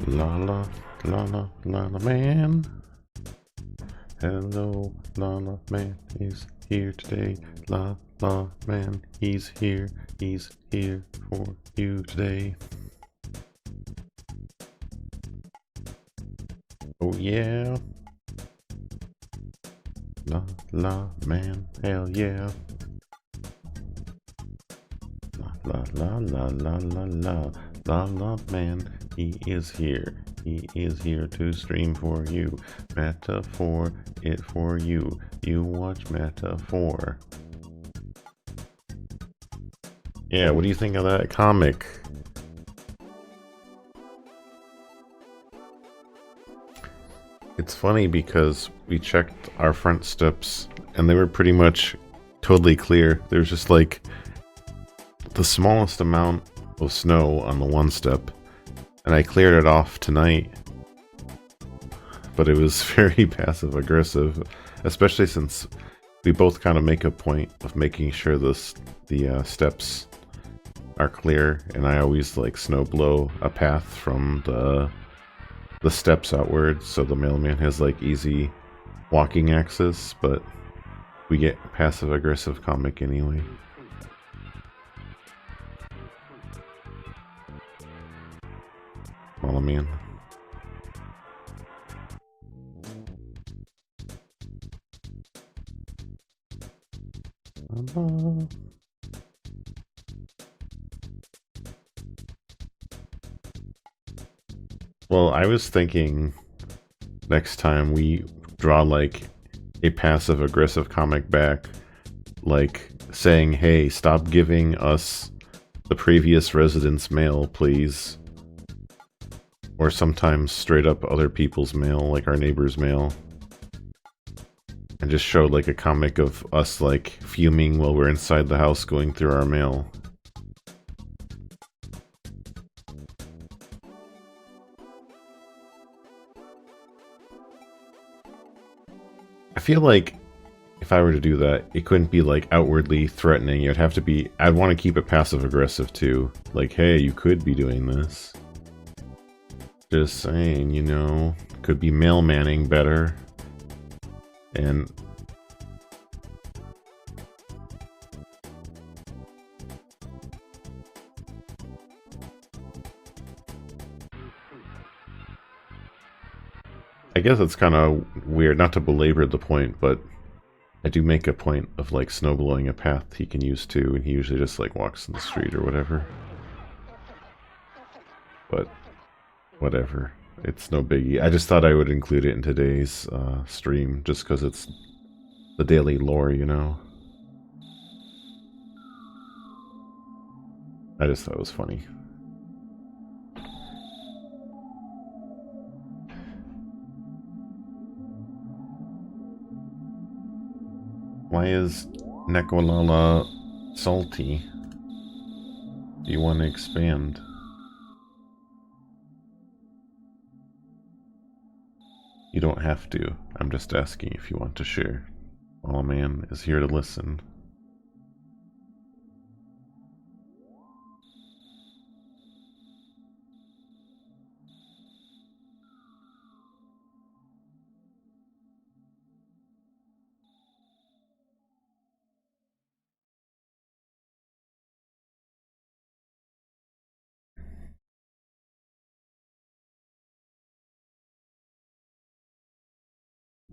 Lala, Lala, Lala Man. Hello, Lala Man is here today. Lala Man, he's here for you today. Oh yeah. La Man, hell yeah. La la la la la la la la Man, he is here. He is here to stream for you. Metaphor it for you. You watch Metaphor. Yeah, what do you think of that comic? It's funny because we checked our front steps and they were pretty much totally clear. There's just like the smallest amount of snow on the one step, and I cleared it off tonight, but it was very passive aggressive, especially since we both kind of make a point of making sure the steps are clear, and I always like snow blow a path from the steps outward so the mailman has like easy walking access, but we get passive aggressive comic anyway. Lala Man. Well, I was thinking next time we draw like a passive aggressive comic back, like saying, hey, stop giving us the previous resident's mail, please. Or sometimes straight up other people's mail, like our neighbor's mail. And just show like a comic of us like fuming while we're inside the house going through our mail. I feel like if I were to do that, it couldn't be like outwardly threatening. It'd have to be, I'd want to keep it passive aggressive too. Like, hey, you could be doing this. Just saying, you know, could be mailmanning better. And I guess it's kind of weird, not to belabor the point, but I do make a point of like snow blowing a path he can use too, and he usually just like walks in the street or whatever. But whatever, it's no biggie. I just thought I would include it in today's stream just because it's the daily lore, you know. I just thought it was funny. Why is Nekolala salty? Do you want to expand? You don't have to. I'm just asking if you want to share. Lala Man is here to listen.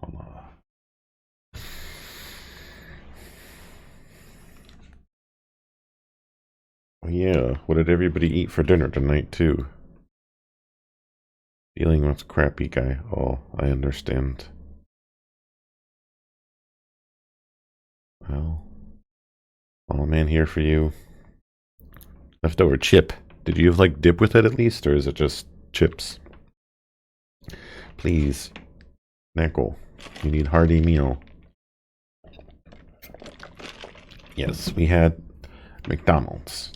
Lala. Oh yeah, what did everybody eat for dinner tonight too? Feeling what's crappy, guy. Oh, I understand. Well, Lala Man here for you. Leftover chip. Did you have like dip with it at least, or is it just chips? Please, Knuckle, you need hearty meal. Yes, we had McDonald's.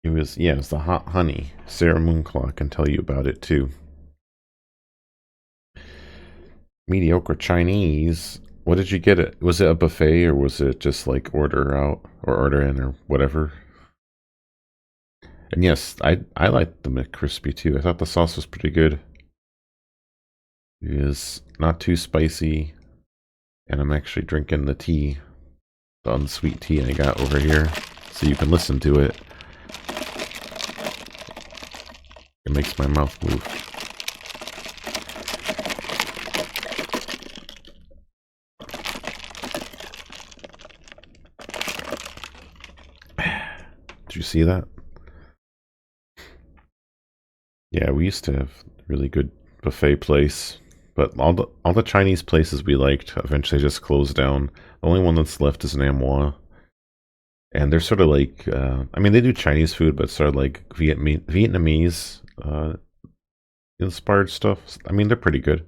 It was, yeah, it's the hot honey. Sarah Moonclaw can tell you about it too. Mediocre Chinese. What did you get it? Was it a buffet or was it just like order out or order in or whatever? And yes, I liked the McCrispy too. I thought the sauce was pretty good. It is not too spicy, and I'm actually drinking the tea, the unsweet tea I got over here, so you can listen to it. It makes my mouth move. Did you see that? Yeah, we used to have really good buffet place, but all the Chinese places we liked eventually just closed down. The only one that's left is Nam Hoa, and they're sort of like, I mean, they do Chinese food, but sort of like Vietnamese inspired stuff. I mean, they're pretty good.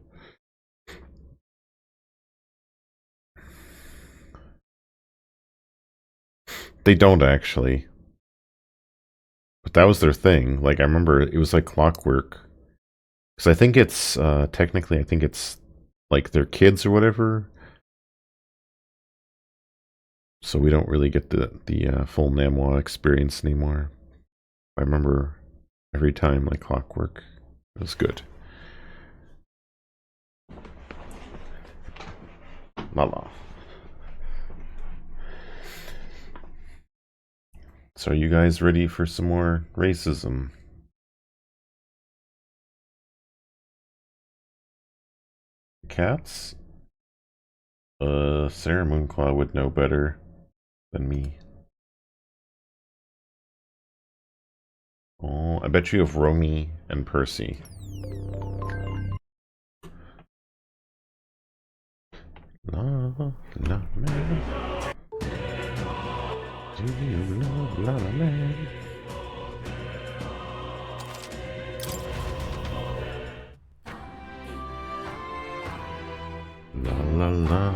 They don't actually, but that was their thing. Like I remember, it was like clockwork. Because I think it's technically, I think it's like their kids or whatever. So we don't really get the full Nam Hoa experience anymore. I remember every time like clockwork. It was good. Lala. So are you guys ready for some more racism? Cats? Sarah Moonclaw would know better than me. Oh, I bet you have Romy and Percy. La la man. Do you love Lala Man? La la la.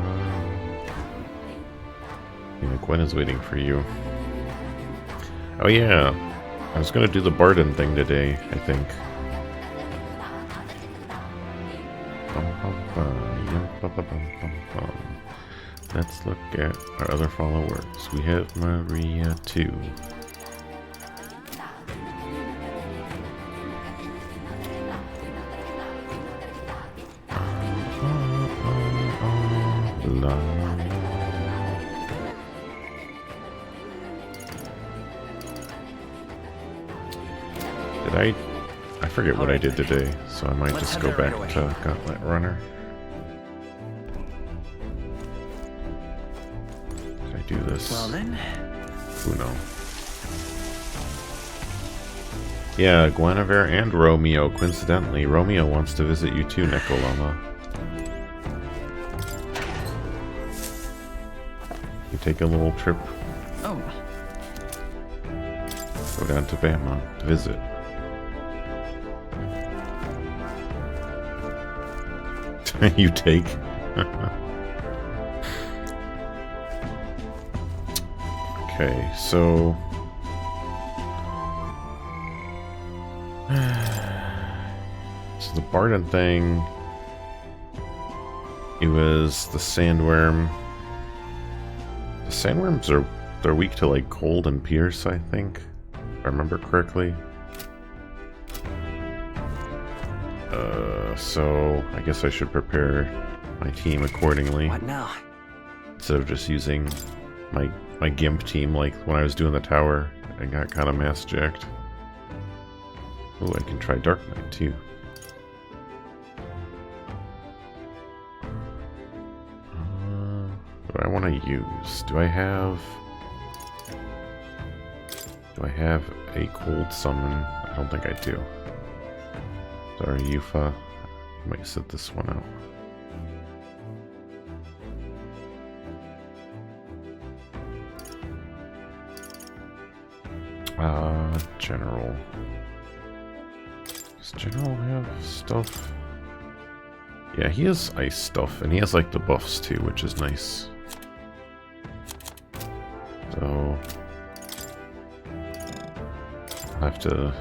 Yeah, Gwen is waiting for you. Oh yeah, I was gonna do the Barden thing today, I think. Let's look at our other followers. We have Maria too. I forget what I did today, so I might just go back to Gauntlet Runner. Did I do this? Well then. Uno. Yeah, Guinevere and Romeo. Coincidentally, Romeo wants to visit you too, Nekolama. You take a little trip. Oh. Go down to Bama to visit. You take. Okay, so So the Barden thing, it was the sandworm. The sandworms they're weak to like cold and pierce, I think, if I remember correctly. So I guess I should prepare my team accordingly. What now? Instead of just using my gimp team like when I was doing the tower and got kind of mass jacked. Oh, I can try Dark Knight too. What do I want to use? Do I have a cold summon? I don't think I do. Sorry, Yufa. You might sit this one out. General. Does General have stuff? Yeah, he has ice stuff, and he has like the buffs too, which is nice. So I'll have to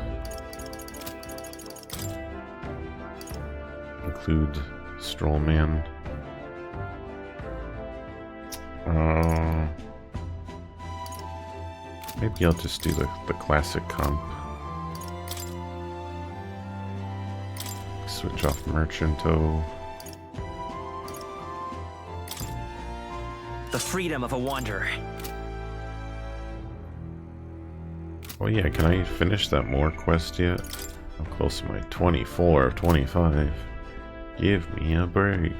include Strollman. Maybe I'll just do the classic comp. Switch off Merchanto. The freedom of a wanderer. Oh yeah, can I finish that more quest yet? How close am I? 24 of 25. Give me a break.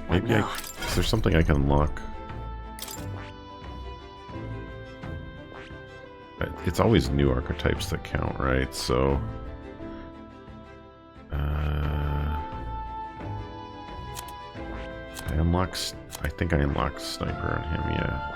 Maybe is there something I can unlock? It's always new archetypes that count, right? So I think I unlocked Sniper on him, yeah.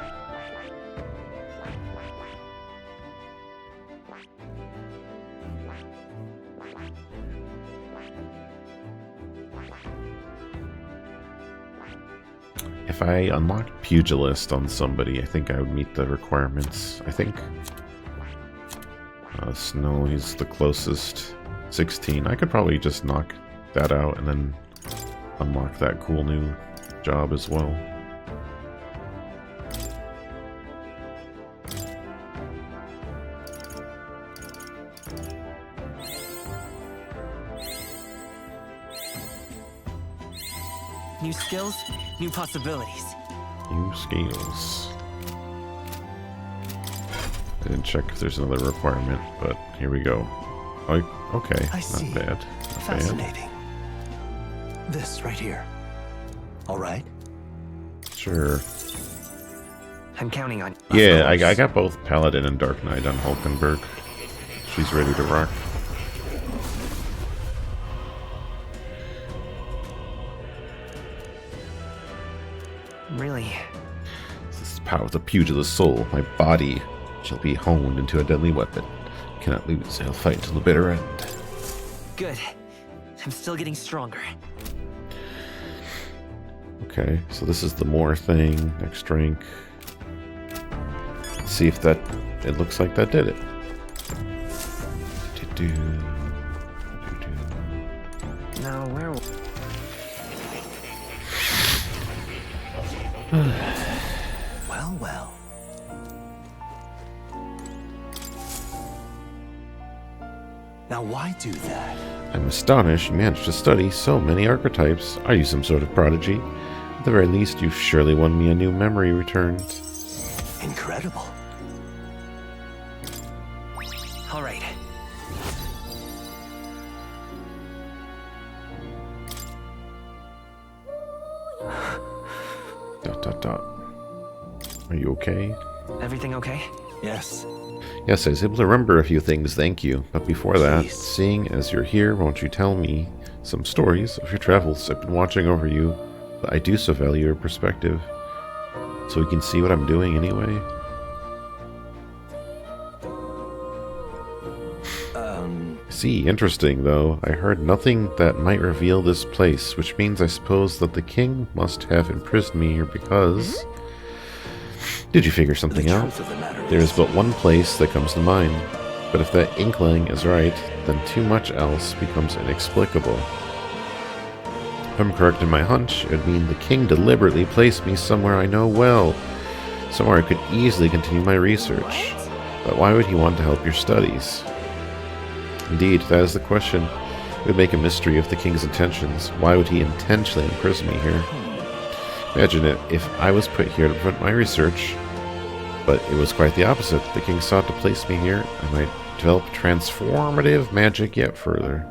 If I unlocked Pugilist on somebody, I think I would meet the requirements. I think Snow, he's the closest. 16. I could probably just knock that out and then unlock that cool new job as well. New skills, new possibilities. New skills. I didn't check if there's another requirement, but here we go. Oh, okay, not bad. Not Fascinating. Bad. This right here. All right. Sure. I'm counting on. Yeah, I got both Paladin and Dark Knight on Hulkenberg. She's ready to rock. Really? This is the power of the pugilist soul. My body shall be honed into a deadly weapon. Cannot lose. I'll fight till the bitter end. Good. I'm still getting stronger. Okay, so this is the more thing. Next rank. Let's see if that. It looks like that did it. Now where? Well, well. Now why do that? I'm astonished you managed to study so many archetypes. Are you some sort of prodigy? At the very least, you've surely won me a new memory returned. Incredible. All right. ... Are you okay? Everything okay? Yes. Yes, I was able to remember a few things, thank you. But before that, Jeez. seeing as you're here, won't you tell me some stories of your travels? I've been watching over you, but I do so value your perspective. So we can see what I'm doing anyway. See, interesting though. I heard nothing that might reveal this place, which means I suppose that the king must have imprisoned me here because... Did you figure something The out? truth of the matter There is is, but one place that comes to mind. But if that inkling is right, then too much else becomes inexplicable. If I'm correct in my hunch, it would mean the king deliberately placed me somewhere I know well. Somewhere I could easily continue my research. But why would he want to help your studies? Indeed, that is the question. It would make a mystery of the king's intentions. Why would he intentionally imprison me here? Imagine it if I was put here to prevent my research. But it was quite the opposite. The king sought to place me here. I might develop transformative magic yet further.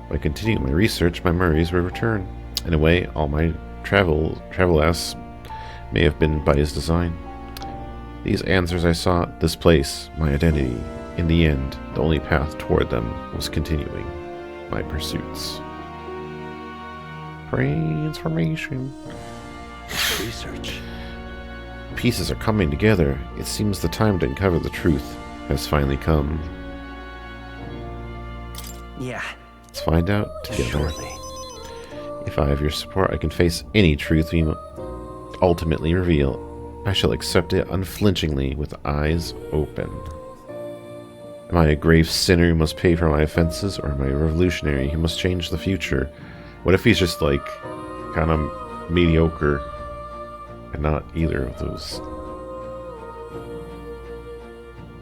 By continuing my research, my memories will return. In a way, all my travel asks may have been by his design. These answers I sought, this place, my identity. In the end, the only path toward them was continuing my pursuits. Transformation. research. Pieces are coming together. It seems the time to uncover the truth has finally come. Yeah. Let's find out together. Surely. If I have your support, I can face any truth we ultimately reveal. I shall accept it unflinchingly with eyes open. Am I a grave sinner who must pay for my offenses, or am I a revolutionary who must change the future? What if he's just like kind of mediocre and not either of those?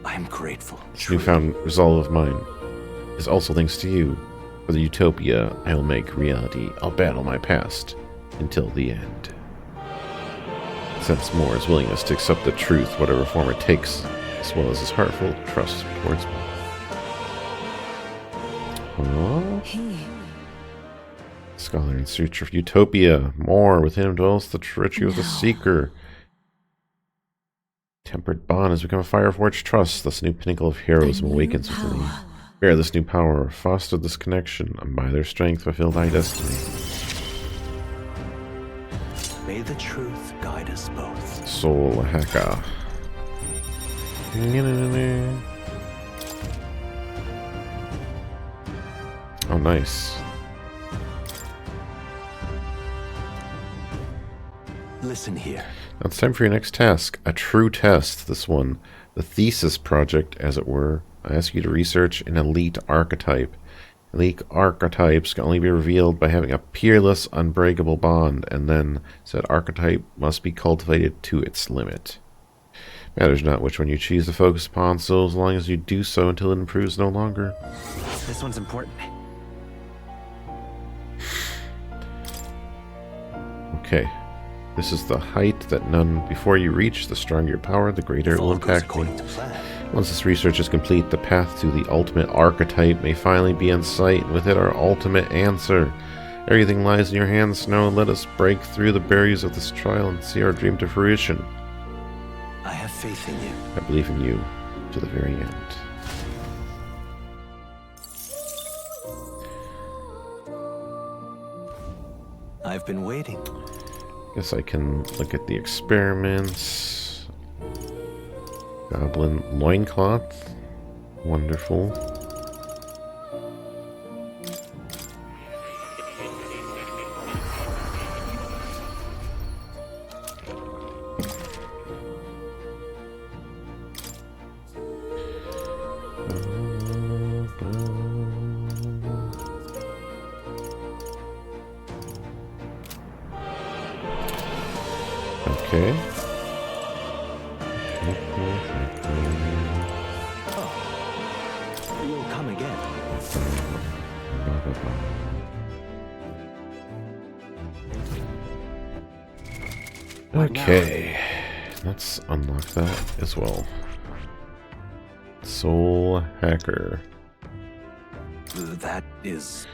I'm grateful. This newfound resolve of mine is also thanks to you. For the utopia I will make reality, I'll battle my past until the end. Sense Moore's willingness to accept the truth, whatever form it takes, as well as his heartfelt trust towards me. Oh. Scholar in search of utopia. More, within him dwells the treachery of the seeker. Tempered bond has become a fire forged trust. This new pinnacle of heroism awakens within me. Bear this new power, foster this connection, and by their strength fulfill thy destiny. May the truth guide us both. Soul Hacker. Oh, nice. Listen here. Now it's time for your next task. A true test, this one. The thesis project, as it were. I ask you to research an elite archetype. Elite archetypes can only be revealed by having a peerless, unbreakable bond, and then said archetype must be cultivated to its limit. Matters not which one you choose to focus upon, so as long as you do so until it improves no longer. This one's important. Okay. This is the height that none before you reach. The stronger your power, the greater it will All goes impact you. according to plan. Once this research is complete, the path to the ultimate archetype may finally be in sight, and with it our ultimate answer. Everything lies in your hands, Snow. Let us break through the barriers of this trial and see our dream to fruition. I have faith in you. I believe in you to the very end. I've been waiting. Guess I can look at the experiments. Goblin loincloth. Wonderful. Okay. You'll come again. Okay. Let's unlock that as well. Soul Hacker. That is...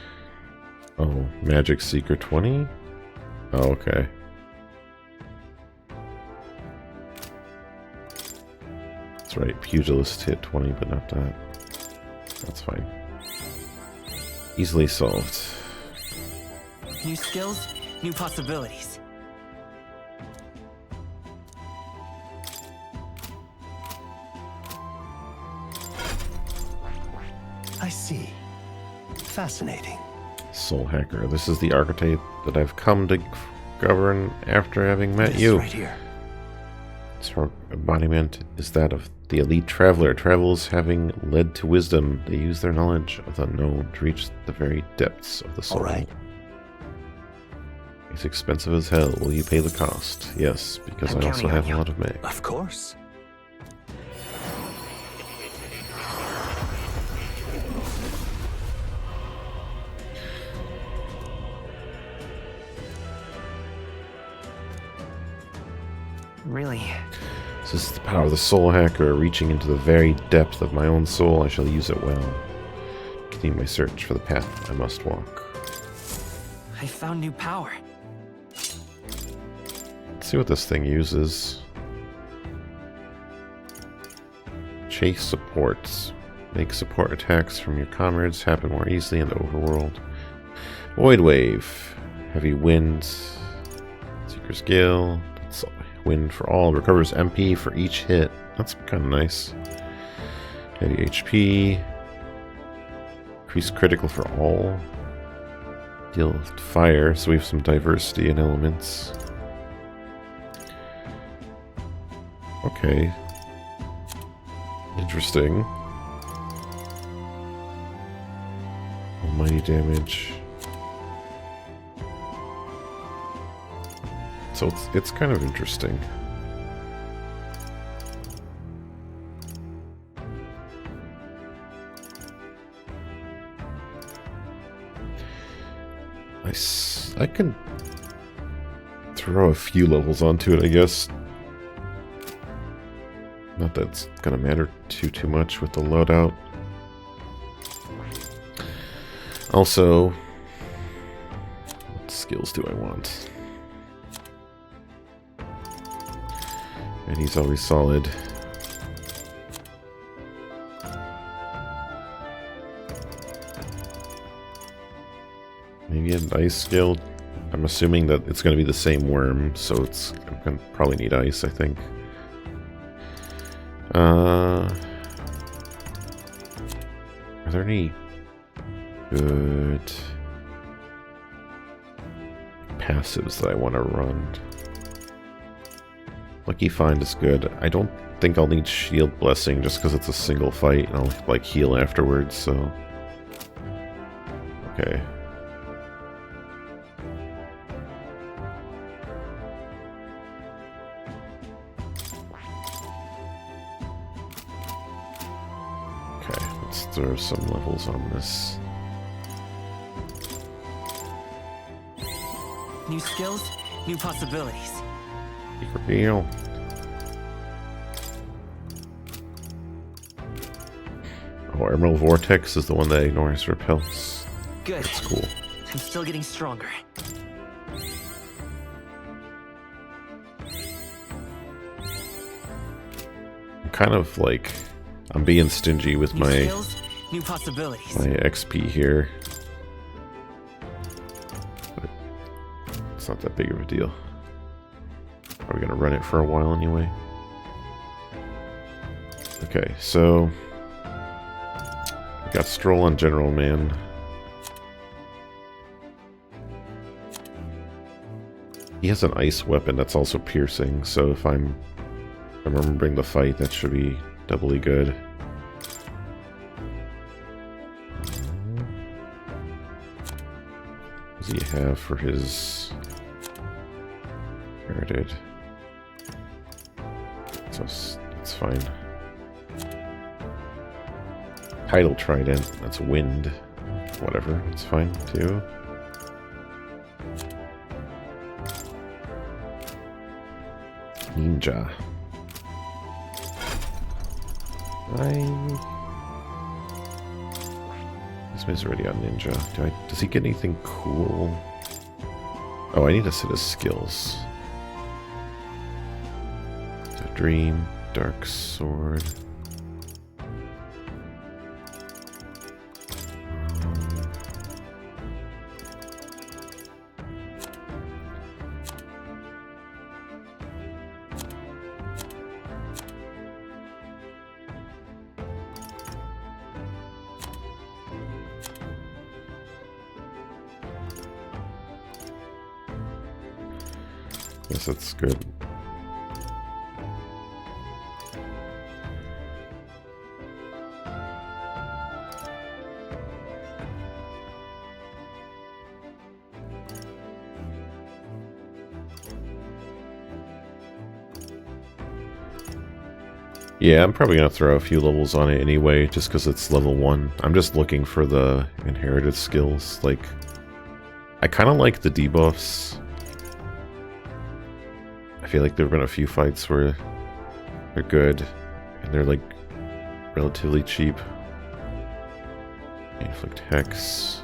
Oh, Magic Seeker 20? Oh, okay. That's right, Pugilist hit 20, but not that. That's fine. Easily solved. New skills, new possibilities. I see. Fascinating. Soul Hacker. This is the archetype that I've come to govern after having met This you. right here. Its embodiment is that of the elite traveler. Travels having led to wisdom, they use their knowledge of the unknown to reach the very depths of the soul. All right. It's expensive as hell. Will you pay the cost? Yes, because I'm I also counting on have a you. lot of mag. Of course. Really? This is the power of the soul hacker, reaching into the very depth of my own soul. I shall use it well. Continue my search for the path I must walk. I found new power. Let's see what this thing uses. Chase supports. Make support attacks from your comrades happen more easily in the overworld. Void Wave. Heavy Wind. Seeker's Gale. That's Wind for all. Recovers MP for each hit. That's kind of nice. Heavy HP. Increase critical for all. Deal with fire, so we have some diversity in elements. Okay. Interesting. Almighty damage. So it's kind of interesting. I can throw a few levels onto it, I guess. Not that it's gonna matter too much with the loadout. Also, what skills do I want? And he's always solid. Maybe an ice skill. I'm assuming that it's going to be the same worm, so I'm going to probably need ice, I think. Are there any good passives that I want to run? Lucky Find is good. I don't think I'll need Shield Blessing just because it's a single fight and I'll like heal afterwards, so... Okay. Okay, let's throw some levels on this. New skills, new possibilities. Secret deal. Oh, Emerald Vortex is the one that ignores repels. Good. That's cool. I'm still getting stronger. I'm kind of like... I'm being stingy with New my skills, new possibilities. XP here. But it's not that big of a deal. Are we gonna run it for a while anyway? Okay, so... we got Stroll on General Man. He has an ice weapon that's also piercing, so if I'm remembering the fight, that should be doubly good. What does he have for his... Merited? So it's fine. Tidal Trident, that's wind. Whatever, it's fine too. Ninja. This man's already on Ninja. Does he get anything cool? Oh, I need to set his skills. The Dream, Dark Sword. Yes, that's good. Yeah, I'm probably gonna throw a few levels on it anyway, just because it's level 1. I'm just looking for the inherited skills. Like, I kind of like the debuffs. I feel like there have been a few fights where they're good, and they're like relatively cheap. Inflict Hex.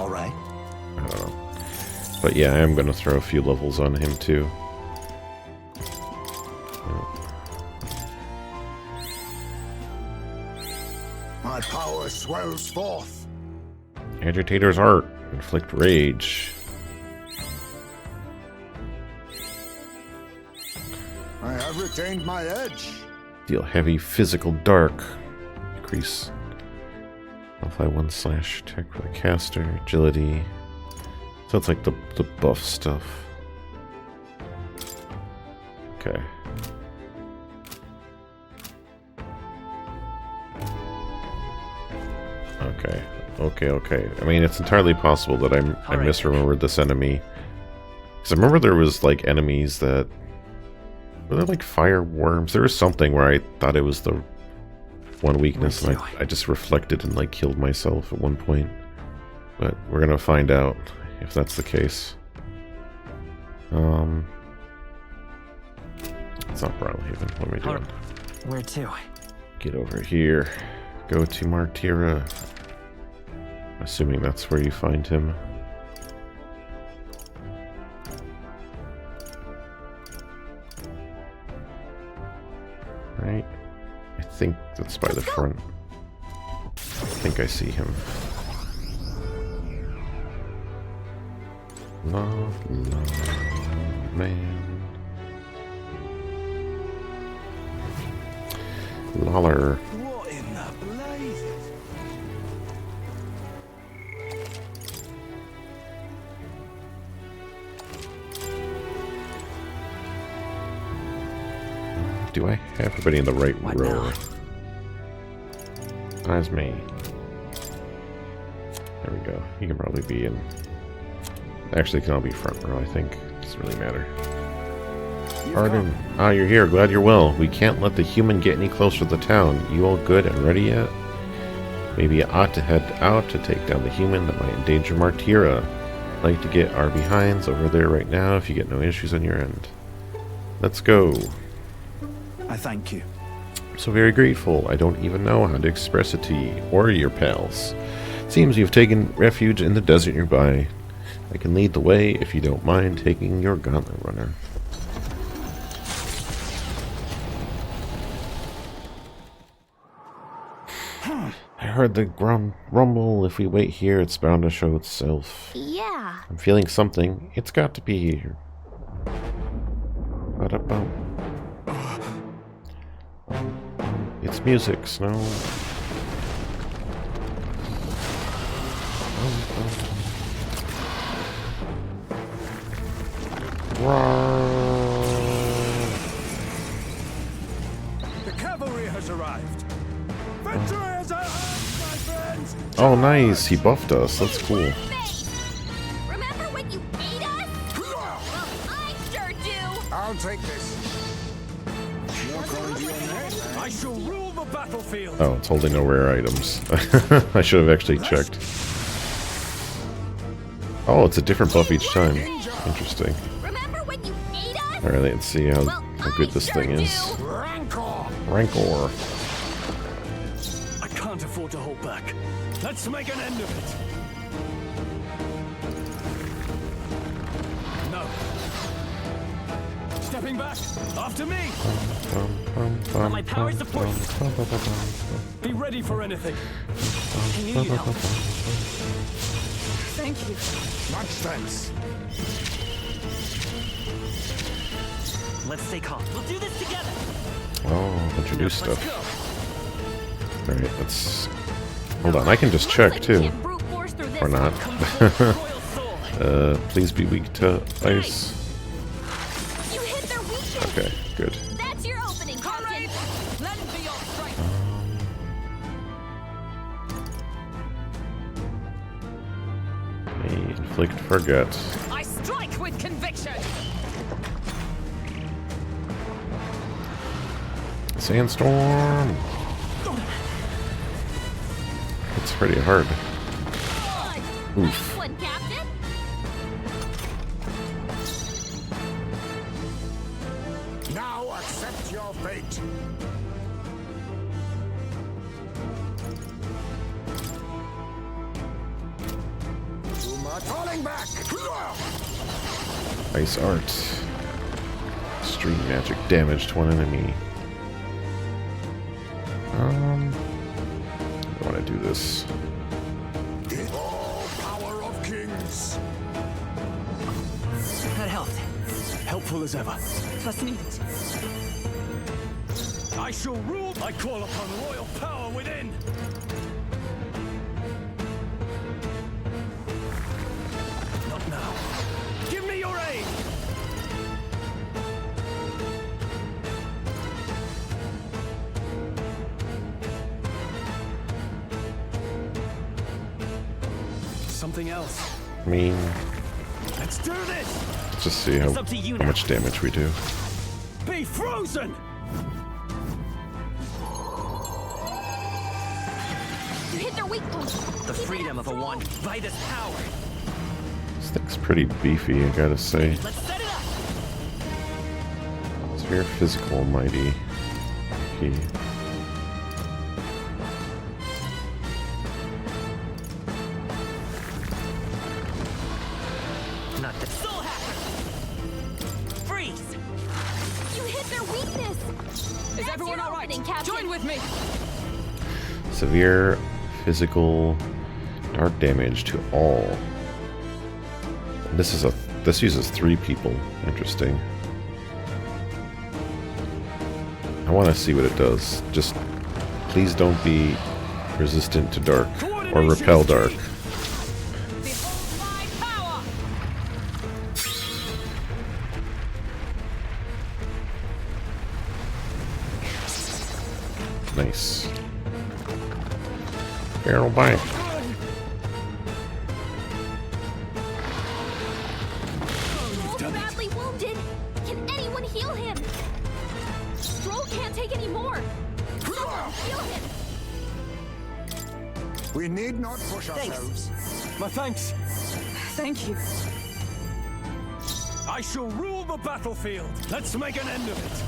All right. I don't know. But yeah, I am going to throw a few levels on him too. My power swells forth. Agitator's Art. Inflict Rage. I have retained my edge. Deal heavy physical dark. Increase Apply 1/ attack for the caster. Agility. So it's like the buff stuff. Okay. Okay. I mean, it's entirely possible that I misremembered this enemy. Because I remember there was, like, enemies that... Were there, like, fire worms? There was something where I thought it was the one weakness, and I just reflected and, like, killed myself at one point. But we're gonna find out if that's the case. It's not Brownhaven. What am I doing? Where to? Get over here. Go to Martira. Assuming that's where you find him. Right? I think that's by the front. I think I see him. Lala Man. Lawler. What in the blazes? Do I have everybody in the right What row? now? That's me. There we go. You can probably be in... Actually, it can all be front row, I think. Doesn't really matter. Arden. Ah, you're here. Glad you're well. We can't let the human get any closer to the town. You all good and ready yet? Maybe you ought to head out to take down the human that might endanger Martira. I'd like to get our behinds over there right now if you get no issues on your end. Let's go. I thank you. I'm so very grateful. I don't even know how to express it to you or your pals. Seems you've taken refuge in the desert nearby. I can lead the way if you don't mind taking your gauntlet runner. I heard the rumble. If we wait here, it's bound to show itself. Yeah. I'm feeling something. It's got to be here. Ba-da-bum. It's music, Snow. The cavalry has arrived. Victory is at hand, my friends. Oh, nice. He buffed us. That's cool. Remember when you ate us? Well, I sure do. I'll take this. I shall rule the battlefield. Oh, it's holding no rare items. I should have actually checked. Oh, it's a different buff each time. Interesting. Remember when you ate us? Alright, let's see how good this sure thing is. do. Rancor. I can't afford to hold back. Let's make an end of it. No. Stepping back. After me. On my power support. Be ready for anything. Can you need help? Thank you. Much thanks. Let's stay calm. We'll do this together. Oh, a bunch of new Let's stuff. go. Alright, let's... Hold on, I can just check Looks like too. we can't brute force through this Or not. Come full royal soul. Please be weak to ice. You hit their weakness. Okay, good. That's your opening, Captain. Let it be your strike. Okay, inflict forget. I strike with conviction. Sandstorm! It's pretty hard. Nice Oof. one, Captain. Now accept your fate. Too much falling back. Ice art. Extreme magic damage to one enemy. I want to do this. The all power of kings. That helped. Helpful as ever. Was needed. I shall rule. I call upon royal power within. Not now. Give me your aid. Something else. I mean, Let's do this. let's just see how It's up to you now. much damage we do. Be frozen. You hit their weak point. The Keep it freedom up, of a Stroll. wand. Vitus power. This thing's pretty beefy, I gotta say. Let's set it up. It's very physical, mighty. He. Not the soul hacker. Freeze. You hit their weakness. Is That's everyone your all right? opening, Captain. Join with me. Severe physical dark damage to all. And this uses 3 people. Interesting. I want to see what it does. Just please don't be resistant to dark or repel dark. Behold my power. Nice. Barrel bite. Stroll's badly wounded. Can anyone heal him? Stroll can't take any more. Someone heal him. We need not push ourselves. My thanks. Thank you. I shall rule the battlefield. Let's make an end of it.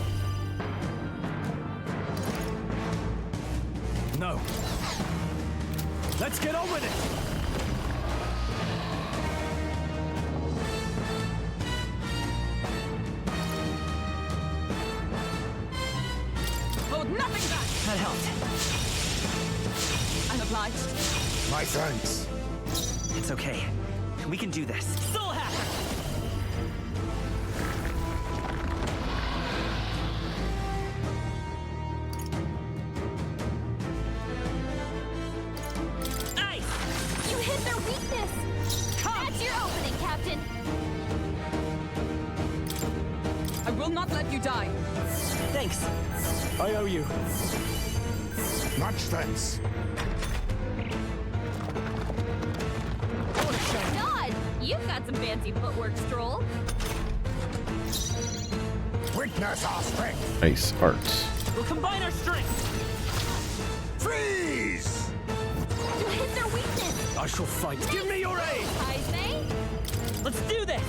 No. Let's get on with it. Hold nothing back. That helped. I'm obliged. My thanks. It's okay. We can do this. Soul hacker. Nice. You hit their weakness. That's your opening, Captain. I will not let you die. Thanks. I owe you. Much thanks. God, you've got some fancy footwork, Stroll. Witness our strength. Nice art. We'll combine our strength. Freeze! You hit their weakness. I shall fight. Give me your aid. Kaizme. Let's do this.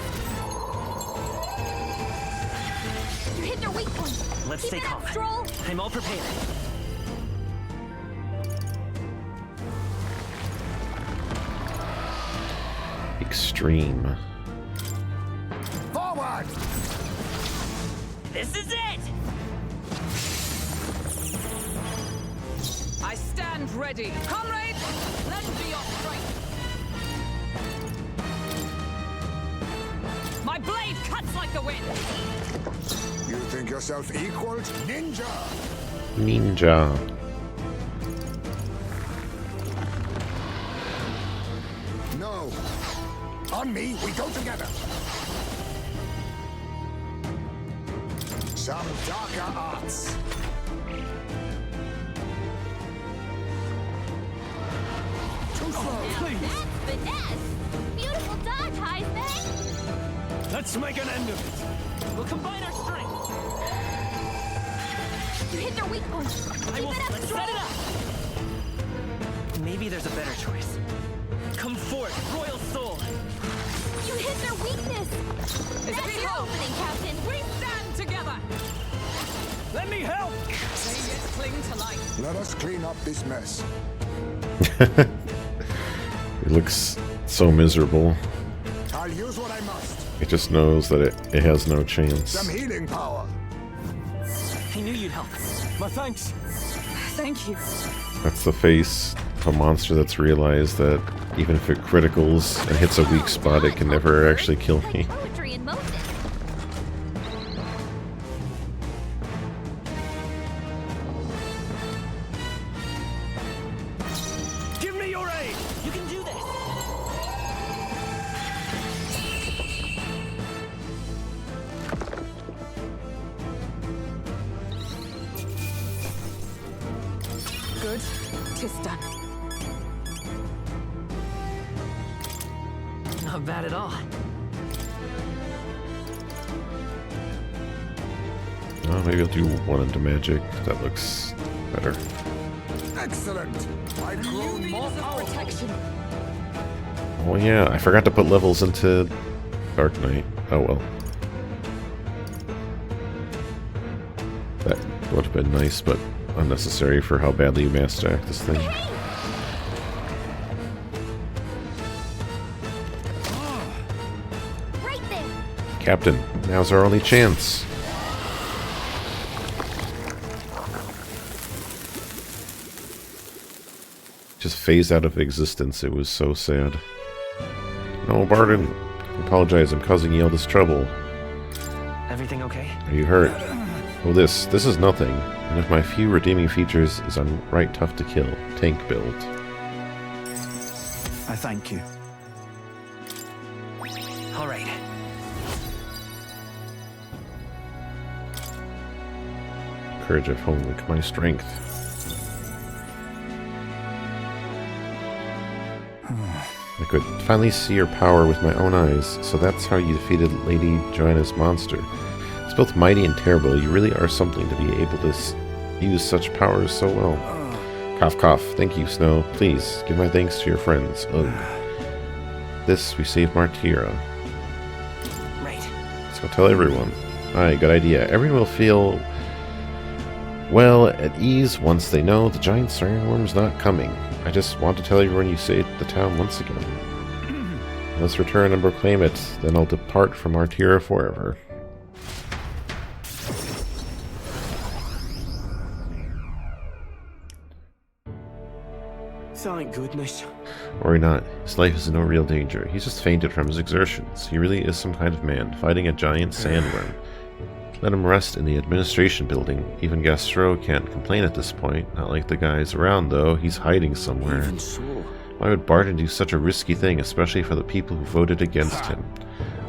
You hit their weak point. Let's Keep stay it calm. up, Stroll. I'm all prepared. Extreme. Forward! This is it. I stand ready. Comrades, lend me your strength. My blade cuts like the wind. You think yourself equaled? Ninja! Ninja. No. On me, we go together. Some darker arts. To Please. Finesse! Beautiful dodge, Heisman! Let's make an end of it. We'll combine our strength. You hit their weak point. I Keep will it up, set strong. it up. Maybe there's a better choice. Come forth, royal soul. You hit their weakness. It's That's your behold. opening, Captain. We stand together. Let me help. They yet cling to life. Let us clean up this mess. It looks so miserable. I'll use what I must. It just knows that it has no chance. Some healing power. I knew you'd help. My thanks. Thank you. That's the face of a monster that's realized that even if it criticals and hits a weak spot, it can never actually kill me. Poetry in motion. Give me your aid. You can do this. Good. 'Tis done. Not bad at all. Oh, maybe I'll do one into magic. That looks better. Excellent. I've grown more Beams of powerful. protection. Oh yeah, I forgot to put levels into Dark Knight. Oh well. That would have been nice, but unnecessary for how badly you master act this thing. Right there. Captain, now's our only chance. Just phased out of existence. It was so sad. No, Barton. I apologize, I'm causing you all this trouble. Everything okay? Are you hurt? Well, this is nothing. And if my few redeeming features is I'm right tough to kill. Tank build. I thank you. All right. Courage of home, like my strength. I could finally see your power with my own eyes, so that's how you defeated Lady Joanna's monster. It's both mighty and terrible. You really are something to be able to use such powers so well. Cough, cough. Thank you, Snow. Please, give my thanks to your friends. Ugh. This, we saved Martyra. Right. Let's go tell everyone. Aye, good idea. Everyone will feel, well, at ease once they know the giant sandworm's not coming. I just want to tell everyone you saved the town once again. Let's return and proclaim it, then I'll depart from Martyra forever. Thank goodness. Worry not, his life is in no real danger. He's just fainted from his exertions. He really is some kind of man, fighting a giant sandworm. Let him rest in the administration building. Even Gastro can't complain at this point. Not like the guys around, though. He's hiding somewhere. Even so. Why would Barton do such a risky thing, especially for the people who voted against him?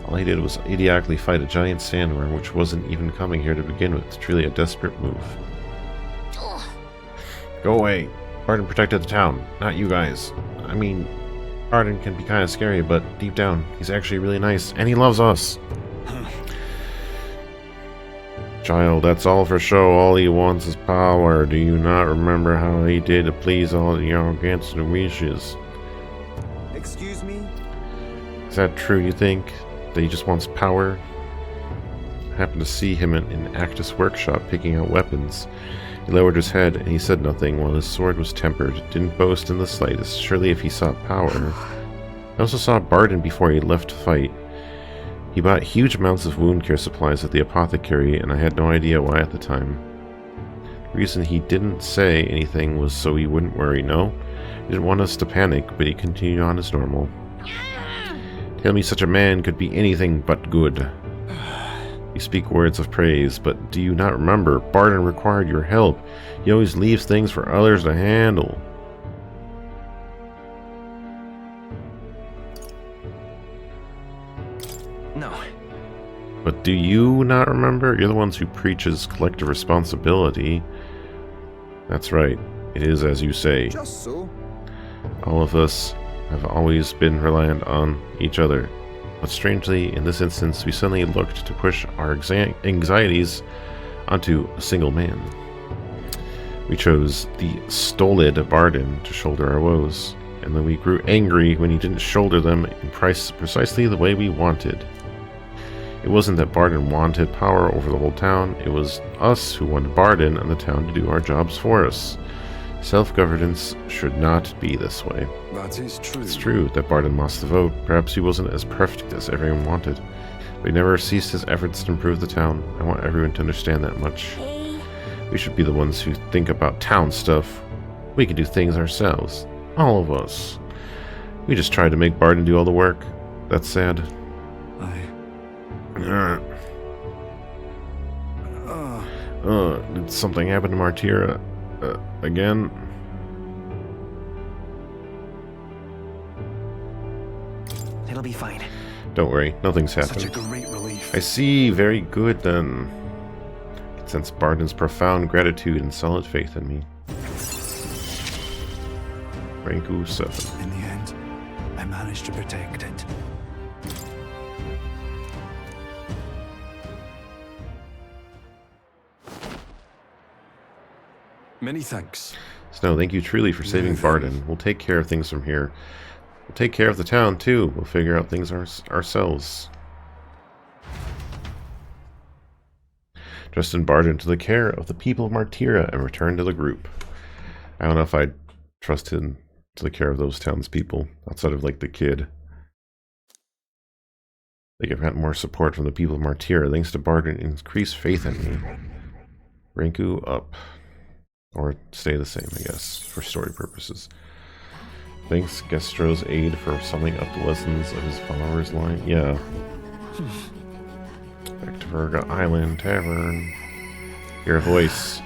All he did was idiotically fight a giant sandworm, which wasn't even coming here to begin with. Truly a desperate move. Go away. Barton protected the town, not you guys. I mean, Barton can be kind of scary, but deep down, he's actually really nice, and he loves us. Child, that's all for show. All he wants is power. Do you not remember how he did to please all your against the wishes? Excuse me? Is that true, you think? That he just wants power? I happened to see him in Actus' workshop picking out weapons. He lowered his head, and he said nothing while his sword was tempered. Didn't boast in the slightest. Surely if he sought power... I also saw Barton before he left to fight. He bought huge amounts of wound care supplies at the apothecary, and I had no idea why at the time. The reason he didn't say anything was so he wouldn't worry, no? He didn't want us to panic, but he continued on as normal. Tell me such a man could be anything but good. You speak words of praise, but do you not remember? Barton required your help. He always leaves things for others to handle. No. But do you not remember? You're the ones who preaches collective responsibility. That's right. It is as you say. Just so. All of us have always been reliant on each other. But strangely, in this instance, we suddenly looked to push our anxieties onto a single man. We chose the stolid Barden to shoulder our woes, and then we grew angry when he didn't shoulder them in precisely the way we wanted. It wasn't that Barden wanted power over the whole town, it was us who wanted Barden and the town to do our jobs for us. Self-governance should not be this way. That is true. It's true that Barden lost the vote. Perhaps he wasn't as perfect as everyone wanted, but he never ceased his efforts to improve the town. I want everyone to understand that much. We should be the ones who think about town stuff. We can do things ourselves. All of us. We just tried to make Barden do all the work. That's sad. Did something happen to Martyra? Again? It'll be fine. Don't worry, nothing's Such happened. a great relief. I see, very good then. I can sense Barden's profound gratitude and solid faith in me. Ranku 7. In the end, I managed to protect it. Many thanks. Snow, thank you truly for saving Barden. We'll take care of things from here. We'll take care of the town, too. We'll figure out things ourselves. Trust in Barden to the care of the people of Martyra and return to the group. I don't know if I'd trust him to the care of those townspeople, outside of, like, the kid. Like, I've got more support from the people of Martyra, thanks to Barden increased faith in me. Ranku up. Or stay the same, I guess, for story purposes. Thanks, Gestro's aid for summing up the lessons of his followers' line. Yeah. Back to Virga Island Tavern. Hear a voice.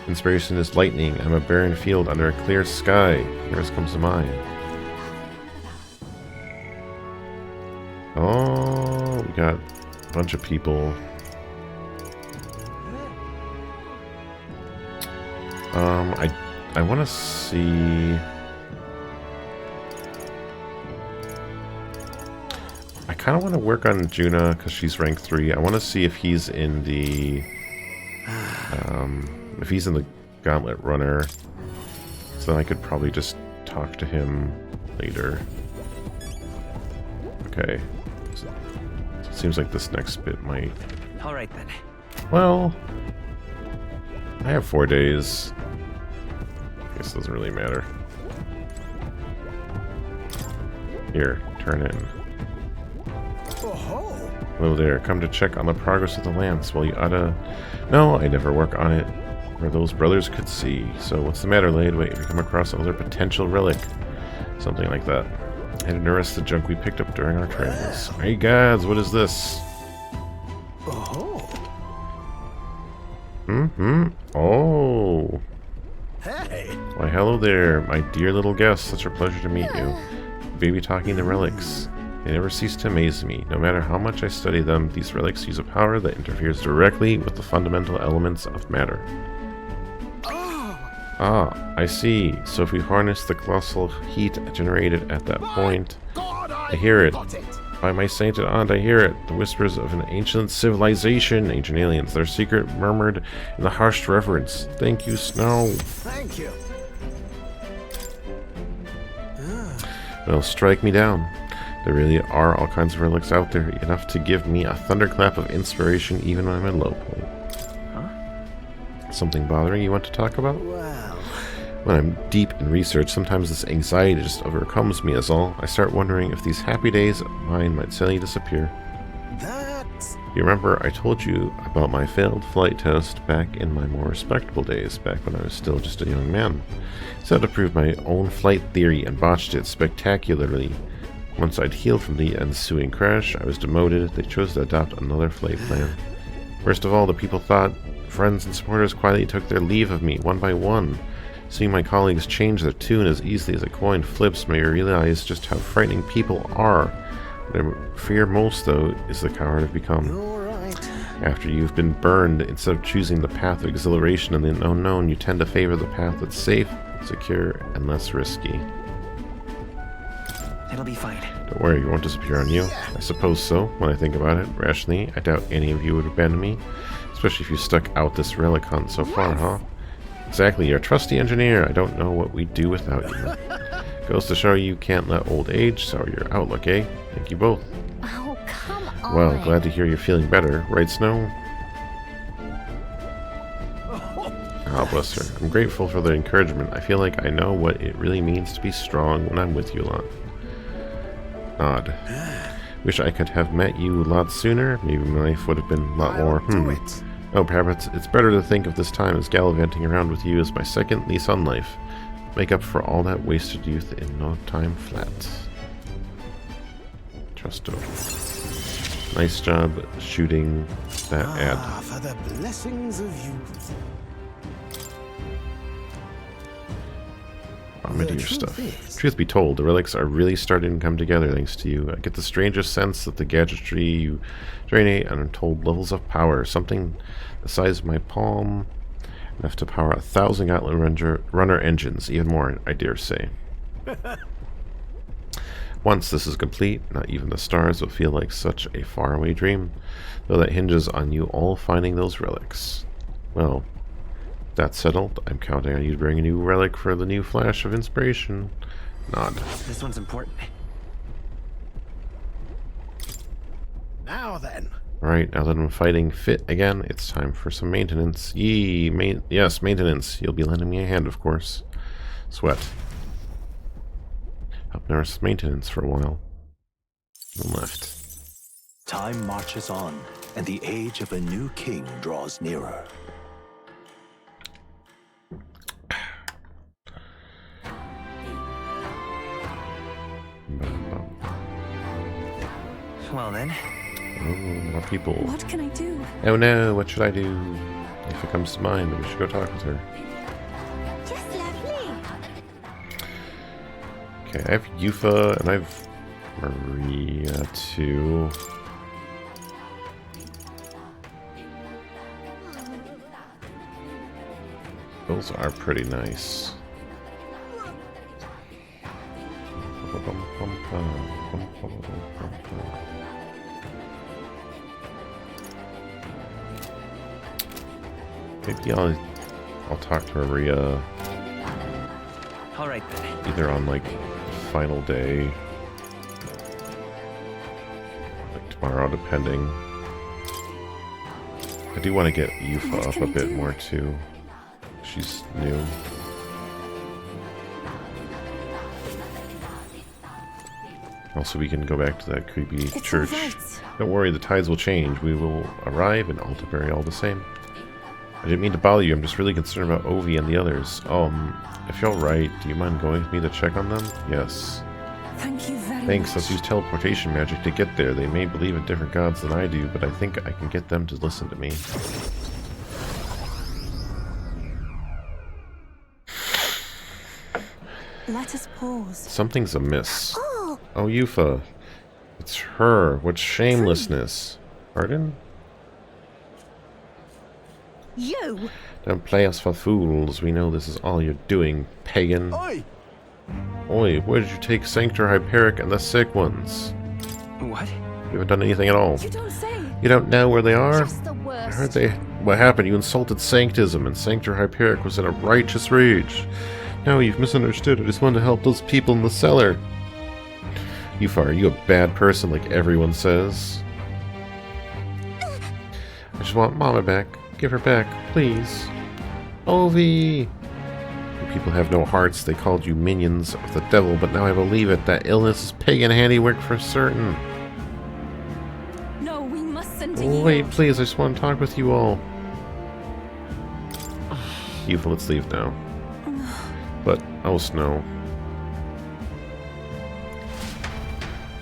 Inspiration is lightning. I'm a barren field under a clear sky. Yours comes to mind. Oh, we got a bunch of people. I want to see. I kind of want to work on Juna because she's rank 3. I want to see if he's in the Gauntlet Runner. So then I could probably just talk to him later. Okay. So it seems like this next bit might. All right then. Well, I have 4 days. I guess it doesn't really matter. Here, turn in. Oh, Hello there, come to check on the progress of the lance. Well, you oughta... No, I never work on it. Where those brothers could see. So what's the matter, Lade? Wait, if you come across another potential relic. Something like that. I didn't arrest the junk we picked up during our travels. Hey gods, what is this? Oh. hey. Why, hello there, my dear little guest. Such a pleasure to meet you. Baby talking the relics. They never cease to amaze me. No matter how much I study them, these relics use a power that interferes directly with the fundamental elements of matter. Ah, I see. So if we harness the colossal heat generated at that point... I hear it. By my sainted aunt, I hear it. The whispers of an ancient civilization. Ancient aliens. Their secret murmured in the hushed reverence. Thank you, Snow. Thank you. Well, strike me down. There really are all kinds of relics out there, enough to give me a thunderclap of inspiration even when I'm at a low point. Huh? Something bothering you want to talk about? Well, When I'm deep in research, sometimes this anxiety just overcomes me as all. I start wondering if these happy days of mine might suddenly disappear. that's... You remember I told you about my failed flight test back in my more respectable days, back when I was still just a young man. Set to prove my own flight theory and botched it spectacularly. Once I'd healed from the ensuing crash, I was demoted. They chose to adopt another flight plan. Worst of all, the people thought friends and supporters quietly took their leave of me, one by one. Seeing my colleagues change their tune as easily as a coin flips made me realize just how frightening people are. What I fear most, though, is the coward I've become. All right. After you've been burned, instead of choosing the path of exhilaration and the unknown, you tend to favor the path that's safe, secure, and less risky. It'll be fine. Don't worry, it won't disappear on you. I suppose so, when I think about it. Rationally, I doubt any of you would abandon me. Especially if you stuck out this relic hunt so far, huh? Exactly, you're a trusty engineer. I don't know what we'd do without you. Goes to show you can't let old age sour your outlook, eh? Thank you both. Oh, come on. Well, glad to hear you're feeling better. Right, Snow? Ah, bless her. I'm grateful for the encouragement. I feel like I know what it really means to be strong when I'm with you a lot. Nod. Wish I could have met you a lot sooner. Maybe my life would have been a lot more. Oh, perhaps it's better to think of this time as gallivanting around with you as my second lease on life. Make up for all that wasted youth in no time flat. Trusto. Nice job shooting that ad. For the blessings of youth. I'm into your stuff. Truth be told, the relics are really starting to come together thanks to you. I get the strangest sense that the gadgetry you drain untold levels of power. Something the size of my palm, enough to power 1,000 Gatling runner engines, even more, I dare say. Once this is complete, not even the stars will feel like such a faraway dream, though that hinges on you all finding those relics. Well, that's settled. I'm counting on you to bring a new relic for the new flash of inspiration. Nod. This one's important. Now then. Alright, now that I'm fighting fit again, it's time for some maintenance. Yes, maintenance. You'll be lending me a hand, of course. Sweat. Help nurse maintenance for a while. And left. Time marches on, and the age of a new king draws nearer. Well then. Oh, more people. What can I do? Oh no, what should I do? If it comes to mind, then we should go talk with her. Just lovely. Okay, I have Yufa, and I have Maria too. Those are pretty nice. Maybe I'll talk to Maria All right then. either on like final day, like tomorrow, depending. I do want to get Yufa up a bit more too. She's new. Also, we can go back to that creepy church. Don't worry, the tides will change. We will arrive in Altabury all the same. I didn't mean to bother you. I'm just really concerned about Ovi and the others. If you're right, do you mind going with me to check on them? Yes. Thank you very Thanks. much. Let's use teleportation magic to get there. They may believe in different gods than I do, but I think I can get them to listen to me. Let us pause. Something's amiss. Oh, Oh, Yufa. It's her. What shamelessness. Pardon? you! Don't play us for fools. We know this is all you're doing, pagan. Oi! Oi, where did you take Sanctor Hyperic and the sick ones? What? You haven't done anything at all. You don't say. You don't know where they are? Just the I worst. heard what happened. You insulted Sanctism, and Sanctor Hyperic was in a righteous rage. No, you've misunderstood. I just wanted to help those people in the cellar. Yufa, are you a bad person like everyone says? I just want Mama back. Give her back, please. Ovi! You people have no hearts. They called you minions of the devil, but now I believe it. That illness is pagan handiwork for certain. No, we must send to Oh, you. wait, please. I just want to talk with you all. Yufa, let's leave now. But, oh, Snow.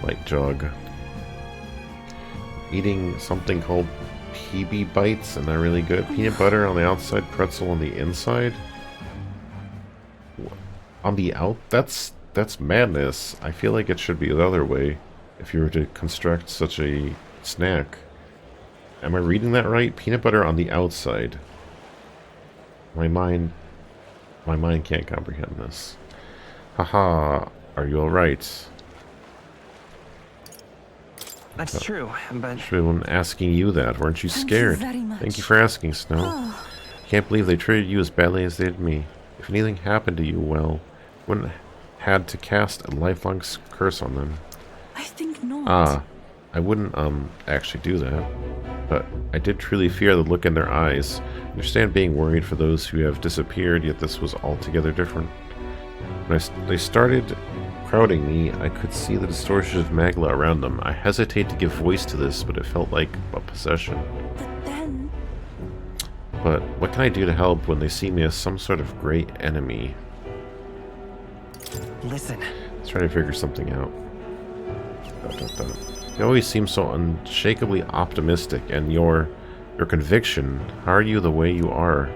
Light jog. Eating something called PB bites, and they're really good. Peanut butter on the outside, pretzel on the inside. On the out? That's madness. I feel like it should be the other way if you were to construct such a snack. Am I reading that right? Peanut butter on the outside. My mind can't comprehend this. Haha, are you alright? That's true, but Should have been asking you that. Weren't you scared? very much. Thank you for asking, Snow. Can't believe they treated you as badly as they did me. If anything happened to you, well, wouldn't have had to cast a lifelong curse on them. I think not. Ah, I wouldn't, actually do that. But I did truly fear the look in their eyes. I understand being worried for those who have disappeared, yet this was altogether different. When they started crowding me, I could see the distortion of Magla around them. I hesitate to give voice to this, but it felt like a possession. But then... But what can I do to help when they see me as some sort of great enemy? listen. Let's try to figure something out. You always seem so unshakably optimistic, and your conviction, how are you the way you are?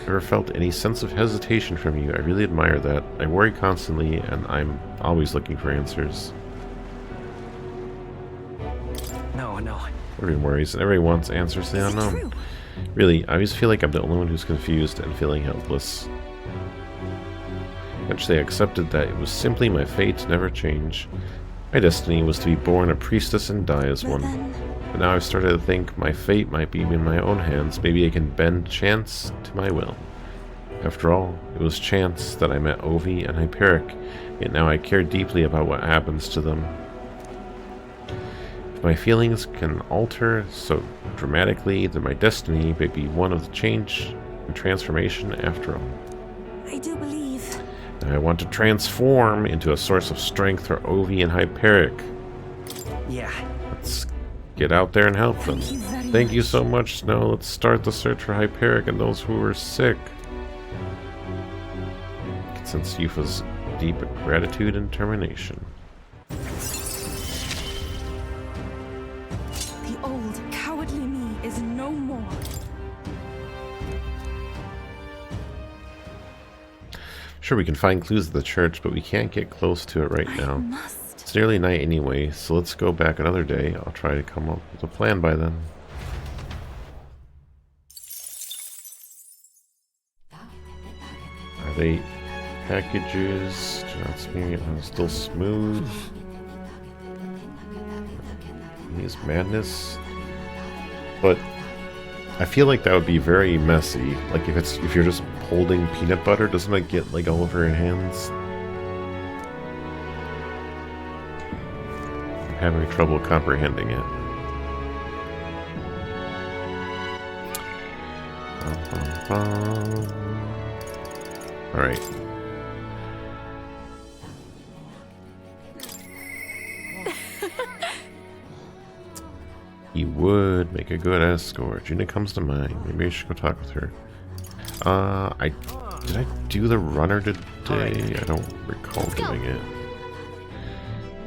Never felt any sense of hesitation from you. I really admire that. I worry constantly, and I'm always looking for answers. No. Everyone worries, and everyone wants answers to the unknown. Really, I always feel like I'm the only one who's confused and feeling helpless. Eventually, I accepted that it was simply my fate to never change. My destiny was to be born a priestess and die as one. But now I've started to think my fate might be in my own hands. Maybe I can bend chance to my will. After all, it was chance that I met Ovi and Hyperic, yet now I care deeply about what happens to them. If my feelings can alter so dramatically, then my destiny may be one of change and transformation after all. I do believe. I want to transform into a source of strength for Ovi and Hyperic. Yeah. Let's get out there and help them. Thank you so much, Snow. Let's start the search for Hyperic and those who are sick. I can sense Yufa's deep gratitude and determination. The old, cowardly me is no more. Sure, we can find clues at the church, but we can't get close to it right now. It's nearly night anyway, so let's go back another day. I'll try to come up with a plan by then. Are they packages? Do not smear it. Still smooth. Is madness, but I feel like that would be very messy. Like if you're just holding peanut butter, doesn't it get like all over your hands? I'm having trouble comprehending it. All right. You would make a good escort. Gina comes to mind. Maybe I should go talk with her. Did I do the runner today? I don't recall doing it.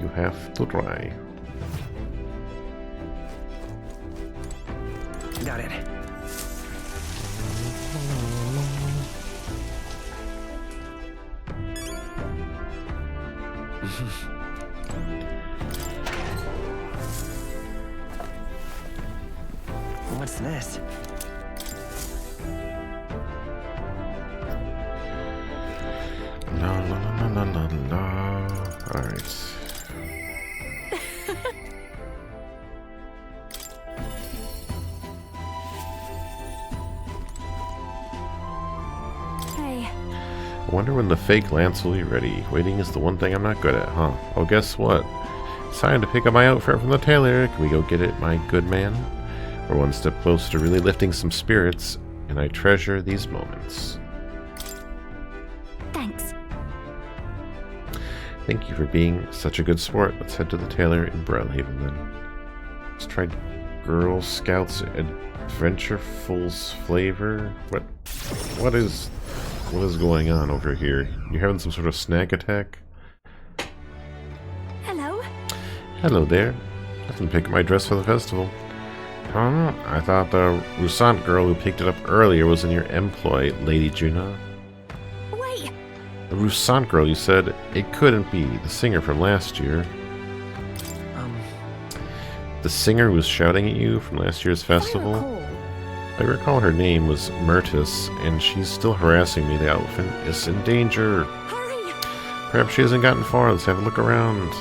You have to try. Got it. What's this? La. Alright. Hey. I wonder when the fake lance will be ready. Waiting is the one thing I'm not good at, huh? Oh, guess what? It's time to pick up my outfit from the tailor. Can we go get it, my good man? We're one step closer to really lifting some spirits, and I treasure these moments. Thanks. Thank you for being such a good sport. Let's head to the tailor in Brownhaven then. Let's try Girl Scouts Adventureful's flavor. What is going on over here? You having some sort of snack attack? Hello. Hello there. Nothing to pick up my dress for the festival. I thought the Roussant girl who picked it up earlier was in your employ, Lady Juna. Wait. The Roussant girl, you said it couldn't be the singer from last year. The singer who was shouting at you from last year's festival? I recall her name was Myrtis, and she's still harassing me. The elephant is in danger. Hurry. Perhaps she hasn't gotten far. Let's have a look around.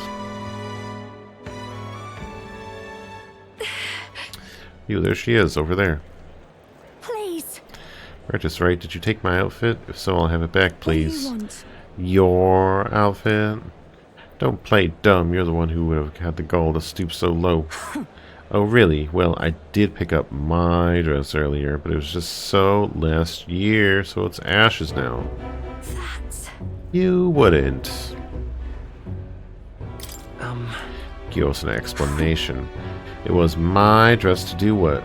You, there she is, over there. Please. Right, right. Did you take my outfit? If so, I'll have it back, please. What do you want? Your outfit? Don't play dumb. You're the one who would have had the gall to stoop so low. Oh, really? Well, I did pick up my dress earlier, but it was just so last year, so it's ashes now. That's... You wouldn't. Give us an explanation. It was my dress to do what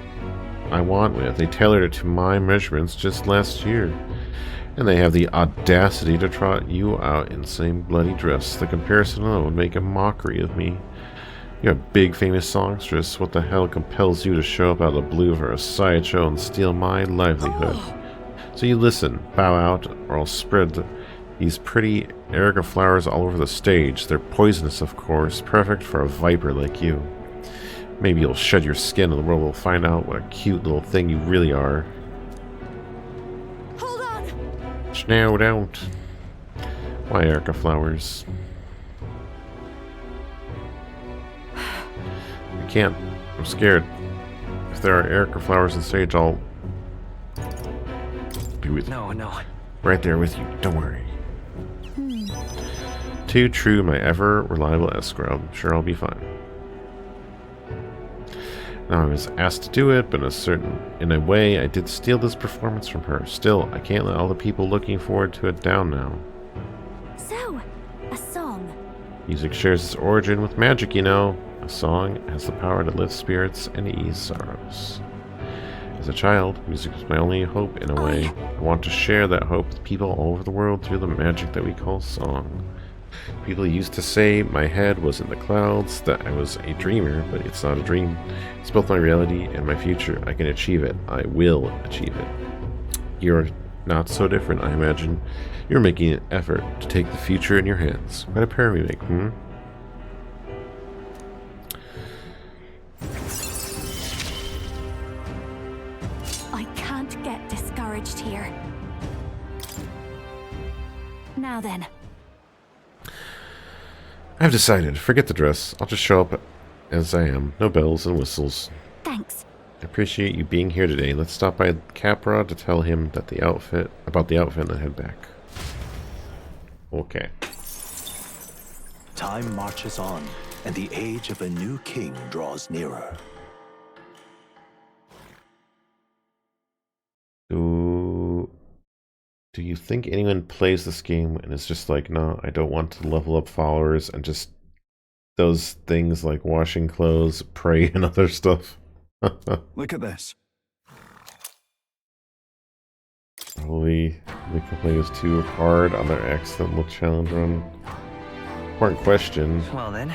I want with. They tailored it to my measurements just last year. And they have the audacity to trot you out in the same bloody dress. The comparison alone would make a mockery of me. You're a big famous songstress. What the hell compels you to show up out of the blue for a sideshow and steal my livelihood? So you listen, bow out, or I'll spread these pretty Erica flowers all over the stage. They're poisonous, of course, perfect for a viper like you. Maybe you'll shed your skin and the world will find out what a cute little thing you really are. Hold on! No, don't. Why Erica flowers? I can't. I'm scared. If there are Erica flowers on stage, I'll be with you. No. Right there with you. Don't worry. Too true, my ever reliable escrow. I'm sure I'll be fine. Now I was asked to do it, but in a way, I did steal this performance from her. Still, I can't let all the people looking forward to it down now. So, a song. Music shares its origin with magic, you know. A song has the power to lift spirits and ease sorrows. As a child, music was my only hope in a way. I want to share that hope with people all over the world through the magic that we call song. People used to say my head was in the clouds, that I was a dreamer, but it's not a dream. It's both my reality and my future. I can achieve it. I will achieve it. You're not so different, I imagine. You're making an effort to take the future in your hands. What a pair we make, I can't get discouraged here. Now then. I've decided. Forget the dress. I'll just show up as I am. No bells and whistles. Thanks. I appreciate you being here today. Let's stop by Capra to tell him that about the outfit and head back. Okay. Time marches on, and the age of a new king draws nearer. Do you think anyone plays this game and is just like, no, I don't want to level up followers and just those things like washing clothes, pray, and other stuff? Look at this. Probably the company was too hard on their accidental challenge run. Important question. Well then.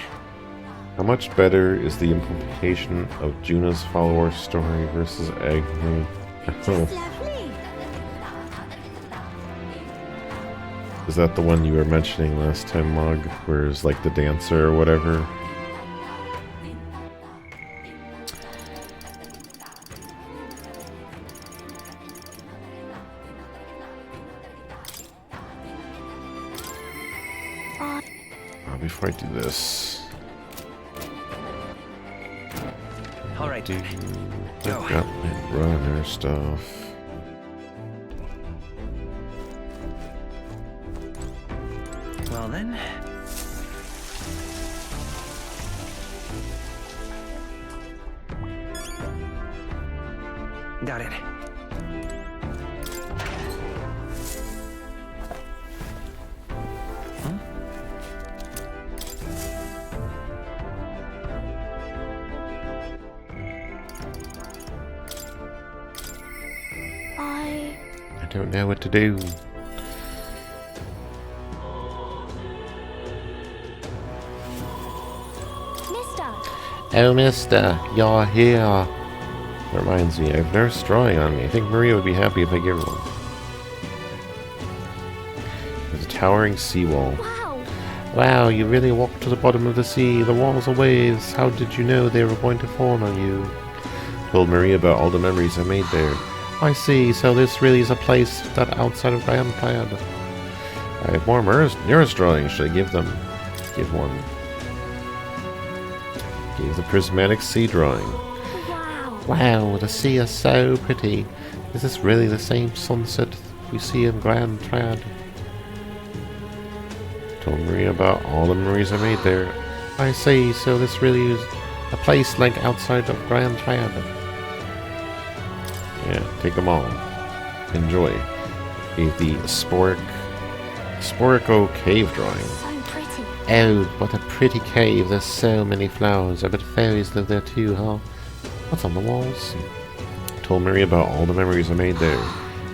How much better is the implementation of Juna's follower story versus Agni? Is that the one you were mentioning last time, Mog? Where it's like the dancer or whatever? Before I do this, Alright. I've got my runner stuff. Well then. Got it. I don't know what to do. Oh, mister, you're here. Reminds me, I've nurse drawing on me. I think Maria would be happy if I give her one. There's a towering seawall. Wow! Wow, you really walked to the bottom of the sea. The walls are waves. How did you know they were going to fall on you? Told Maria about all the memories I made there. I see, so this really is a place that outside of Rampad. I have more nurse drawings. Should I give them? Give one. Gave the prismatic sea drawing. Wow! Wow, the sea is so pretty. Is this really the same sunset we see in Grand Trad? Told Maria about all the memories I made there. I see, so this really is a place like outside of Grand Trad. Yeah, take them all. Enjoy. Gave the Sporico cave drawing. So pretty. Oh, what a pretty cave. There's so many flowers. I bet fairies live there too, huh? What's on the walls? Told Maria about all the memories I made there.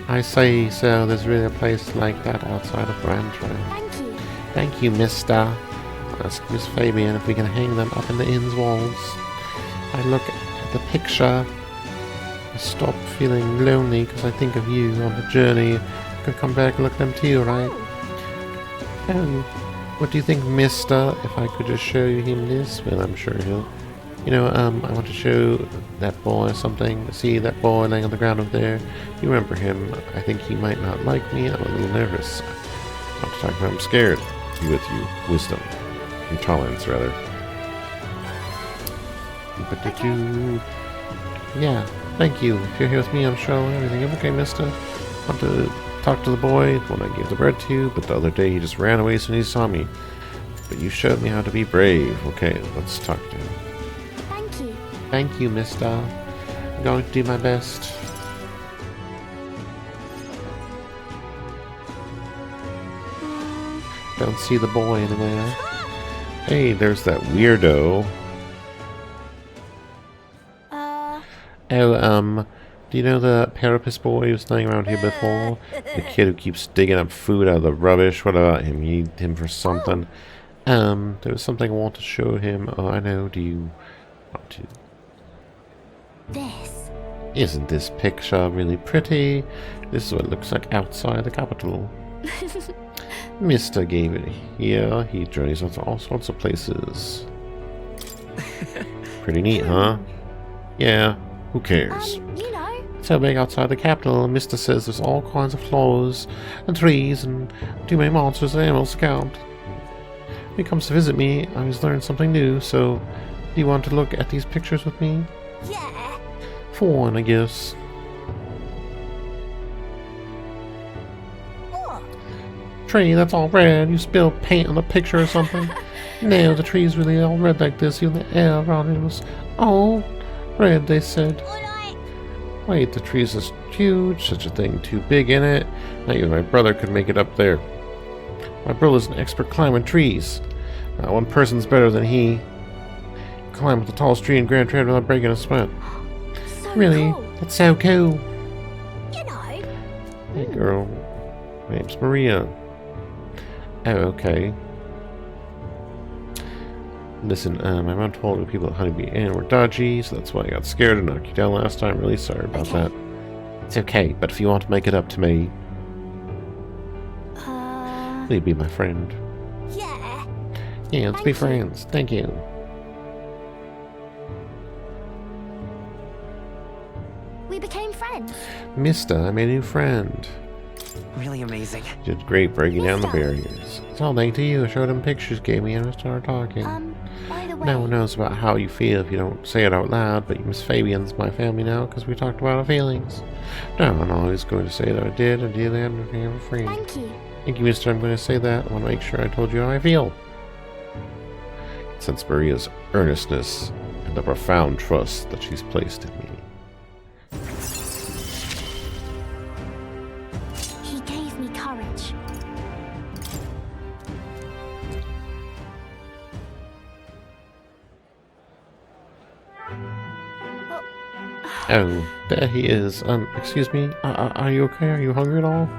I say, so there's really a place like that outside of Grand Trad. Thank you. Thank you, mister. Ask Miss Fabian if we can hang them up in the inn's walls. I look at the picture. I stop feeling lonely because I think of you on the journey. I could come back and look at them too, right? Oh, what do you think, mister, if I could just show him this? Well, I'm sure he'll... You know, I want to show that boy something. See that boy laying on the ground over there? You remember him. I think he might not like me. I'm a little nervous. I want to talk to him. I'm scared. Be with you. Wisdom. Intolerance, rather. Okay. Yeah, thank you. If you're here with me, I'm sure I'll have everything. Okay, mister. I want to talk to the boy, the one I gave the bread to, but the other day he just ran away as soon as he saw me. But you showed me how to be brave. Okay, let's talk to him. Thank you. Thank you, mister. I'm going to do my best. Don't see the boy anywhere. Hey, there's that weirdo. Oh, do you know the Parapus boy who was lying around here before? The kid who keeps digging up food out of the rubbish? What about him? You need him for something? There was something I want to show him. Oh, I know. Do you want to? This. Isn't this picture really pretty? This is what it looks like outside the capital. Mister gave it here. He journeys onto all sorts of places. Pretty neat, huh? Yeah, who cares? You know. So big outside the capital, and Mister says there's all kinds of flowers and trees and too many monsters and animals to count. When he comes to visit me, I always learn something new, so do you want to look at these pictures with me? Yeah. Fine, I guess. What? Tree, that's all red. You spilled paint on the picture or something. No, the tree's really all red like this. The air around it was all red, they said. Wait, the tree's is huge, such a thing too big in it. Not even my brother could make it up there. My brother's an expert climbing trees. Not one person's better than he. Climb the tallest tree in Grand Trad without breaking a sweat. So Really? cool. That's so cool. You know. Hey girl, my name's Maria. Oh, okay. Listen, my mom told me people at Honeybee Inn were dodgy, so that's why I got scared and knocked you down last time. Really sorry about that. It's okay, but if you want to make it up to me, will you be my friend? Yeah. Yeah, let's be friends. Thank you. We became friends. Mister, I made a new friend. Really amazing. You did great breaking down the barriers. It's all thanks to you. I showed him pictures, gave me, and I started talking. By the way. No one knows about how you feel if you don't say it out loud, but Miss Fabian's my family now because we talked about our feelings. No, I'm always going to say that I did and have a friend. Thank you. Thank you, mister. I'm going to say that. I want to make sure I told you how I feel. Since Maria's earnestness and the profound trust that she's placed in me. He gave me courage. Oh, there he is. Excuse me? Are you okay? Are you hungry at all?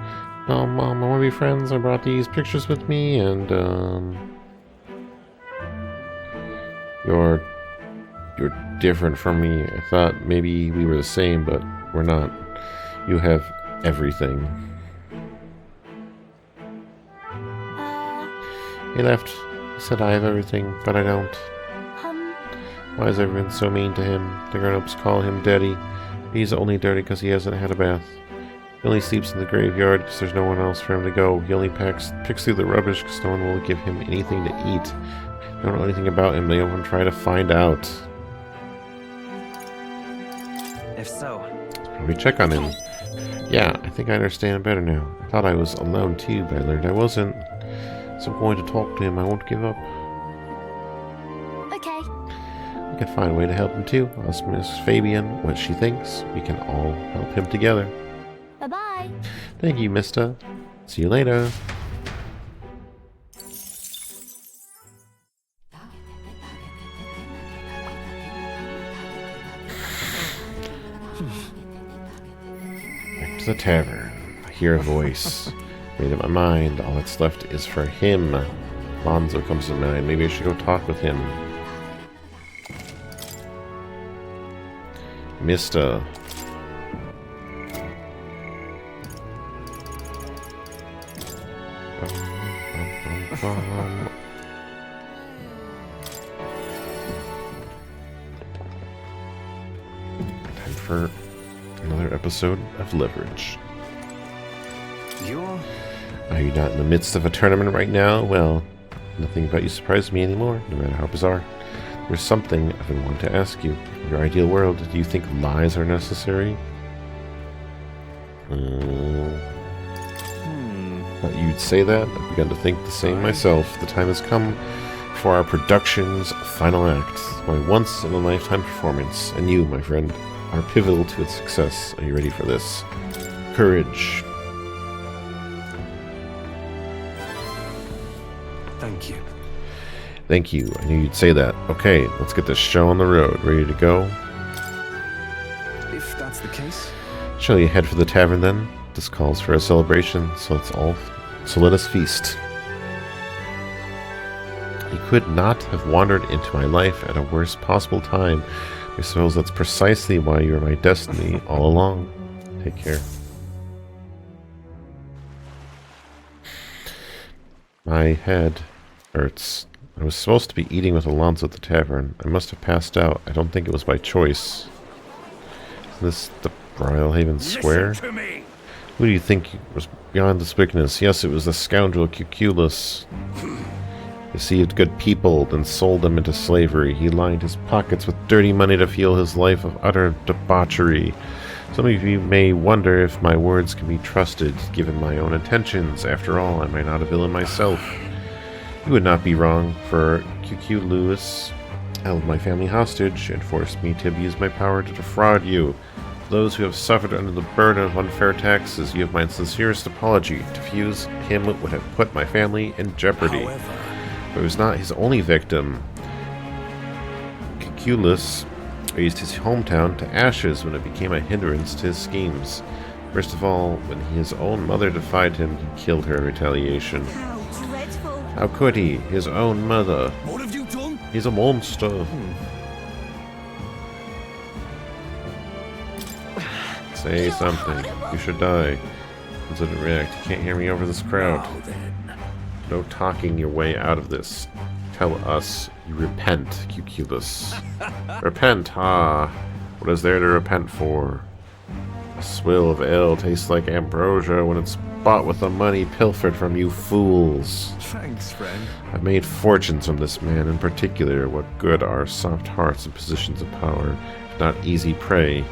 I want to be friends. I brought these pictures with me, and, You're different from me. I thought maybe we were the same, but we're not. You have everything. He left. He said I have everything, but I don't. Why is everyone so mean to him? The grown-ups call him Daddy. He's only dirty because he hasn't had a bath. He only sleeps in the graveyard because there's no one else for him to go. He only picks through the rubbish because no one will give him anything to eat. They don't know anything about him. They don't want to try to find out. If so, Probably check on him. Yeah, I think I understand better now. I thought I was alone too, but I learned I wasn't. So I'm going to talk to him. I won't give up. Okay. We can find a way to help him too. I'll ask Miss Fabian what she thinks. We can all help him together. Bye-bye. Thank you, mister. See you later. Back to the tavern. I hear a voice. Made up my mind. All that's left is for him. Lonzo comes to mind. Maybe I should go talk with him. Mister. Time for another episode of Leverage. Are you not in the midst of a tournament right now? Well, nothing about you surprises me anymore, no matter how bizarre. There's something I've been wanting to ask you. In your ideal world, do you think lies are necessary? Thought you'd say that. I've begun to think the same myself. The time has come for our production's final act. My once-in-a-lifetime performance. And you, my friend, are pivotal to its success. Are you ready for this? Courage. thank you. Thank you. I knew you'd say that. Okay, let's get this show on the road. Ready to go? If that's the case. Shall you head for the tavern then? This calls for a celebration, so let us feast. You could not have wandered into my life at a worst possible time. I suppose that's precisely why you are my destiny all along. Take care. My head hurts. I was supposed to be eating with Alonzo at the tavern. I must have passed out. I don't think it was by choice. Is this the Brylehaven Square? Listen to me. Who do you think was beyond this wickedness? Yes, it was the scoundrel Cuculus. Deceived good people, then sold them into slavery. He lined his pockets with dirty money to fuel his life of utter debauchery. Some of you may wonder if my words can be trusted, given my own intentions. After all, am I not a villain myself? You would not be wrong, for Cuculus held my family hostage and forced me to abuse my power to defraud you. Those who have suffered under the burden of unfair taxes, you have my sincerest apology. To fuse him would have put my family in jeopardy. But it was not his only victim. Cuculus raised his hometown to ashes when it became a hindrance to his schemes. First of all, when his own mother defied him, he killed her in retaliation. How dreadful. How could he? His own mother. What have you done? He's a monster. Say something. You should die. Once I didn't react, you can't hear me over this crowd. Now then. No talking your way out of this. Tell us you repent, Cuculus. Repent, ha! What is there to repent for? A swill of ale tastes like ambrosia when it's bought with the money pilfered from you fools. Thanks, friend. I've made fortunes from this man in particular. What good are soft hearts in positions of power, if not easy prey?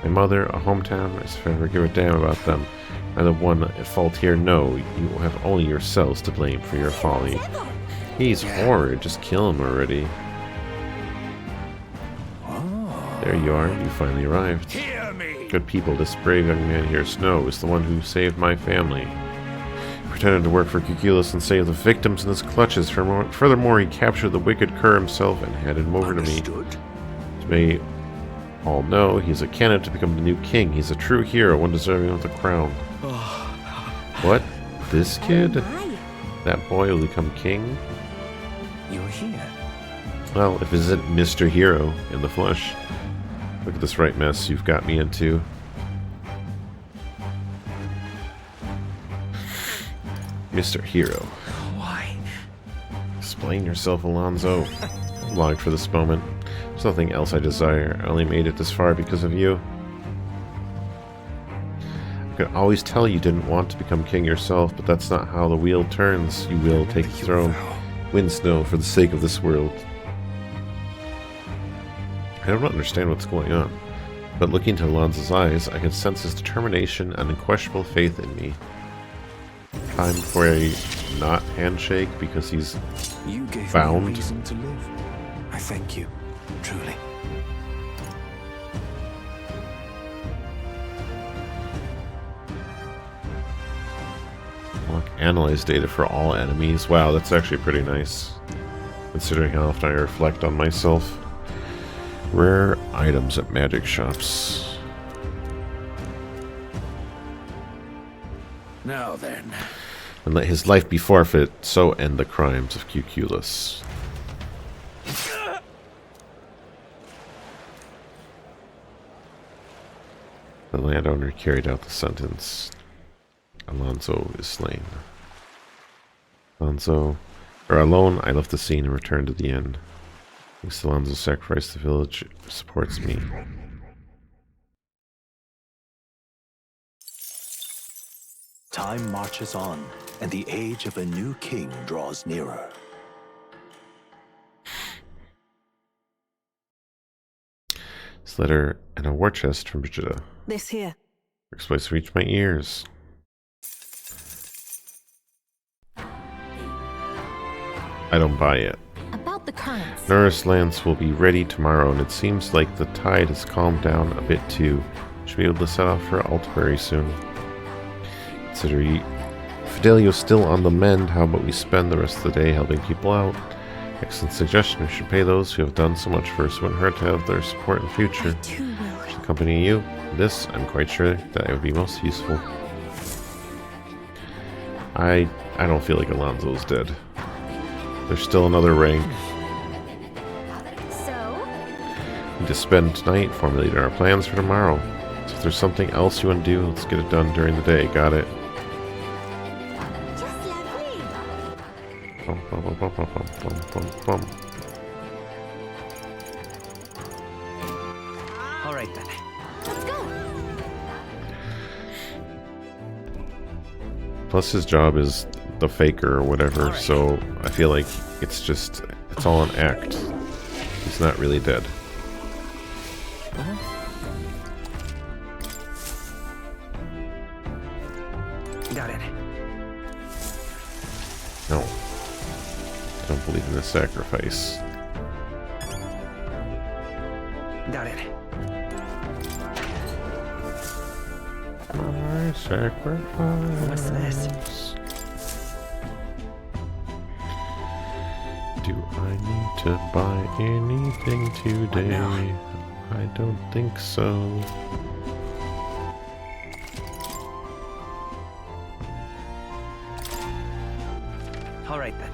My mother, a hometown, as if I ever give a damn about them. I'm the one at fault here. No, you have only yourselves to blame for your folly. He's horrid. Just kill him already. There you are. You finally arrived. Hear me. Good people, this brave young man here, Snow, is the one who saved my family. He pretended to work for Cuculus and save the victims in his clutches. Furthermore, he captured the wicked cur himself and handed him over to me. You may all know he's a candidate to become the new king. He's a true hero, one deserving of the crown. What? This kid? That boy will become king? You're here. Well, if it isn't Mr. Hero in the flesh. Look at this right mess you've got me into. Mr. Hero. Why? Explain yourself, Alonzo. I longed for this moment. There's nothing else I desire. I only made it this far because of you. I could always tell you didn't want to become king yourself, but that's not how the wheel turns. You will take the throne. Win, Snow, for the sake of this world. I don't understand what's going on. But looking into Alonso's eyes, I can sense his determination and unquestionable faith in me. Time for a not handshake because he's You gave bound. me a reason to live. I thank you, truly. Analyze data for all enemies. Wow, that's actually pretty nice, considering how often I reflect on myself. Rare items at magic shops. Now then. And let his life be forfeit, so end the crimes of Cuculus. The landowner carried out the sentence. Alonso is slain. Alone, I left the scene and returned to the inn. Thanks to Alonso's sacrifice, the village supports me. Time marches on, and the age of a new king draws nearer. This letter and a war chest from Brigida. This here. Works place to reach my ears. I don't buy it. About the currents. Norris Lance will be ready tomorrow, and it seems like the tide has calmed down a bit too. Should be able to set off for Altabury soon. Consider Fidelio's still on the mend. How about we spend the rest of the day helping people out? Excellent suggestion. We should pay those who have done so much for us. It wouldn't hurt to have their support in the future. I too will. To accompany you. This, I'm quite sure that it would be most useful. I don't feel like Alonso's dead. There's still another rank. So? We need to spend tonight formulating our plans for tomorrow. So if there's something else you want to do, let's get it done during the day. Got it? Just lovely. Bum, bum, bum, bum, bum, bum, bum, bum. All right then. Let's go. Plus his job is the faker or whatever, Alright. so I feel like it's all an act. He's not really dead. Got it. No. I don't believe in this sacrifice. Got it. My sacrifice. What's this? Do I need to buy anything today? I don't think so. All right then.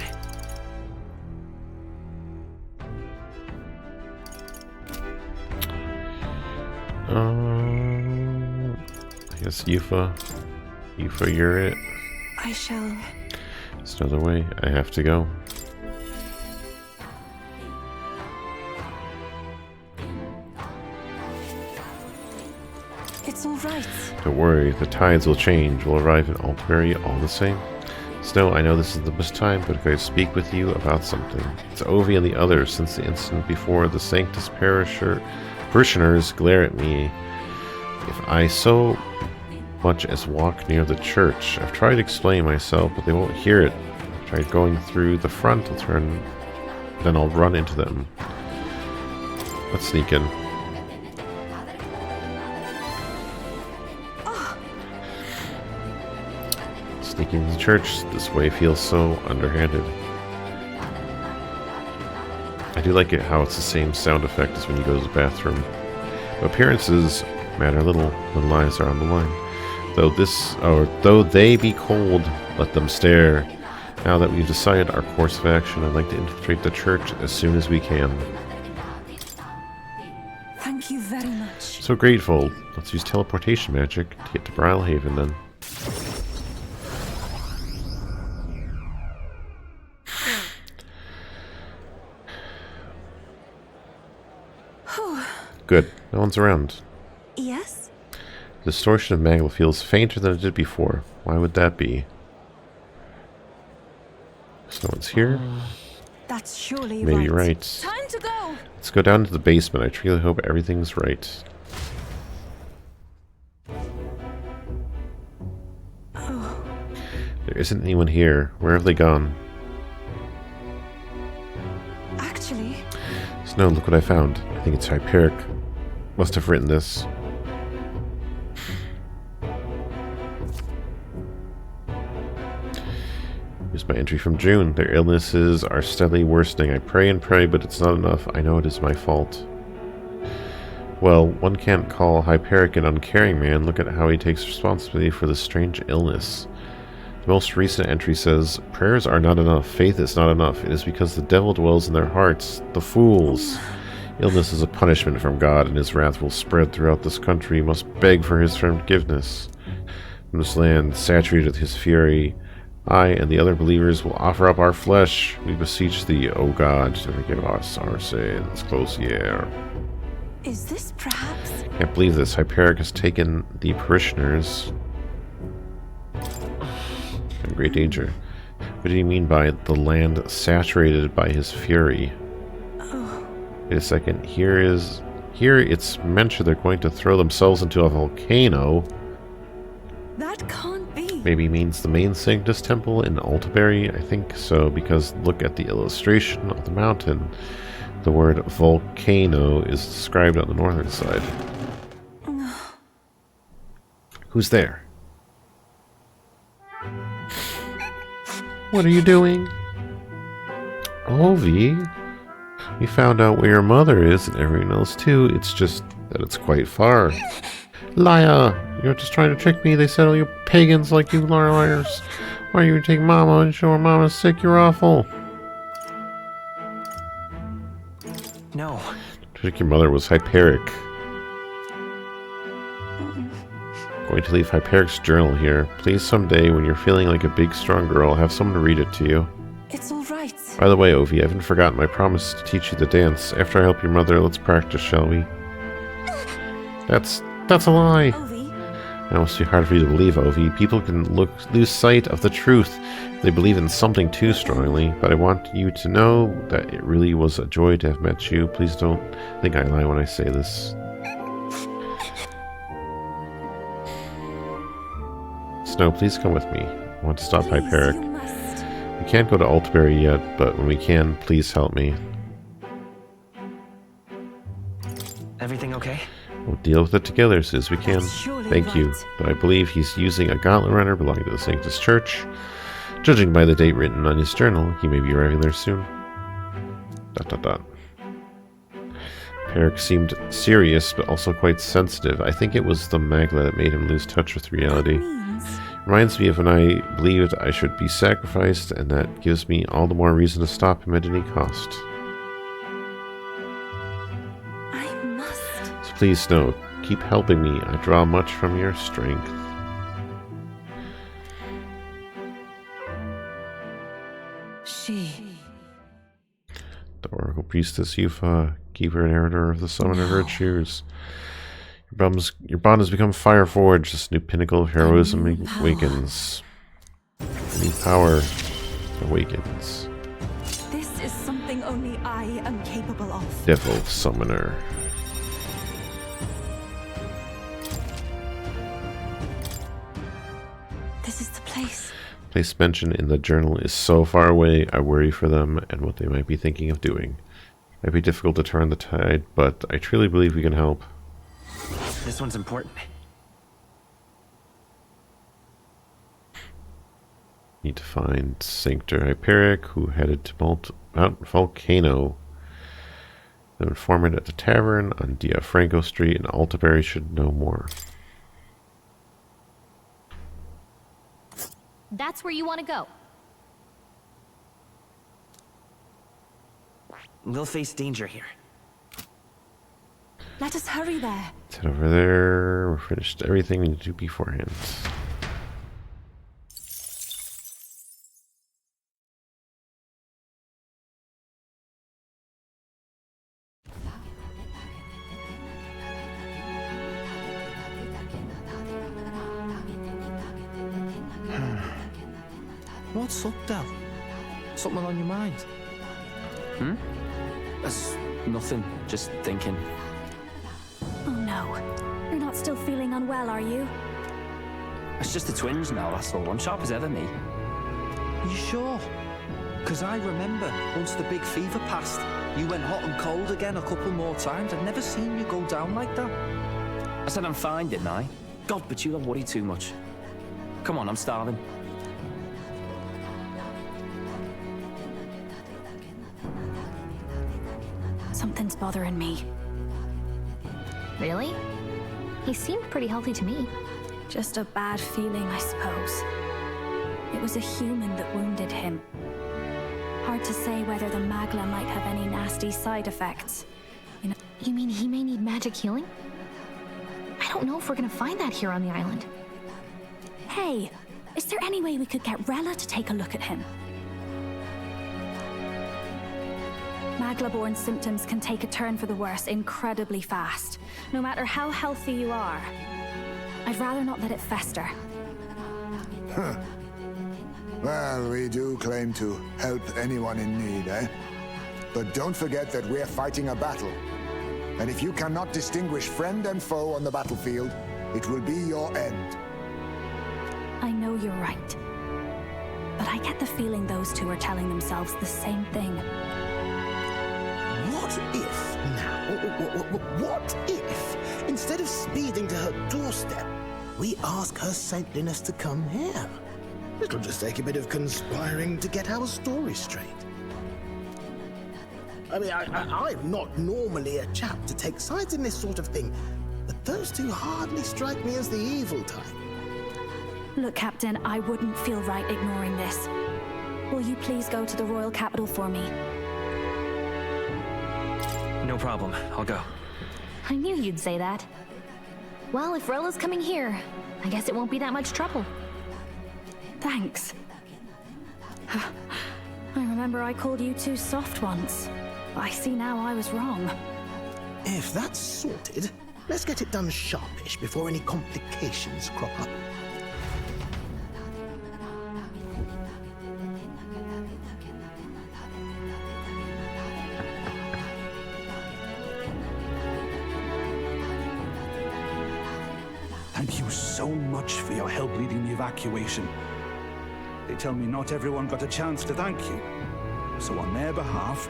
I guess Yufa. Yufa, you're it. I shall. There's another way. I have to go. It's all right. Don't worry, the tides will change. We'll arrive in Altabury all the same. Snow, I know this is the best time, but could I speak with you about something? It's Ovi and the others. Since the instant before, the Sanctus parishioners glare at me if I so much as walk near the church. I've tried to explain myself, but they won't hear it. I've tried going through the front, then I'll run into them. Let's sneak in. Sneaking into the church this way feels so underhanded. I do like it how it's the same sound effect as when you go to the bathroom. Appearances matter little when lives are on the line. Though they be cold, let them stare. Now that we've decided our course of action, I'd like to infiltrate the church as soon as we can. Thank you very much. So grateful. Let's use teleportation magic to get to Brilhaven then. Good. No one's around. Yes? The distortion of Magla feels fainter than it did before. Why would that be? So no one's here. That's surely Maybe right. right. Time to go! Let's go down to the basement. I truly hope everything's right. There isn't anyone here. Where have they gone? Actually, Snow, look what I found. I think it's Hyperic. Must have written this. Here's my entry from June. Their illnesses are steadily worsening. I pray and pray, but it's not enough. I know it is my fault. Well, one can't call Hyperic an uncaring man. Look at how he takes responsibility for this strange illness. The most recent entry says, prayers are not enough. Faith is not enough. It is because the devil dwells in their hearts. The fools. Illness is a punishment from God, and his wrath will spread throughout this country. You must beg for his forgiveness. From this land, saturated with his fury, I and the other believers will offer up our flesh. We beseech thee, O God, to forgive us our sins. Close the air. is this perhaps? Can't believe this. Hyperic has taken the parishioners in great danger. What do you mean by the land saturated by his fury? Wait a second. Here it's mentioned they're going to throw themselves into a volcano. That can't be. Maybe means the main Sanctus Temple in Altaberry? I think so, because look at the illustration of the mountain. The word volcano is described on the northern side. Who's there? What are you doing? Ovi? We found out where your mother is and everyone else too. It's just that it's quite far. Liar! You're just trying to trick me. They said all you pagans like you are liars. Why you take Mama and show her Mama's sick? You're awful. No. Trick your mother was Hyperic. Going to leave Hyperic's journal here. Please someday when you're feeling like a big strong girl, have someone to read it to you. It's all right. By the way, Ovi, I haven't forgotten my promise to teach you the dance. After I help your mother, let's practice, shall we? That's a lie. Ovi, I know it's too hard for you to believe, Ovi. People can lose sight of the truth if they believe in something too strongly, but I want you to know that it really was a joy to have met you. Please don't think I lie when I say this. Snow, please come with me. I want to stop please, Hyperic. you must. We can't go to Altaberry yet, but when we can, please help me. Everything okay? We'll deal with it together as soon as we can. That's surely Thank you, right. but I believe he's using a gauntlet runner belonging to the Sanctus Church. Judging by the date written on his journal, he may be arriving there soon. ... Hyperic seemed serious, but also quite sensitive. I think it was the magla that made him lose touch with reality. Means Reminds me of when I believed I should be sacrificed, and that gives me all the more reason to stop him at any cost. I must. So please, Snow, keep helping me. I draw much from your strength. She. The Oracle Priestess Yufa, keeper and inheritor of the Summoner Virtues. Your bond has become Fireforged. This new pinnacle of heroism awakens. New power awakens. This is something only I am capable of. Devil Summoner. This is the place. Place mentioned in the journal is so far away, I worry for them and what they might be thinking of doing. It might be difficult to turn the tide, but I truly believe we can help. This one's important. Need to find Sanctor Hyperic, who headed to Mount Volcano. The informant at the tavern on Diafranco Street in Altaberry should know more. That's where you want to go. We'll face danger here. Let us hurry there. Let's head over there. We're finished everything we need to do beforehand. What's up, Del? Something on your mind? It's nothing, just thinking. Oh no. You're not still feeling unwell, are you? It's just the twins now, that's all. I'm sharp as ever, me. You sure? Because I remember once the big fever passed, you went hot and cold again a couple more times. I've never seen you go down like that. I said I'm fine, didn't I? God, but you don't worry too much. Come on, I'm starving. Something's bothering me. Really? He seemed pretty healthy to me. Just a bad feeling, I suppose. It was a human that wounded him. Hard to say whether the magla might have any nasty side effects. You know, You mean he may need magic healing? I don't know if we're gonna find that here on the island. hey, is there any way we could get Rella to take a look at him? Magla-borne symptoms can take a turn for the worse incredibly fast, no matter how healthy you are. I'd rather not let it fester. Well, we do claim to help anyone in need, eh? But don't forget that we're fighting a battle. And if you cannot distinguish friend and foe on the battlefield, it will be your end. I know you're right. But I get the feeling those two are telling themselves the same thing. What if now? What if, instead of speeding to her doorstep, we ask her saintliness to come here? It'll just take a bit of conspiring to get our story straight. I mean, I'm not normally a chap to take sides in this sort of thing, but those two hardly strike me as the evil type. Look, Captain, I wouldn't feel right ignoring this. Will you please go to the royal capital for me? No problem. I'll go. I knew you'd say that. Well, if Rella's coming here, I guess it won't be that much trouble. Thanks. I remember I called you too soft once. I see now I was wrong. If that's sorted, let's get it done sharpish before any complications crop up. Thank you so much for your help leading the evacuation. They tell me not everyone got a chance to thank you. So on their behalf...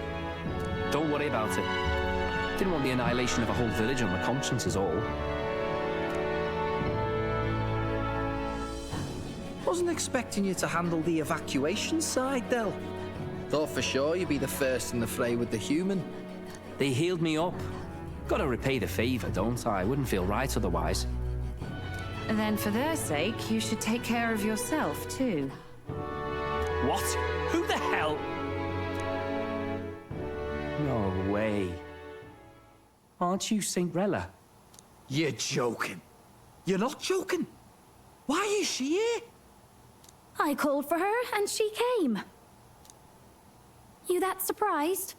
Don't worry about it. Didn't want the annihilation of a whole village on my conscience is all. Wasn't expecting you to handle the evacuation side, Del. Thought for sure you'd be the first in the fray with the human. They healed me up. Gotta repay the favor, don't I? Wouldn't feel right otherwise. Then for their sake, you should take care of yourself, too. What? Who the hell? No way. Aren't you Saint Rella? You're joking. You're not joking. Why is she here? I called for her and she came. You that surprised?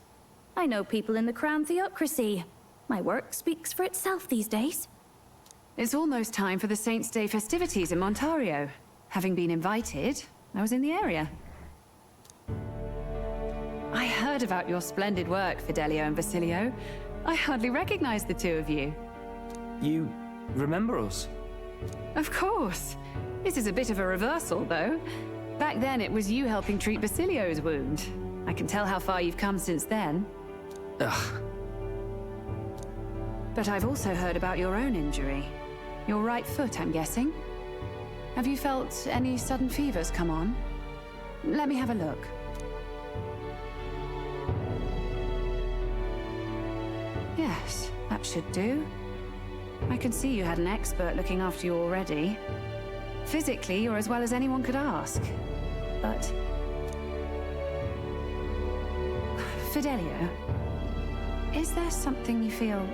I know people in the Crown Theocracy. My work speaks for itself these days. It's almost time for the Saints' Day festivities in Montario. Having been invited, I was in the area. I heard about your splendid work, Fidelio and Basilio. I hardly recognized the two of you. You remember us? Of course. This is a bit of a reversal, though. Back then, it was you helping treat Basilio's wound. I can tell how far you've come since then. Ugh. But I've also heard about your own injury. Your right foot, I'm guessing. Have you felt any sudden fevers come on? Let me have a look. Yes, that should do. I can see you had an expert looking after you already. Physically, you're as well as anyone could ask. But... Fidelio, is there something you feel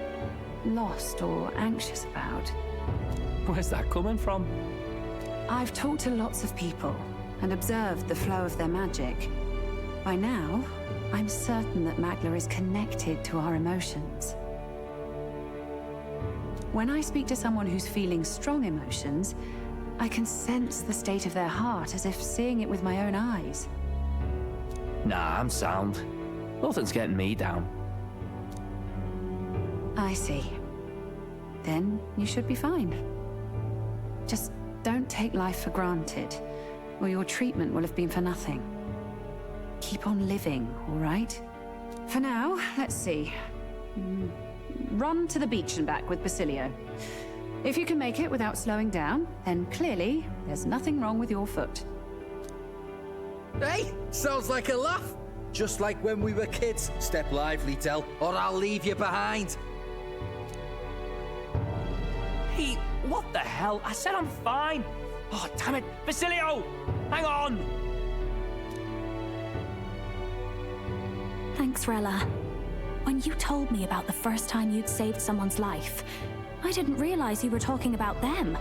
lost or anxious about? Where's that coming from? I've talked to lots of people and observed the flow of their magic. By now, I'm certain that Magla is connected to our emotions. When I speak to someone who's feeling strong emotions, I can sense the state of their heart as if seeing it with my own eyes. Nah, I'm sound. Nothing's getting me down. I see. Then you should be fine. Just don't take life for granted. or your treatment will have been for nothing. Keep on living, all right? For now, let's see. Run to the beach and back with Basilio. If you can make it without slowing down, then clearly there's nothing wrong with your foot. Hey, sounds like a laugh. Just like when we were kids. Step lively, Del, or I'll leave you behind. Hey, what the hell? I said I'm fine. Oh, damn it. Basilio! Hang on! Thanks, Rella. When you told me about the first time you'd saved someone's life, I didn't realize you were talking about them.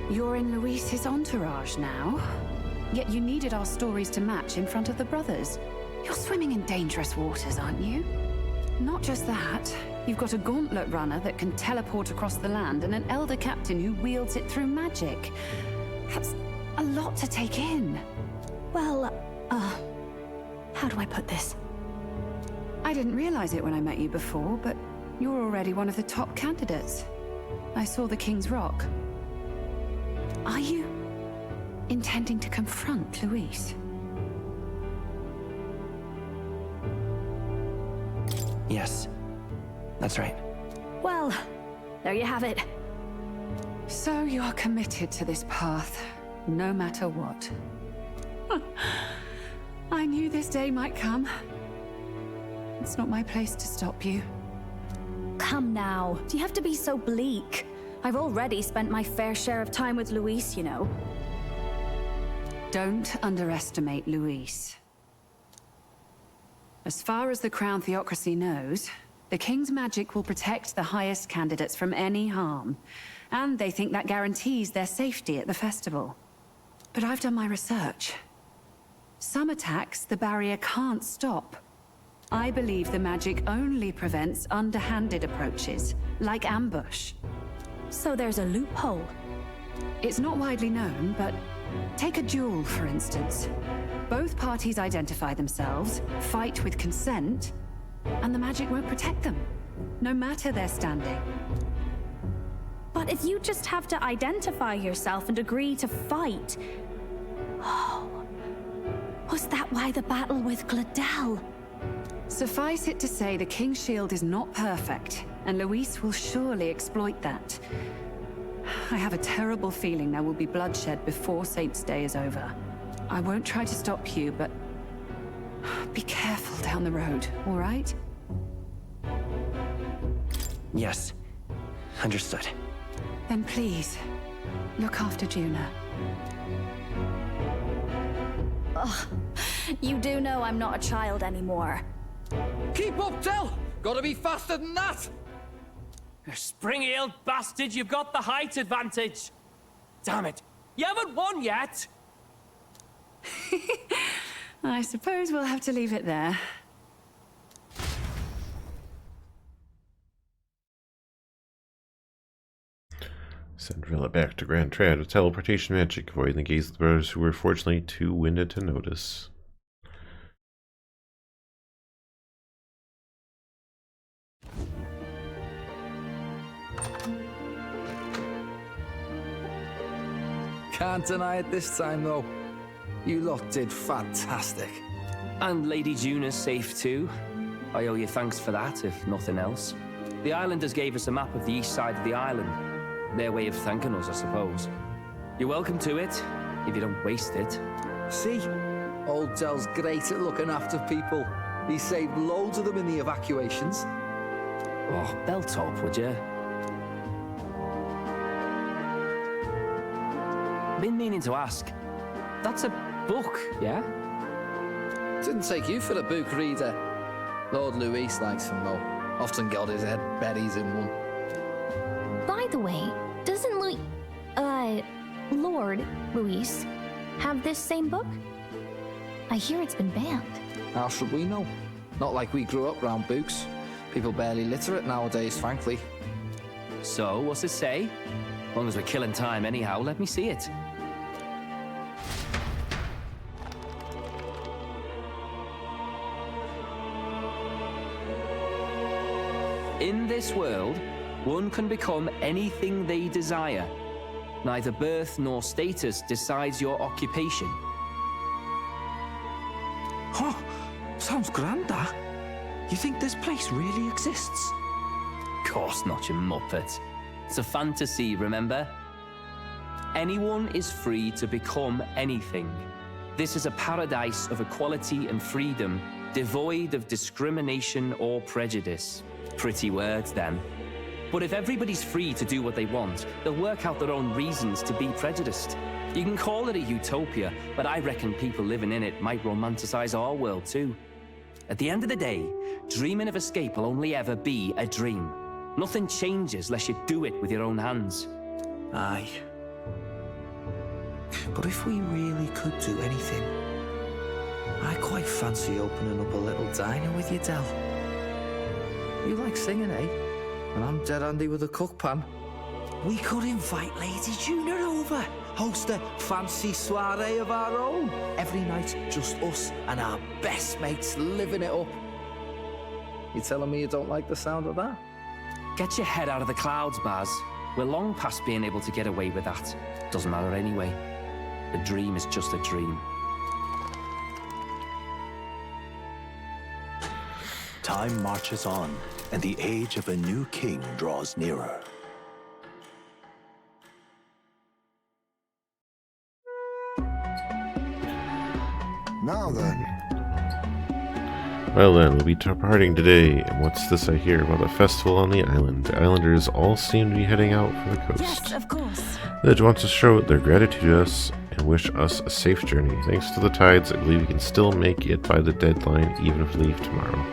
You're in Luis's entourage now. Yet you needed our stories to match in front of the brothers. You're swimming in dangerous waters, aren't you? Not just that, you've got a gauntlet runner that can teleport across the land and an elder captain who wields it through magic. That's a lot to take in. Well, how do I put this? I didn't realize it when I met you before, but you're already one of the top candidates. I saw the King's Rock. Are you intending to confront Luis? Yes, that's right. Well, there you have it. So you're committed to this path, no matter what. I knew this day might come. It's not my place to stop you. Come now, do you have to be so bleak? I've already spent my fair share of time with Luis, you know. Don't underestimate Luis. As far as the Crown Theocracy knows, the King's magic will protect the highest candidates from any harm, and they think that guarantees their safety at the festival. But I've done my research. Some attacks the barrier can't stop. I believe the magic only prevents underhanded approaches, like ambush. So there's a loophole. It's not widely known, but take a duel, for instance. Both parties identify themselves, fight with consent, and the magic won't protect them, no matter their standing. But if you just have to identify yourself and agree to fight... Oh... Was that why the battle with Gladel? Suffice it to say the King's Shield is not perfect, and Luis will surely exploit that. I have a terrible feeling there will be bloodshed before Saint's Day is over. I won't try to stop you, but be careful down the road, all right? Yes, understood. Then please, look after Juna. Ugh, you do know I'm not a child anymore. Keep up, Del! Gotta be faster than that! You spring-heeled bastard, you've got the height advantage. Damn it, you haven't won yet. I suppose we'll have to leave it there. Send Rilla back to Grand Trad with teleportation magic, avoiding the gaze of the brothers who were fortunately too winded to notice. Can't deny it this time, though. You lot did fantastic. And Lady Juna's safe too. I owe you thanks for that, if nothing else. The islanders gave us a map of the east side of the island. Their way of thanking us, I suppose. You're welcome to it, if you don't waste it. See? Old Del's great at looking after people. He saved loads of them in the evacuations. Oh, belt up, would you? Been meaning to ask. That's a book, yeah? Didn't take you for a book reader. Lord Luis likes them though. Often got his head buried in one. By the way, doesn't Lord Luis have this same book? I hear it's been banned. How should we know? Not like we grew up round books. People barely literate nowadays, frankly. So, what's it say? As long as we're killing time anyhow, let me see it. In this world, one can become anything they desire. Neither birth nor status decides your occupation. Huh, sounds grand, that. You think this place really exists? Course not, you muppet. It's a fantasy, remember? Anyone is free to become anything. This is a paradise of equality and freedom, devoid of discrimination or prejudice. Pretty words, then. But if everybody's free to do what they want, they'll work out their own reasons to be prejudiced. You can call it a utopia, but I reckon people living in it might romanticize our world too. At the end of the day, dreaming of escape will only ever be a dream. Nothing changes unless you do it with your own hands. Aye. But if we really could do anything, I quite fancy opening up a little diner with you, Del. You like singing, eh? And I'm dead handy with a cook pan. We could invite Lady Juna over, host a fancy soiree of our own. Every night, just us and our best mates living it up. You telling me you don't like the sound of that? Get your head out of the clouds, Baz. We're long past being able to get away with that. Doesn't matter anyway. The dream is just a dream. Time marches on, and the age of a new king draws nearer. Now then. Well then, we'll be departing today, and what's this I hear about a festival on the island? The islanders all seem to be heading out for the coast. Yes, of course. The village wants to show their gratitude to us and wish us a safe journey. Thanks to the tides, I believe we can still make it by the deadline, even if we leave tomorrow.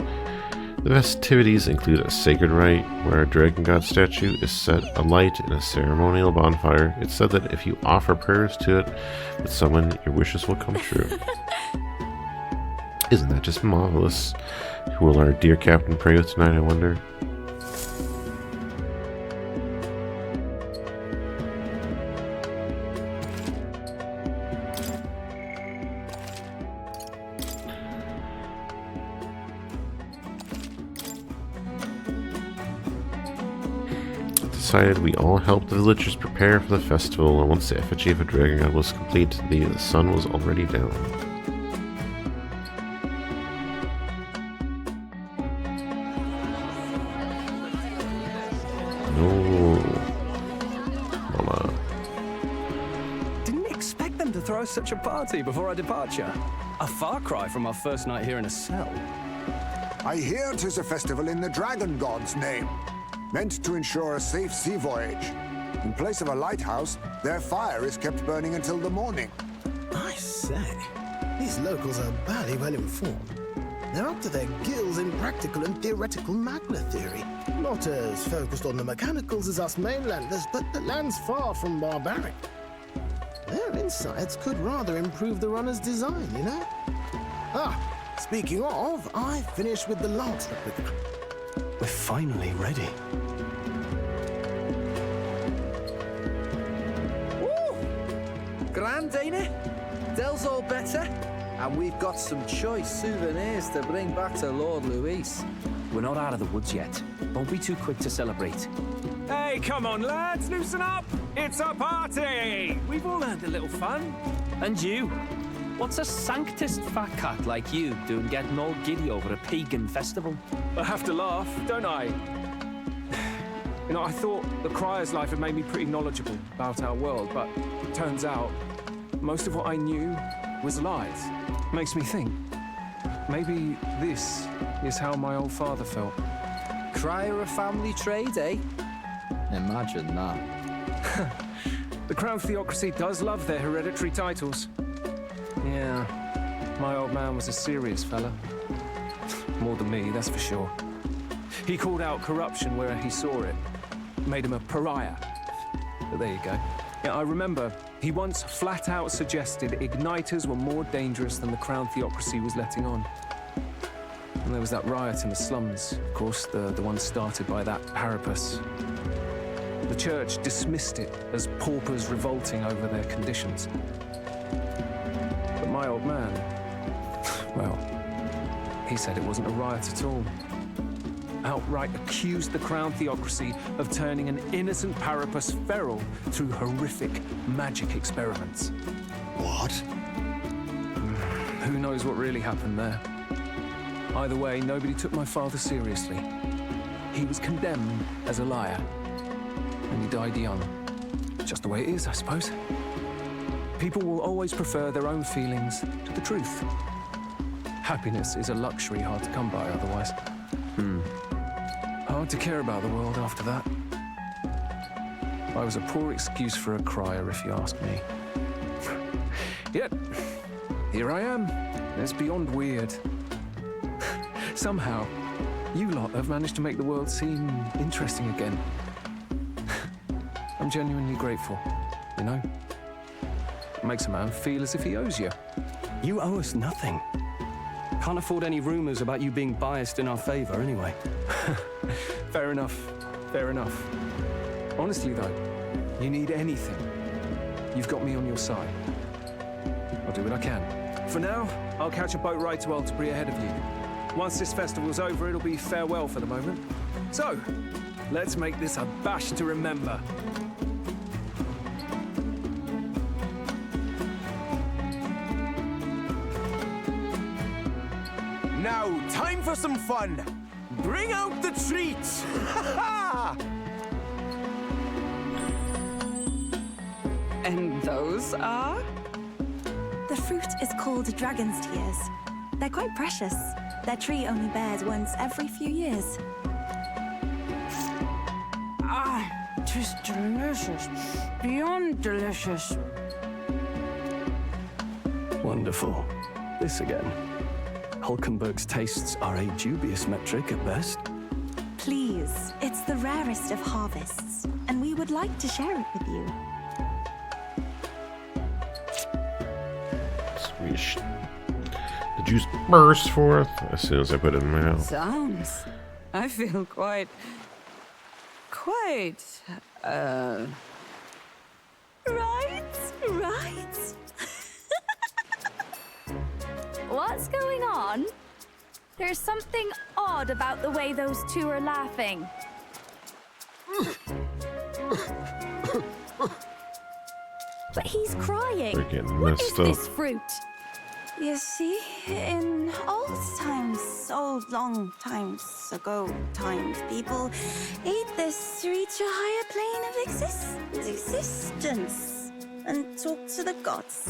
The festivities include a sacred rite, where a dragon god statue is set alight in a ceremonial bonfire. It's said that if you offer prayers to it with someone, your wishes will come true. Isn't that just marvelous? Who will our dear captain pray with tonight, I wonder? Decided we all helped the villagers prepare for the festival, and once the effigy of a dragon god was complete, the sun was already down. No, Mama. Didn't expect them to throw such a party before our departure. A far cry from our first night here in a cell. I hear 'tis a festival in the dragon god's name, meant to ensure a safe sea voyage. In place of a lighthouse, their fire is kept burning until the morning. I say, these locals are badly well informed. They're up to their gills in practical and theoretical magna theory. Not as focused on the mechanicals as us mainlanders, but the land's far from barbaric. Their insights could rather improve the runner's design, you know? Ah, speaking of, I finished with the last replica. We're finally ready. Woo! Grand, ain't it? Del's all better. And we've got some choice souvenirs to bring back to Lord Luis. We're not out of the woods yet. Don't be too quick to celebrate. Hey, come on, lads, loosen up! It's a party! We've all earned a little fun. And you? What's a sanctist fat cat like you doing getting all giddy over a pagan festival? I have to laugh, don't I? You know, I thought the Crier's life had made me pretty knowledgeable about our world, but it turns out most of what I knew was lies. Makes me think, maybe this is how my old father felt. Crier a family trade, eh? Imagine that. The Crown Theocracy does love their hereditary titles. Yeah, my old man was a serious fella. More than me, that's for sure. He called out corruption where he saw it. Made him a pariah. But there you go. Yeah, I remember he once flat out suggested igniters were more dangerous than the Crown Theocracy was letting on. And there was that riot in the slums, of course, the one started by that Parapus. The church dismissed it as paupers revolting over their conditions. But my old man, well, he said it wasn't a riot at all. outright accused the Crown Theocracy of turning an innocent Parapus feral through horrific magic experiments. What? Who knows what really happened there? Either way, nobody took my father seriously. He was condemned as a liar, and he died young. Just the way it is, I suppose. People will always prefer their own feelings to the truth. Happiness is a luxury hard to come by otherwise. Hard to care about the world after that. I was a poor excuse for a crier, if you ask me. Yet, here I am. It's beyond weird. Somehow, you lot have managed to make the world seem interesting again. I'm genuinely grateful, you know? It makes a man feel as if he owes you. You owe us nothing. Can't afford any rumors about you being biased in our favor, anyway. Fair enough. Fair enough. Honestly, though, you need anything, you've got me on your side. I'll do what I can. For now, I'll catch a boat ride to Altabury ahead of you. Once this festival's over, it'll be farewell for the moment. So, let's make this a bash to remember. Now, time for some fun. Bring out the treats! And those are? The fruit is called dragon's tears. They're quite precious. Their tree only bears once every few years. Ah, just delicious. Beyond delicious. Wonderful. This again. Hulkenberg's tastes are a dubious metric at best. Please, it's the rarest of harvests, and we would like to share it with you. Swish. The juice bursts forth as soon as I put it in my mouth. Sounds. I feel quite. Right. What's going on? There's something odd about the way those two are laughing. But he's crying. Freaking What is messed up. this fruit? You see, in old long times ago, people ate this to reach a higher plane of existence and talk to the gods.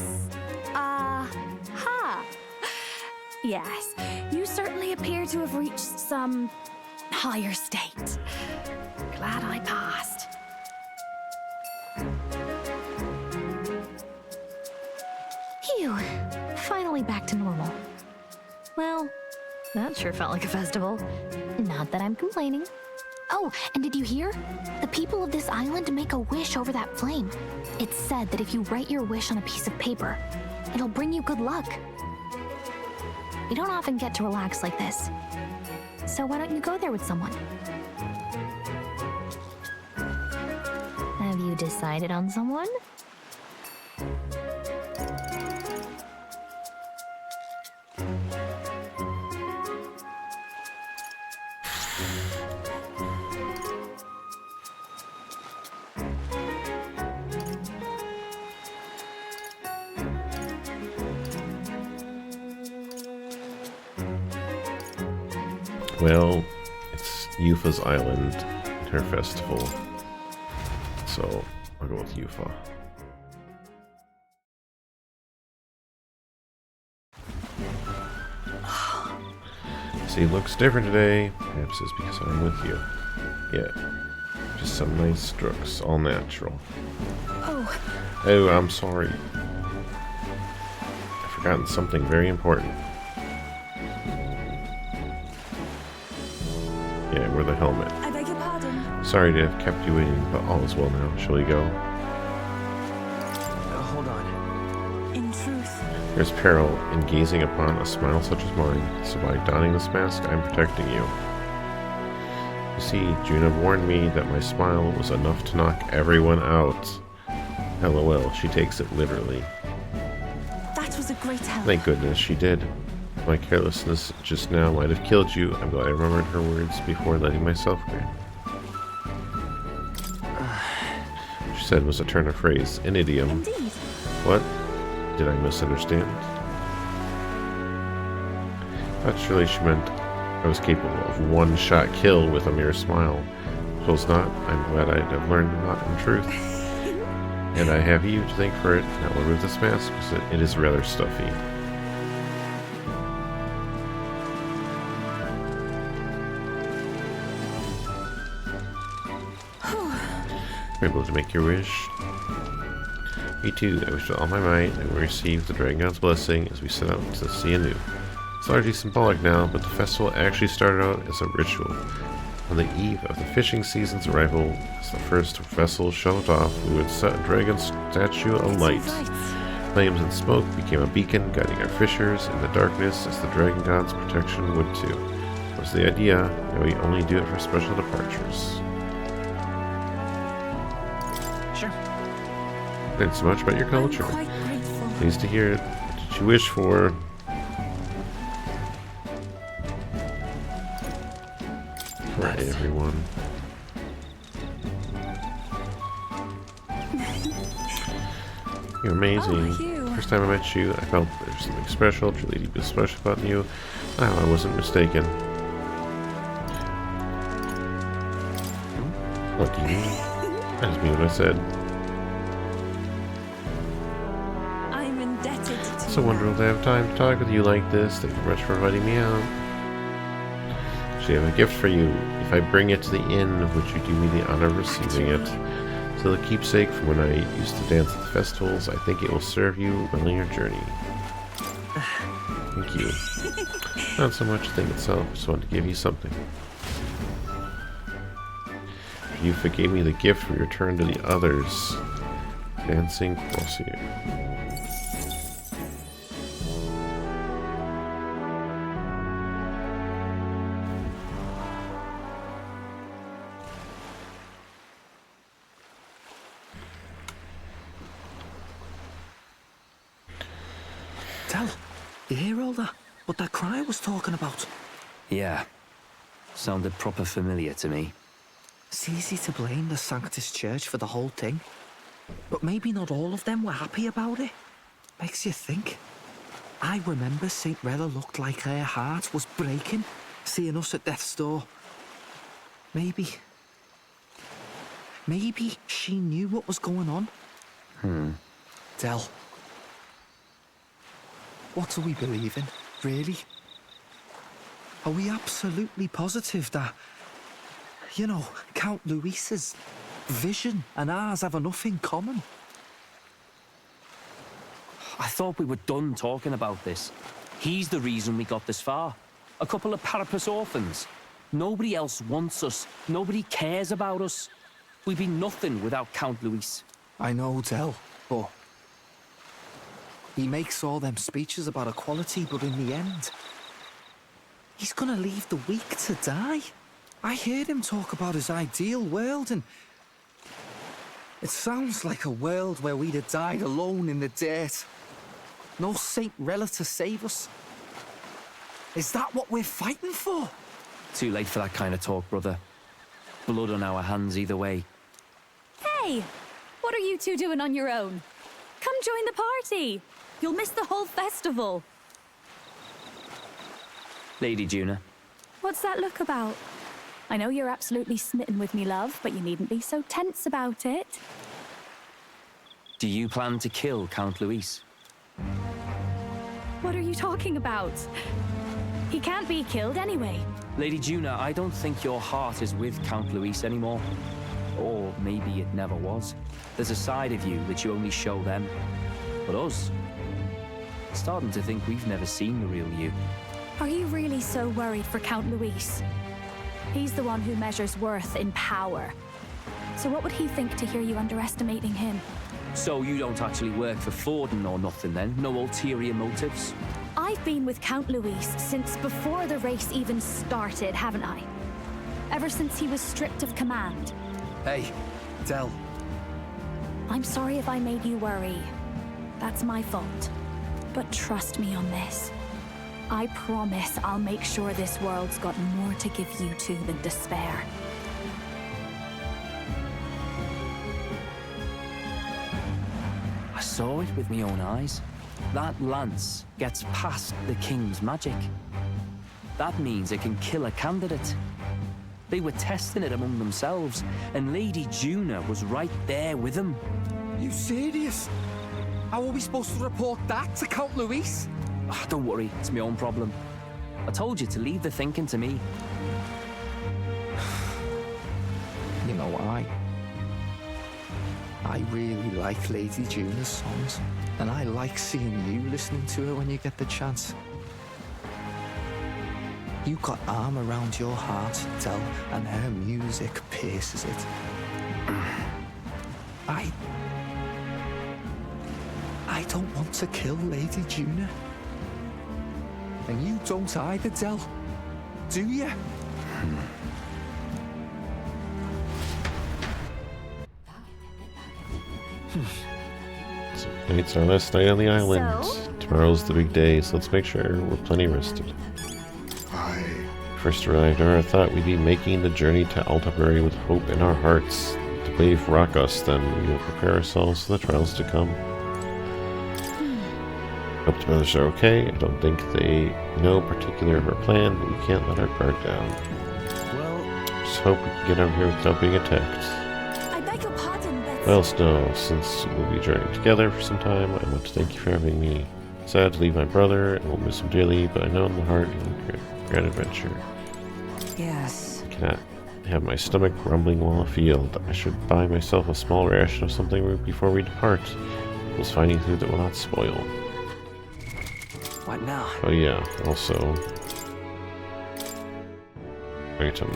Ha! Yes, you certainly appear to have reached some higher state. Glad I passed. Phew. Finally back to normal. Well, that sure felt like a festival. Not that I'm complaining. Oh, and did you hear? The people of this island make a wish over that flame. It's said that if you write your wish on a piece of paper, it'll bring you good luck. You don't often get to relax like this. So why don't you go there with someone? Have you decided on someone? Well, it's Yufa's island and her festival, so I'll go with Yufa. See, looks different today. Perhaps it's because I'm with you. Yeah, just some nice strokes, all natural. Oh, I'm sorry. I've forgotten something very important. Yeah, wear the helmet. I beg your pardon. Sorry to have kept you waiting, but all is well now. Shall we go? Hold on. In truth, There's peril in gazing upon a smile such as mine, so by donning this mask, I'm protecting you. You see, Juna warned me that my smile was enough to knock everyone out. LOL, she takes it literally. that was a great help. Thank goodness she did. My carelessness just now might have killed you. I'm glad I remembered her words before letting myself go. She said was a turn of phrase, an idiom. Indeed. What? Did I misunderstand? Surely she meant I was capable of one-shot kill with a mere smile. Suppose not. I'm glad I have learned not in truth. And I have you to thank for it. Now remove this mask, because it is rather stuffy. You're able to make your wish. Me too. I wish with all my might I will receive the Dragon God's blessing as we set out to see anew. It's largely symbolic now, but the festival actually started out as a ritual. On the eve of the fishing season's arrival, as the first vessel shoved off, we would set a dragon statue alight. Flames and smoke became a beacon, guiding our fishers in the darkness as the Dragon God's protection would too. That was the idea, and we only do it for special departures. Sure. Learned so much about your culture. I'm quite grateful. Pleased to hear it. What did you wish for? For everyone. You're amazing. First time I met you, I felt there was something special, truly deeply special about you. Oh, I wasn't mistaken. What do you mean? I just mean what I said. I'm indebted to It's so wonderful to have time to talk with you like this. Thank you very much for inviting me out. Actually, I have a gift for you. If I bring it to the inn, would you do me the honor of receiving it? So the keepsake from when I used to dance at the festivals, I think it will serve you well in your journey. Thank you. Not so much the thing itself, just wanted to give you something. You forgave me the gift, we return to the others. Dancing Crossier. Tell, you hear all that? What that cry was talking about? Yeah. Sounded proper familiar to me. It's easy to blame the Sanctus Church for the whole thing. But maybe not all of them were happy about it. Makes you think. I remember St. Rella looked like her heart was breaking, seeing us at death's door. Maybe she knew what was going on. Del. What do we believe in, really? Are we absolutely positive that, you know, Count Luis's vision and ours have enough in common? I thought we were done talking about this. He's the reason we got this far. A couple of Parapus orphans. Nobody else wants us. Nobody cares about us. We'd be nothing without Count Luis. I know, Del, but he makes all them speeches about equality, but in the end, he's gonna leave the weak to die. I heard him talk about his ideal world, and it sounds like a world where we'd have died alone in the dirt. No Saint Rella to save us. Is that what we're fighting for? Too late for that kind of talk, brother. Blood on our hands either way. Hey! What are you two doing on your own? Come join the party! You'll miss the whole festival. Lady Juna. What's that look about? I know you're absolutely smitten with me, love, but you needn't be so tense about it. Do you plan to kill Count Luis? What are you talking about? He can't be killed anyway. Lady Juna, I don't think your heart is with Count Luis anymore. Or maybe it never was. There's a side of you that you only show them. But us, starting to think we've never seen the real you. Are you really so worried for Count Luis? He's the one who measures worth in power. So what would he think to hear you underestimating him? So you don't actually work for Forden or nothing then? No ulterior motives? I've been with Count Luis since before the race even started, haven't I? Ever since he was stripped of command. Hey, Del. I'm sorry if I made you worry. That's my fault. But trust me on this. I promise I'll make sure this world's got more to give you two than despair. I saw it with my own eyes. That lance gets past the king's magic. That means it can kill a candidate. They were testing it among themselves, and Lady Juna was right there with them. You serious? How are we supposed to report that to Count Luis? Don't worry, it's my own problem. I told you to leave the thinking to me. You know, I really like Lady Juna's songs, and I like seeing you listening to her when you get the chance. You got arm around your heart, Del, and her music pierces it. I don't want to kill Lady Juna. And you don't either, Del. Do you? So tonight's our last night on the island. Tomorrow's the big day, so let's make sure we're plenty rested. First arrived, I thought we'd be making the journey to Altabury with hope in our hearts. To brave Rakos, then we will prepare ourselves for the trials to come. Hope the brothers are okay. I don't think they know particular of our plan, but we can't let our guard down. Well, just hope we can get out here without being attacked. I beg your pardon, but... Well, Snow, since we'll be journeying together for some time, I want to thank you for having me. Sad to leave my brother, and we'll miss him dearly, but I know in the heart he will great adventure. Yes. I cannot have my stomach rumbling while afield. I should buy myself a small ration of something before we depart. We'll finding food that will not spoil. What now? Oh yeah, also... item.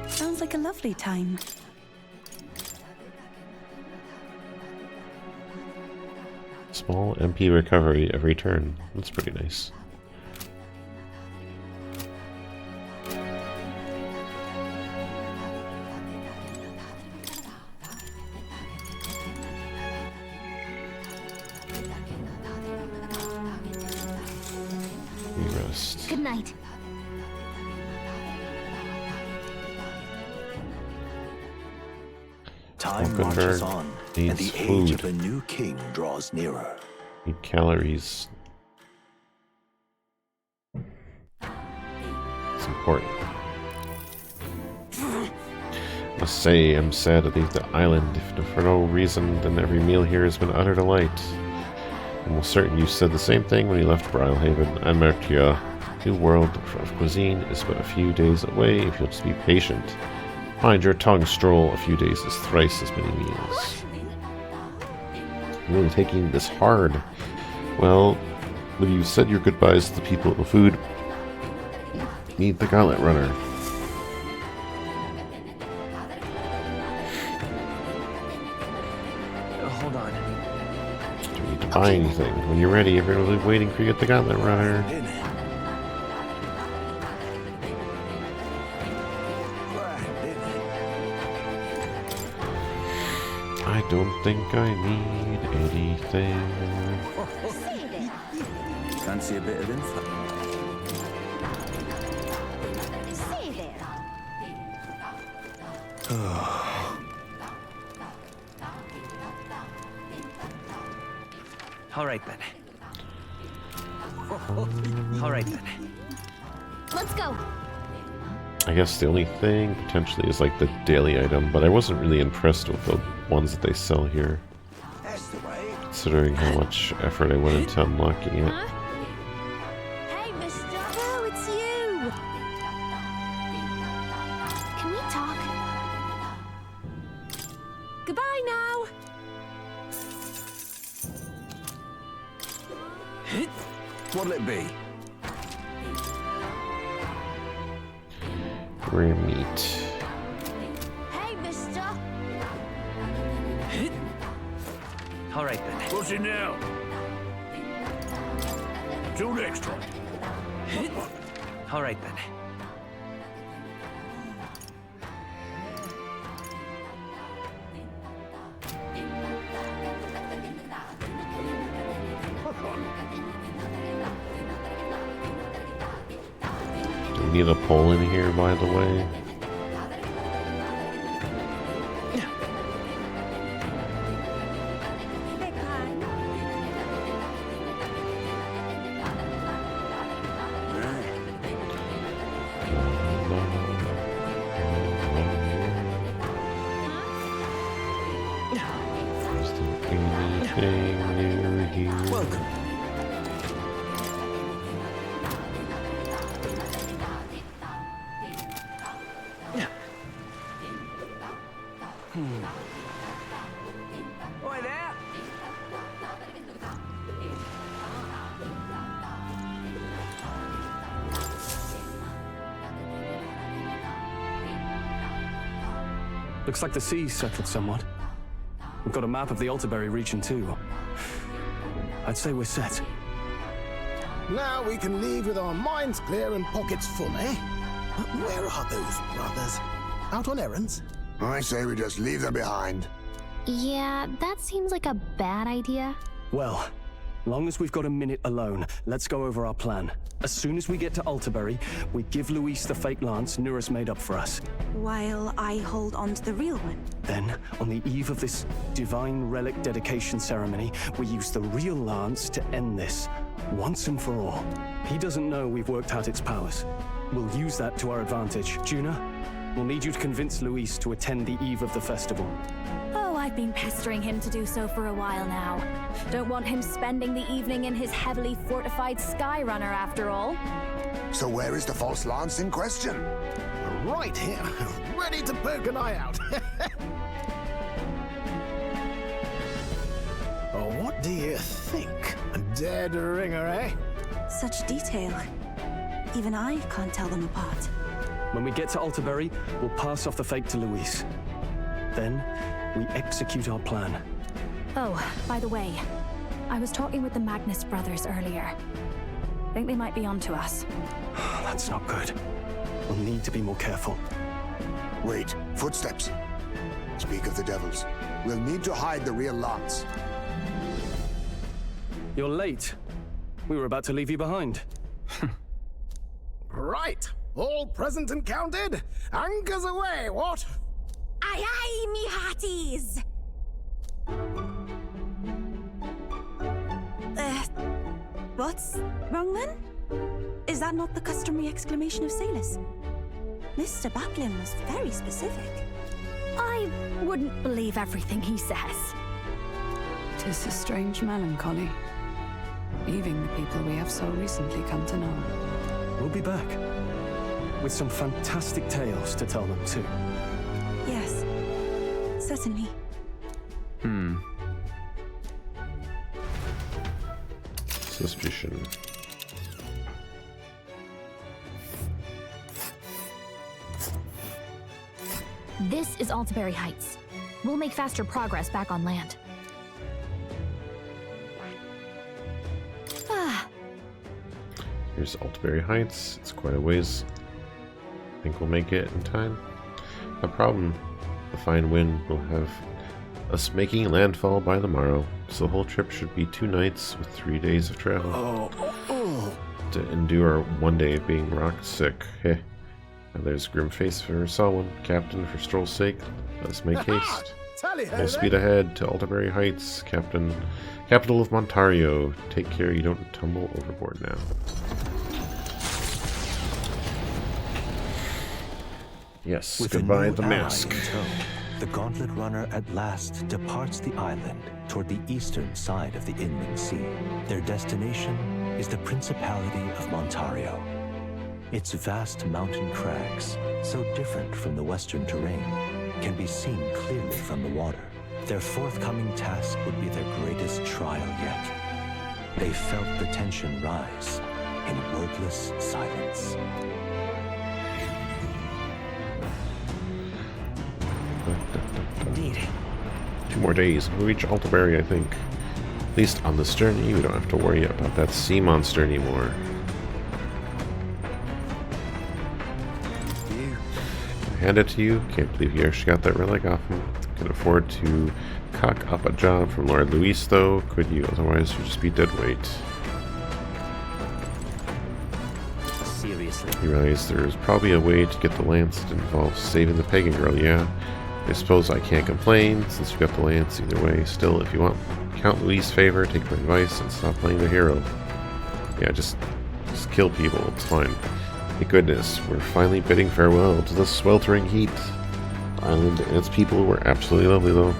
Sounds like a lovely time. Small MP recovery every turn. That's pretty nice. Good night. Time marches on, and the age of a new king draws nearer. Need calories. It's important. Must say, I'm sad to leave the island, if for no reason, then every meal here has been utter delight. I'm almost certain you said the same thing when you left Brylehaven. I'm Mertia. New world of cuisine is but a few days away if you'll just be patient. Mind your tongue, Stroll. A few days is thrice as many meals. I'm really taking this hard. Well, when you said your goodbyes to the people of the food, need the Gauntlet Runner. Hold on. Don't need to buy anything. When you're ready, everyone will be waiting for you at the Gauntlet Runner. I don't think I need anything. Fancy a bit of info? All right then. All right then. Let's go. I guess the only thing potentially is like the daily item, but I wasn't really impressed with the ones that they sell here. Considering how much effort I went into unlocking it. Hey, mister! Oh, it's you! Can we talk? Goodbye now! What'll it be? Rare meat. Hey, mister! All right then. What's it now? Till next time. All right then. We need a pole in here, by the way. Welcome. Oi there! Looks like the sea's settled somewhat. We've got a map of the Alterberry region too. I'd say we're set. Now we can leave with our minds clear and pockets full, eh? But where are those brothers? Out on errands? I say we just leave them behind. Yeah, that seems like a bad idea. Well, long as we've got a minute alone, let's go over our plan. As soon as we get to Alterberry, we give Luis the fake lance Nurus made up for us. While I hold on to the real one. Then, on the eve of this divine relic dedication ceremony, we use the real lance to end this, once and for all. He doesn't know we've worked out its powers. We'll use that to our advantage. Juna, we'll need you to convince Luis to attend the eve of the festival. Oh, I've been pestering him to do so for a while now. Don't want him spending the evening in his heavily fortified Skyrunner after all. So where is the false lance in question? Right here, ready to poke an eye out. Oh, what do you think? A dead ringer, eh? Such detail. Even I can't tell them apart. When we get to Alterberry, we'll pass off the fake to Luis. Then, we execute our plan. Oh, by the way, I was talking with the Magnus brothers earlier. Think they might be onto us. That's not good. We'll need to be more careful. Wait, footsteps. Speak of the devils. We'll need to hide the real lance. You're late. We were about to leave you behind. Right, all present and counted. Anchors away, what? Aye, aye, me hearties! What's wrong then? Is that not the customary exclamation of sailors? Mr. Baplin was very specific. I wouldn't believe everything he says. 'Tis a strange melancholy, leaving the people we have so recently come to know. We'll be back. With some fantastic tales to tell them too. Yes, certainly. Suspicion. This is Alterberry Heights. We'll make faster progress back on land. Here's Alterberry Heights. It's quite a ways. I think we'll make it in time. No problem. The fine wind will have us making landfall by the morrow, so the whole trip should be 2 nights with 3 days of travel. To endure 1 day of being rock sick. Heh. Now there's Grimface if I ever saw one. Captain, for Stroll's sake, let us make haste. Full speed ahead to Alterberry Heights, Captain. Capital of Montario. Take care you don't tumble overboard now. Yes, With goodbye a new the ally mask. in tow, the Gauntlet Runner at last departs the island toward the eastern side of the inland sea. Their destination is the Principality of Montario. Its vast mountain crags, so different from the western terrain, can be seen clearly from the water. Their forthcoming task would be their greatest trial yet. They felt the tension rise in wordless silence. Indeed. 2 more days. We'll reach Alterberry, I think. At least on this journey, we don't have to worry about that sea monster anymore. Hand it to you. Can't believe you actually got that relic off him. Can afford to cock up a job from Lord Luis, though. Could you? Otherwise, you'd just be dead weight. Seriously. You realize there's probably a way to get the lance that involves saving the pagan girl, yeah? I suppose I can't complain, since you got the lance either way. Still, if you want Count Louis' favor, take my advice and stop playing the hero. Yeah, just kill people, it's fine. Thank goodness, we're finally bidding farewell to the sweltering heat. The island and its people were absolutely lovely, though.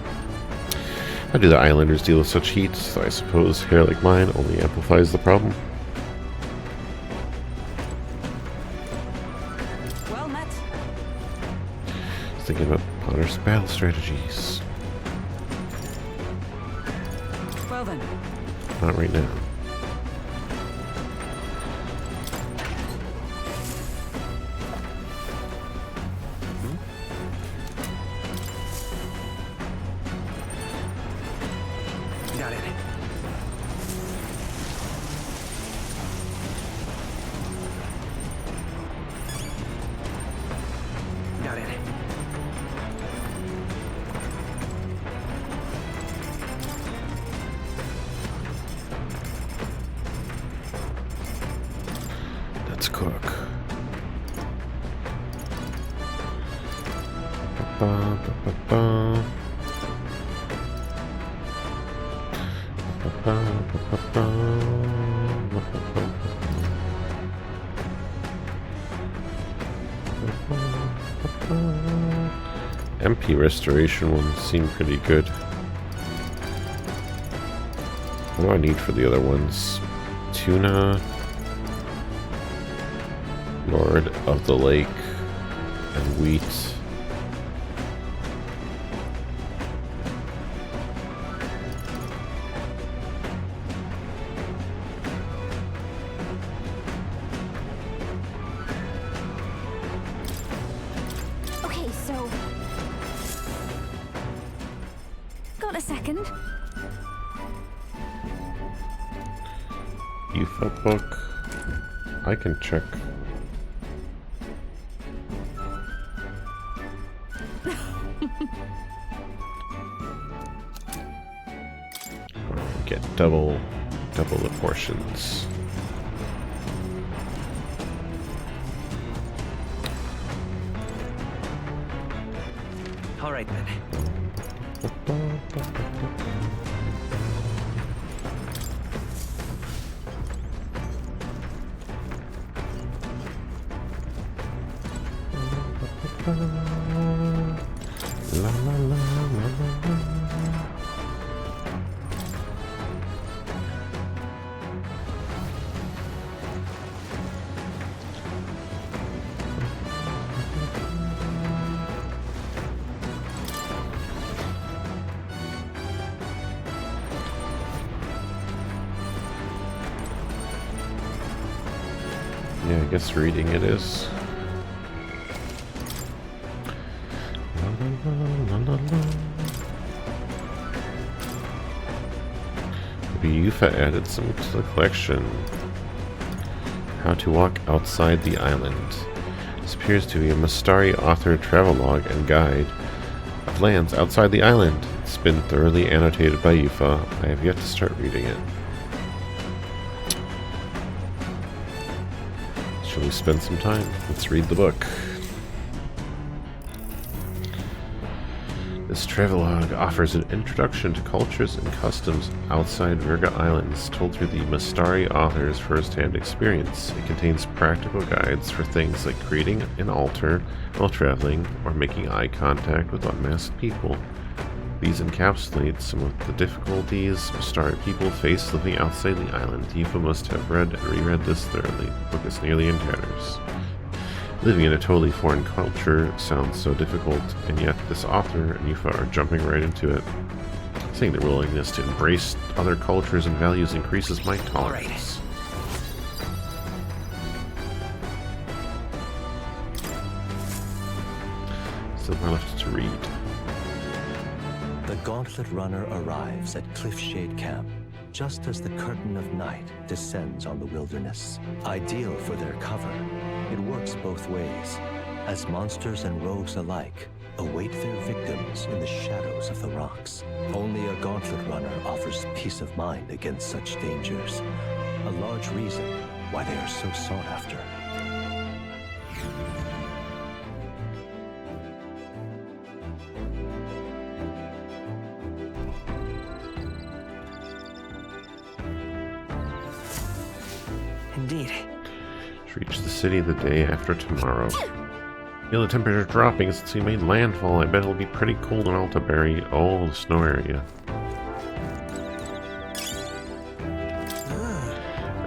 How do the islanders deal with such heat? I suppose hair like mine only amplifies the problem. Well met. Thinking about Potter's battle strategies. Well then. Not right now. Got it. Got it. Let's cook. Ba-ba-ba-ba-ba. MP restoration ones seem pretty good. What do I need for the other ones? Tuna, Lord of the Lake, and wheat. Okay, so... Got a second? UFO book. I can check. Get double the portions. All right then. La la la la la. Yeah, I guess reading it is. Maybe Yufa added some to the collection. How to walk outside the island. This appears to be a Mastari author travelogue and guide of lands outside the island. It's been thoroughly annotated by Yufa. I have yet to start reading it. Shall we spend some time? Let's read the book. This travelogue offers an introduction to cultures and customs outside Virga Islands, told through the Mastari author's first-hand experience. It contains practical guides for things like creating an altar while traveling or making eye contact with unmasked people. These encapsulate some of the difficulties Mastari people face living outside the island. Yufa must have read and reread this thoroughly. The book is nearly in tatters. Living in a totally foreign culture sounds so difficult, and yet this author and Yufa are jumping right into it. Saying their willingness to embrace other cultures and values increases my tolerance. Still more left to read. The Gauntlet Runner arrives at Cliffshade Camp just as the curtain of night descends on the wilderness. Ideal for their cover, it works both ways, as monsters and rogues alike await their victims in the shadows of the rocks. Only a Gauntlet Runner offers peace of mind against such dangers, a large reason why they are so sought after. indeed. Reach the city the day after tomorrow. Feel the temperature dropping since we made landfall. I bet it'll be pretty cold in Altaberry. Oh, the snow area.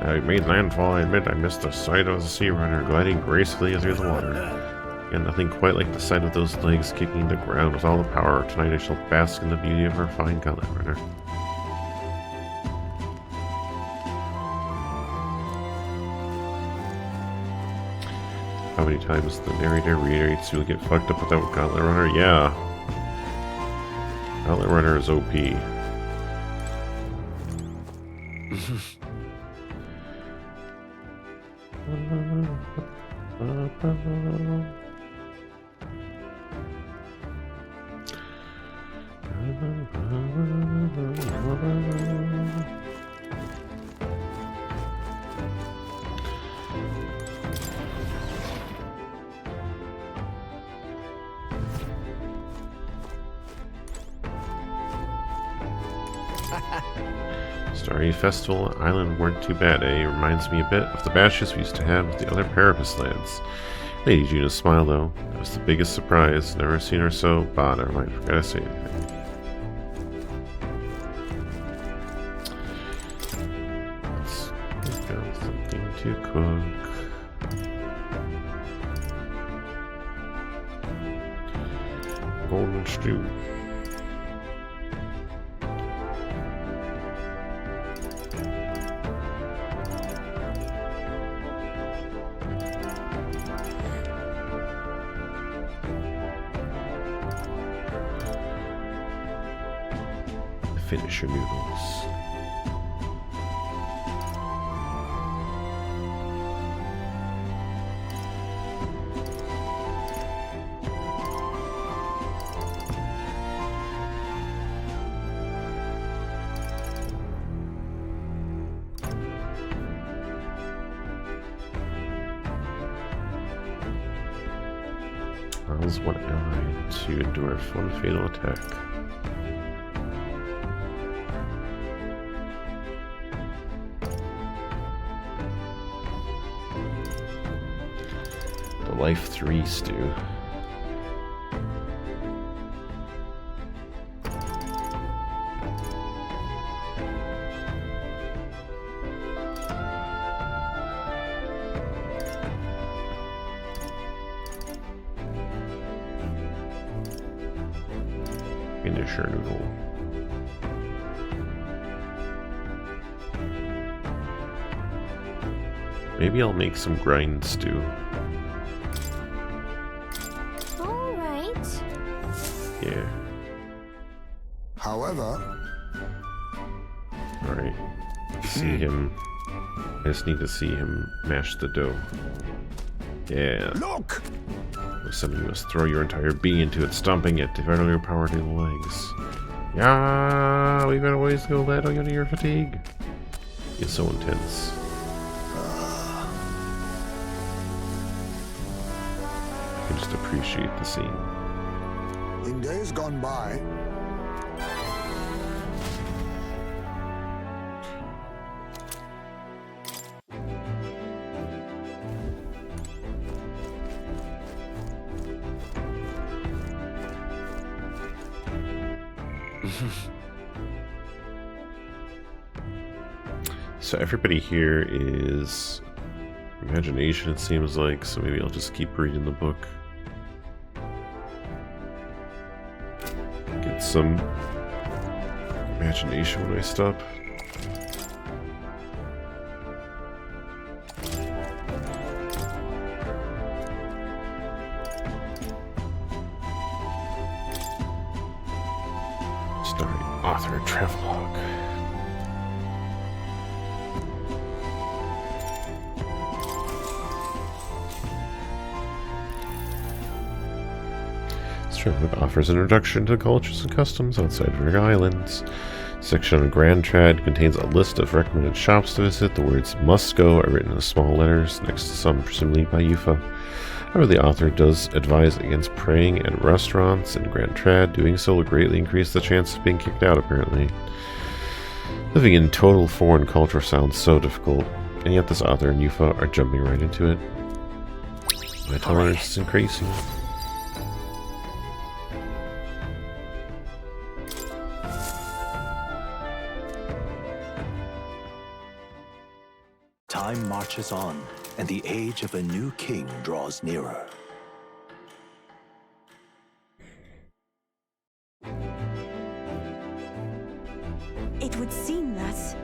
I made landfall. I admit I missed the sight of the sea runner gliding gracefully through the water. And nothing quite like the sight of those legs kicking the ground with all the power. Tonight I shall bask in the beauty of her fine gauntlet runner. How many times the narrator reiterates you'll get fucked up without Gauntlet Runner? Yeah. Gauntlet Runner is OP. Starry Festival Island weren't too bad, eh? Reminds me a bit of the bashes we used to have with the other Parapus lads. Lady Juna smiled though. That was the biggest surprise. Never seen her so. Bah, never mind. Forgot to say anything. Let's go. Something to cook. Golden stew. Finish your noodles. Miles 1 ally to endure one fatal attack. Life 3 stew. Finisher noodle. Maybe I'll make some grind stew. Yeah. However... Alright. See him. I just need to see him mash the dough. Yeah. Look! Some of you must throw your entire being into it, stomping it, devote all your power to the legs. Yeah, we got a ways to go, lad. Don't your fatigue. It's so intense. I can just appreciate the scene. In days gone by, so everybody here is imagination, it seems like, so maybe I'll just keep reading the book. Get some imagination when I stop. Starring author Travelogue. Travelogue offers an introduction to cultures and customs outside Virg Islands. Section on Grand Trad contains a list of recommended shops to visit. The words "must go" are written in small letters next to some, presumably by Yufa. However, the author does advise against praying at restaurants in Grand Trad. Doing so will greatly increase the chance of being kicked out, apparently. Living in total foreign culture sounds so difficult. And yet this author and Yufa are jumping right into it. My tolerance is increasing. Time marches on, and the age of a new king draws nearer. It would seem that...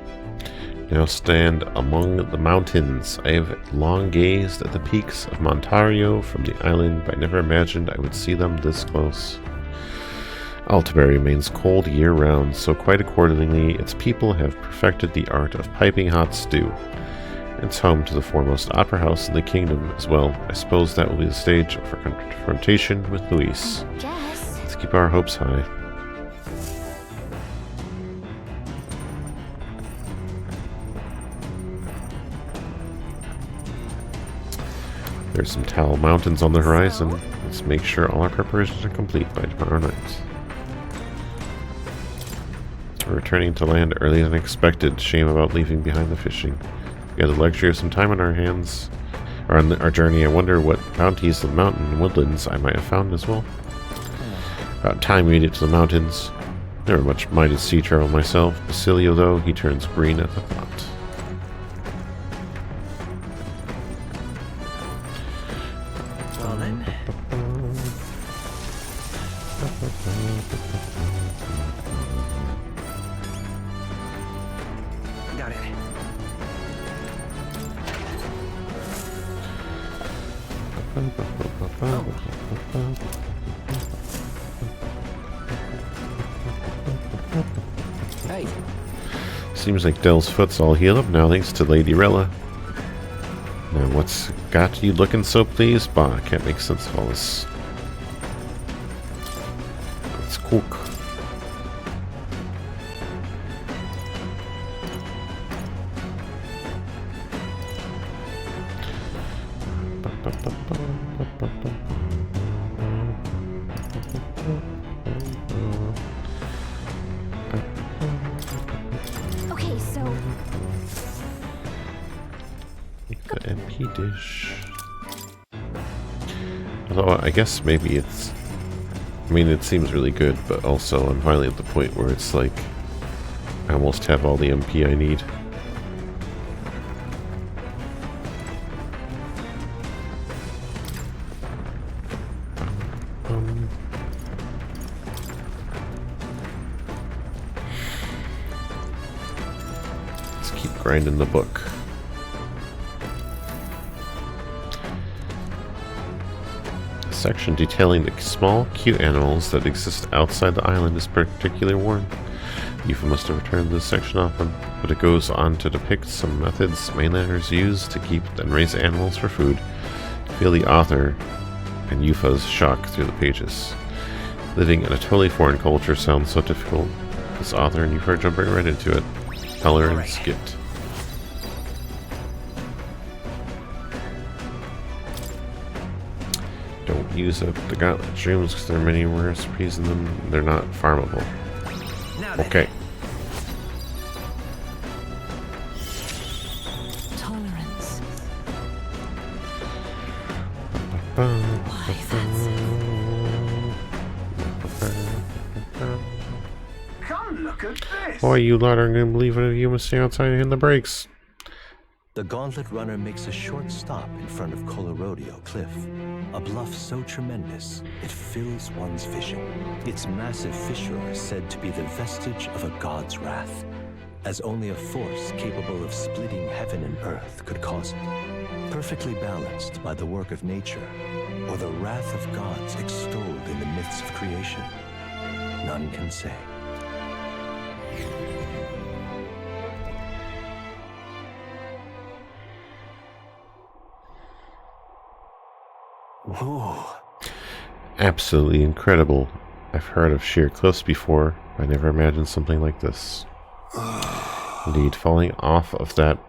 Now stand among the mountains. I have long gazed at the peaks of Montario from the island, but I never imagined I would see them this close. Altabury remains cold year-round, so quite accordingly, its people have perfected the art of piping hot stew. It's home to the foremost opera house in the kingdom as well. I suppose that will be the stage for confrontation with Luis. Let's keep our hopes high. There's some tall mountains on the horizon. Let's make sure all our preparations are complete by tomorrow night. We're returning to land earlier than expected. Shame about leaving behind the fishing. We had the luxury of some time on our hands, or on our journey. I wonder what bounties of the mountain and woodlands I might have found as well. About time we made it to the mountains. Never much minded sea travel myself. Basilio, though, he turns green at the thought. Got it. Hey. Seems like Del's foot's all healed up now thanks to Lady Rella. Now what's got you looking so pleased? Bah, I can't make sense of all this. Let's cook. Okay, so The MP dish. Although I guess maybe it's, I mean, it seems really good, but also I'm finally at the point where it's like I almost have all the MP I need. Let's keep grinding the book. Section detailing the small, cute animals that exist outside the island is particularly worn. Yufa must have returned to this section often, but it goes on to depict some methods mainlanders use to keep and raise animals for food. Feel the author and Yufa's shock through the pages. Living in a totally foreign culture sounds so difficult. This author and Yufa are jumping right into it. Color and skipped. Don't use up the gauntlet shrooms because there are many recipes in them. They're not farmable. Okay. Tolerance. Come look at this. Boy, you lot aren't going to believe it if you must stay outside and hit the brakes. The Gauntlet Runner makes a short stop in front of Colorodeo Cliff, a bluff so tremendous it fills one's vision. Its massive fissure is said to be the vestige of a god's wrath, as only a force capable of splitting heaven and earth could cause it. Perfectly balanced by the work of nature, or the wrath of gods extolled in the myths of creation, none can say. Whoa. Absolutely incredible. I've heard of sheer cliffs before, but I never imagined something like this. Indeed, falling off of that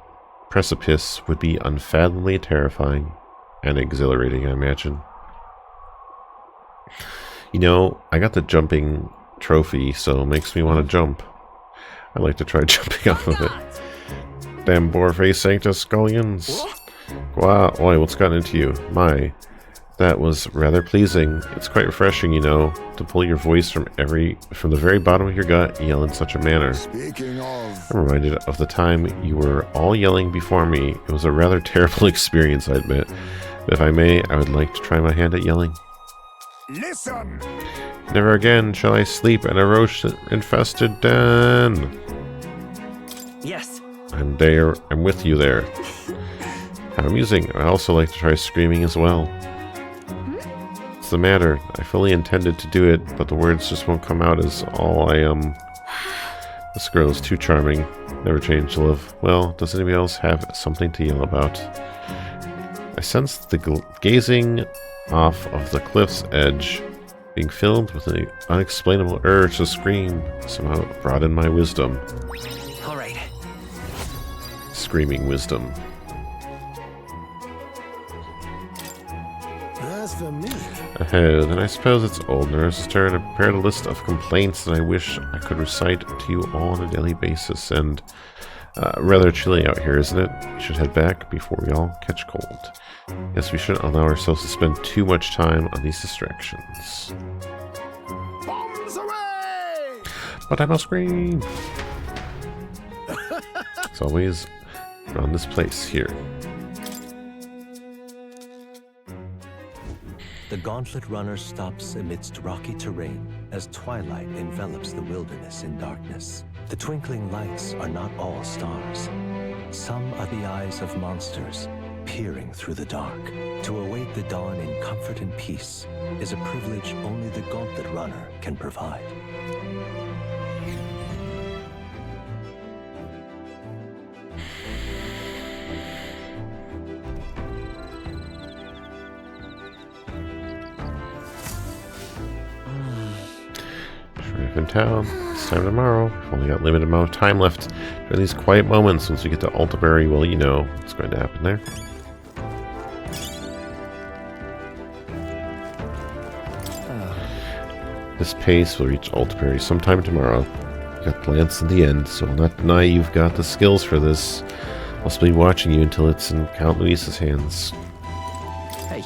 precipice would be unfathomably terrifying and exhilarating, I imagine. You know, I got the jumping trophy, so it makes me want to jump. I'd like to try jumping off of it. Damn boar-face sanctus scullions. Wow, oi, what's gotten into you? My, that was rather pleasing. It's quite refreshing, you know, to pull your voice from the very bottom of your gut and yell in such a manner. Speaking of... I'm reminded of the time you were all yelling before me. It was a rather terrible experience, I admit. But if I may, I would like to try my hand at yelling. Listen! Never again shall I sleep in a roach-infested den. Yes. I'm there. I'm with you there. How amusing. I also like to try screaming as well. What's the matter? I fully intended to do it, but the words just won't come out as all I am. This girl is too charming. Never change to love. Well, does anybody else have something to yell about? I sensed the gazing off of the cliff's edge, being filled with an unexplainable urge to scream. Somehow it brought in my wisdom. All right. Screaming wisdom. As for me... Oh, then I suppose it's old nurse's turn to prepare a list of complaints that I wish I could recite to you all on a daily basis. And rather chilly out here, isn't it? We should head back before we all catch cold. Yes, we shouldn't allow ourselves to spend too much time on these distractions. Bombs away! But I must scream! As always, around this place here. The Gauntlet Runner stops amidst rocky terrain as twilight envelops the wilderness in darkness. The twinkling lights are not all stars. Some are the eyes of monsters, peering through the dark. To await the dawn in comfort and peace is a privilege only the Gauntlet Runner can provide. In town. It's time tomorrow. We've only got limited amount of time left for these quiet moments. Once we get to Altaberry, well, you know what's going to happen there. This pace will reach Altaberry sometime tomorrow. You got the lance in the end, so I'll not deny you've got the skills for this. I'll still be watching you until it's in Count Luis's hands. Hey.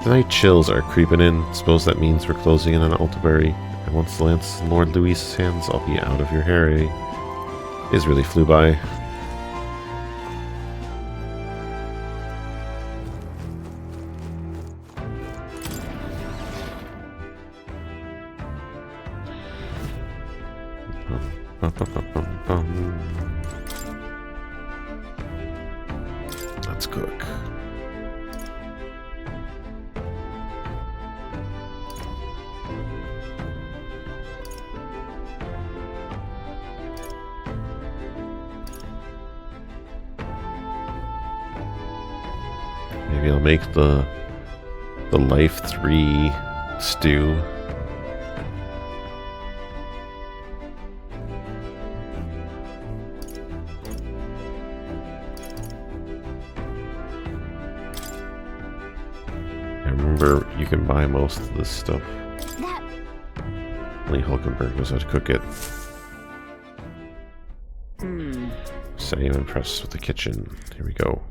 The night chills are creeping in. Suppose that means we're closing in on Altaberry. And once the lance is in Lord Luis's hands, I'll be out of your hair, eh? Days really flew by. Let's cook. Maybe I'll make the Life 3 stew. I remember you can buy most of this stuff. Only Hulkenberg knows how to cook it. Say I'm impressed with the kitchen. Here we go.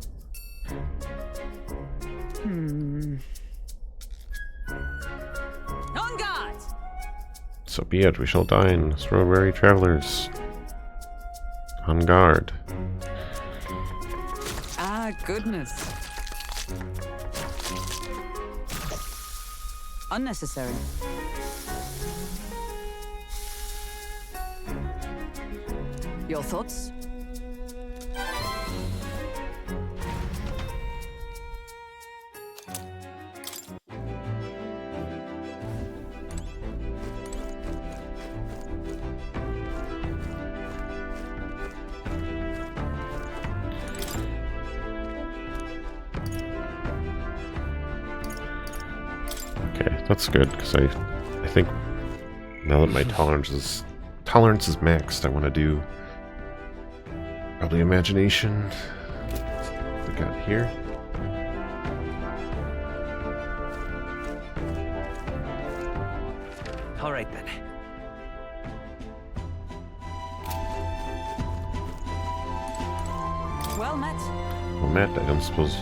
On guard! So be it, we shall dine as road weary travelers. On guard. Ah, goodness. Unnecessary. Your thoughts? Okay, that's good, because I think now that my tolerance is maxed, I want to do probably imagination. What we got here? All right then. Well, Matt, I don't suppose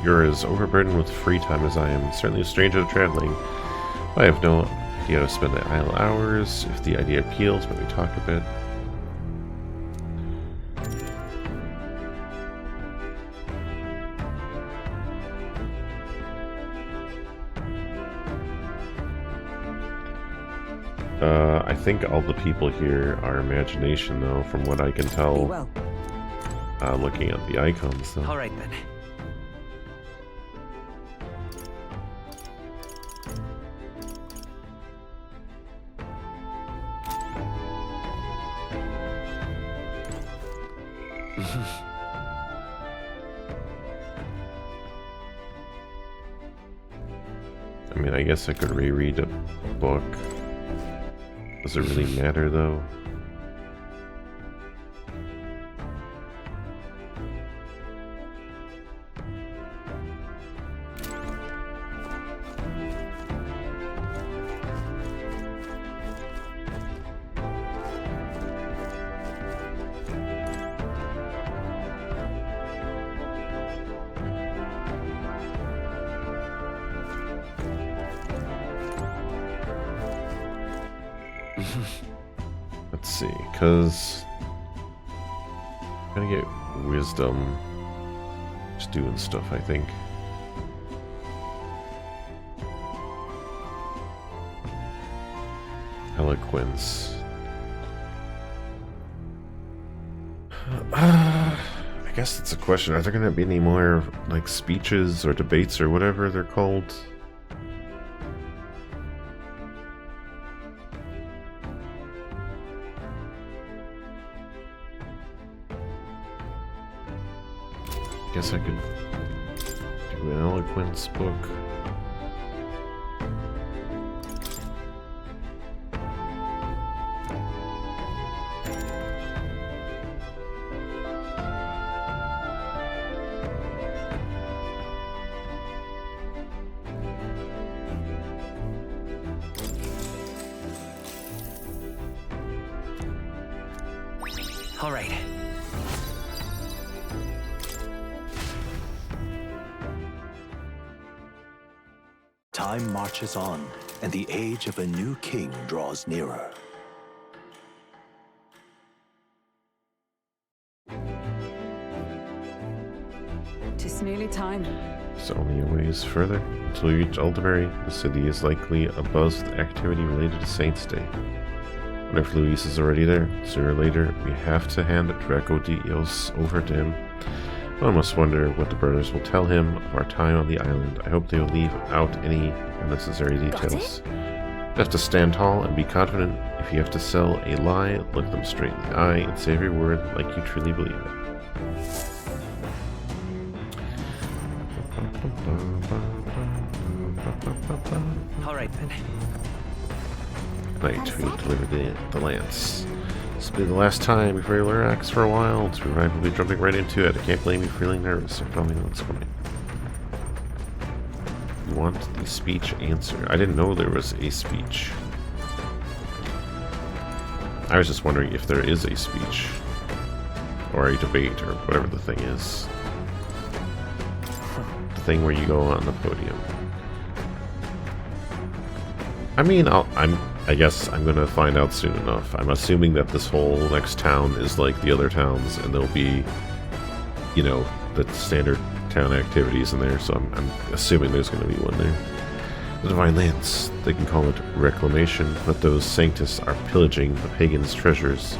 you're as overburdened with free time as I am. Certainly a stranger to traveling. I have no idea how to spend the idle hours. If the idea appeals, maybe talk a bit. I think all the people here are imagination, though, from what I can tell. Looking at the icons, though. All right, then. I mean, I guess I could reread a book. Does it really matter, though? Let's see, because I'm gonna get wisdom just doing stuff, I think. Eloquence. I guess that's a question. Are there gonna be any more like speeches or debates or whatever they're called? Guess I could do an eloquence book. All right. Time marches on, and the age of a new king draws nearer. It's nearly time. It's only a ways further. Until you reach Alderbury, the city is likely abuzz with activity related to Saints' Day. What if Luis is already there? Sooner or later, we have to hand Draco Dios over to him. One must wonder what the brothers will tell him of our time on the island. I hope they will leave out any unnecessary details. You have to stand tall and be confident. If you have to sell a lie, look them straight in the eye and say every word like you truly believe it. All right, then. Night, we deliver the lance. This will be the last time before you relax for a while. To arrive, we'll be jumping right into it. I can't blame you for feeling nervous. You're probably not coming. You want the speech answer. I didn't know there was a speech. I was just wondering if there is a speech. Or a debate, or whatever the thing is. The thing where you go on the podium. I mean, I guess I'm gonna find out soon enough. I'm assuming that this whole next town is like the other towns, and there'll be, you know, the standard town activities in there, so I'm assuming there's gonna be one there. The Divine Lance, they can call it reclamation, but those Sanctus are pillaging the pagans' treasures.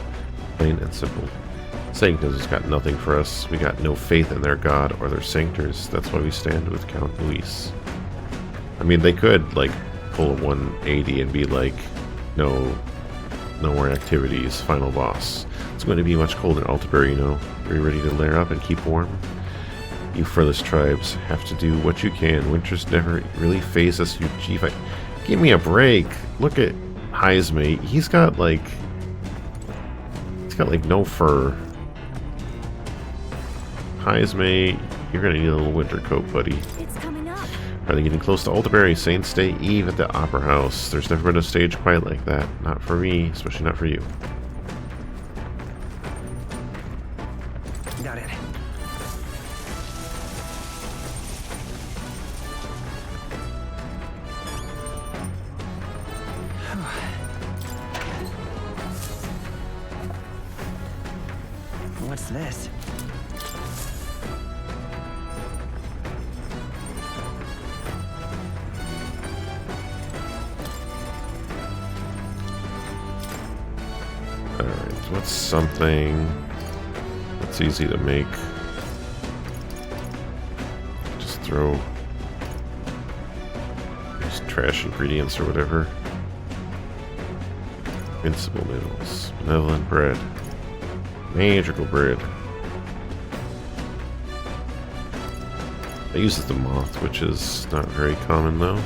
Plain and simple. Sanctus has got nothing for us. We got no faith in their god or their sanctors. That's why we stand with Count Luis. I mean, they could, like, pull a 180 and be like, no more activities, final boss. It's going to be much colder in Altabury, you know. Are you ready to lair up and keep warm? You furthest tribes have to do what you can. Winters never really phase us, you chief. Give me a break. Look at Heisme. He's got like no fur. Heisme, you're gonna need a little winter coat, buddy. It's coming up. Are they getting close to Altabury? Saints' Day Eve at the Opera House. There's never been a stage quite like that. Not for me, especially not for you. Got it. What's this? Alright, what's something that's easy to make? Just throw these trash ingredients or whatever. Invincible noodles, benevolent bread, magical bread. I use the moth, which is not very common though.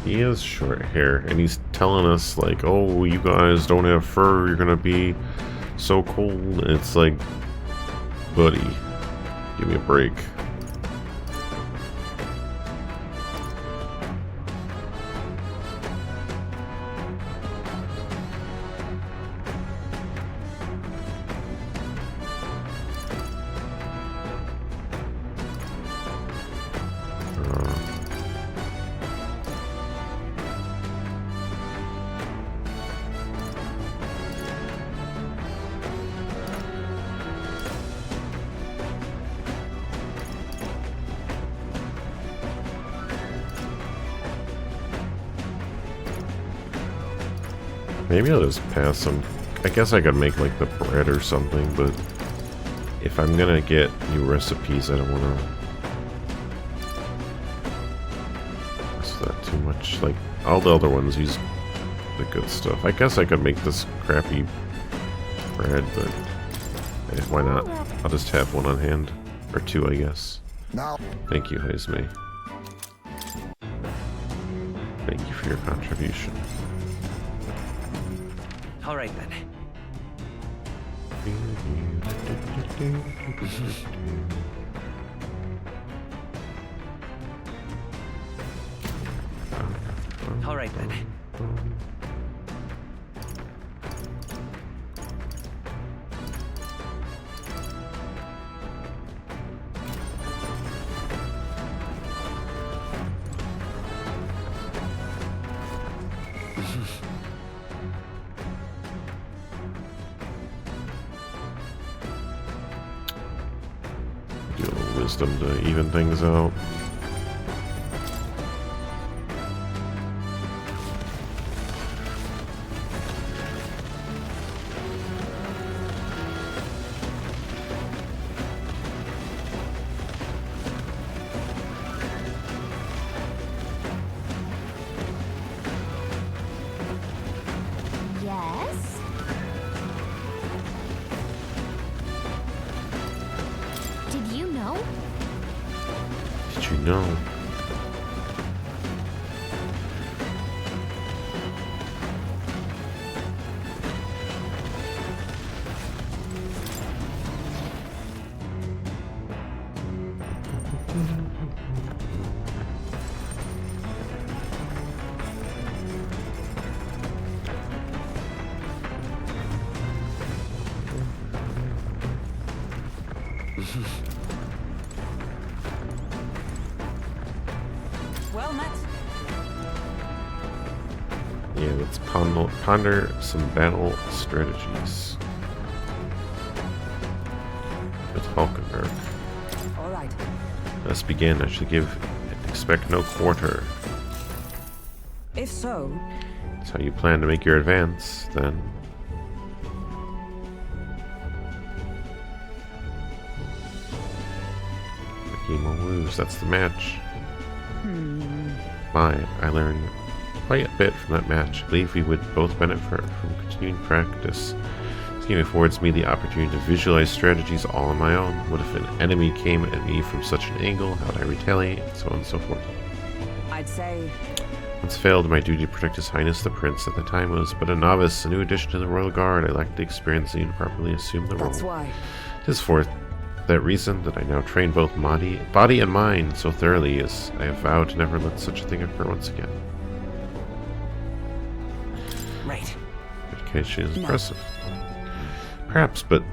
He has short hair, and he's telling us, like, oh, you guys don't have fur, you're gonna be so cold. And it's like, buddy, give me a break. Maybe I'll just pass some. I guess I could make like the bread or something, but if I'm gonna get new recipes, I don't want to. Is that too much? Like all the other ones use the good stuff. I guess I could make this crappy bread, but why not? I'll just have one on hand, or two, I guess. Now. Thank you, Haizme. Thank you for your contribution. All right then. All right then. Do a little wisdom to even things out. Yes? Did you know? Did you know? Well met. Yeah, let's ponder some battle strategies with Hulkenberg. All right. Let's begin. I should expect no quarter. If so, That's how you plan to make your advance, then. The game will lose. That's the match. I learned quite a bit from that match. I believe we would both benefit from continuing practice. This game affords me the opportunity to visualize strategies all on my own. What if an enemy came at me from such an angle? How would I retaliate? And so on and so forth. I'd say... Once failed my duty to protect His Highness the Prince. At the time I was but a novice, a new addition to the Royal Guard. I lacked the experience needed to properly assume the role. That's why. Henceforth, For that reason, that I now train both body and mind so thoroughly as I have vowed to never let such a thing occur once again. Right. Dedication is impressive. Perhaps, but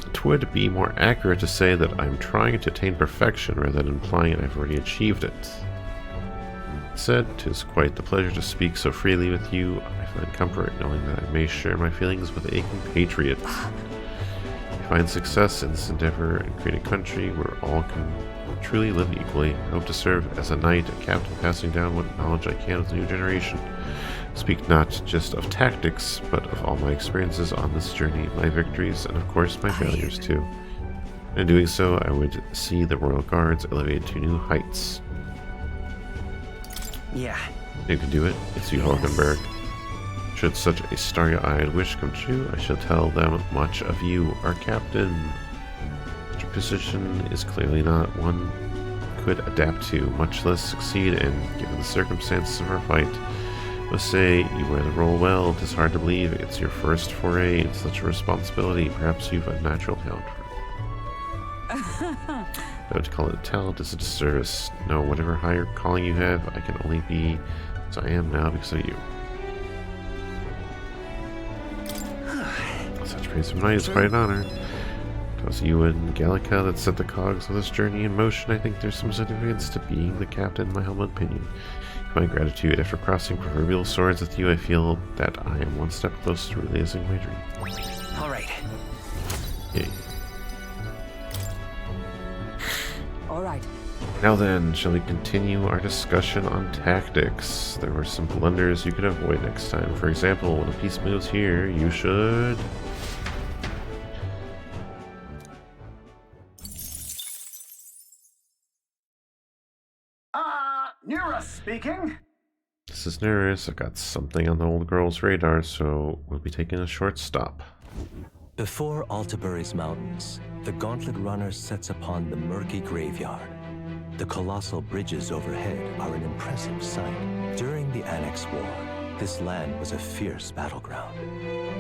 it would be more accurate to say that I'm trying to attain perfection rather than implying I've already achieved it. Said, 'tis quite the pleasure to speak so freely with you. I find comfort knowing that I may share my feelings with a compatriot. I find success in this endeavor and create a country where all can truly live equally. I hope to serve as a knight, a captain, passing down what knowledge I can to the new generation. Speak not just of tactics, but of all my experiences on this journey, my victories, and of course my failures too. In doing so, I would see the Royal Guards elevated to new heights. Yeah. You can do it. It's you, Hulkenberg. Should such a starry-eyed wish come true, I shall tell them much of you, our captain. Your position is clearly not one could adapt to, much less succeed in, given the circumstances of our fight. I must say, you wear the role well. It is hard to believe it's your first foray into such a responsibility. Perhaps you've a natural talent for it. Though to call it a talent is a disservice. No, whatever higher calling you have, I can only be as I am now because of you. Such praise from knight is quite an honor. It was you and Gallica that set the cogs of this journey in motion. I think there's some significance to being the captain, in my humble opinion. My gratitude after crossing proverbial swords with you, I feel that I am one step closer to realizing my dream. All right. Yay. All right. Now then, shall we continue our discussion on tactics? There were some blunders you could avoid next time. For example, when a piece moves here, you should... Nura speaking. This is Neris. I've got something on the old girl's radar, so we'll be taking a short stop. Before Altabury's mountains, the Gauntlet Runner sets upon the murky graveyard. The colossal bridges overhead are an impressive sight. During the Annex War, this land was a fierce battleground.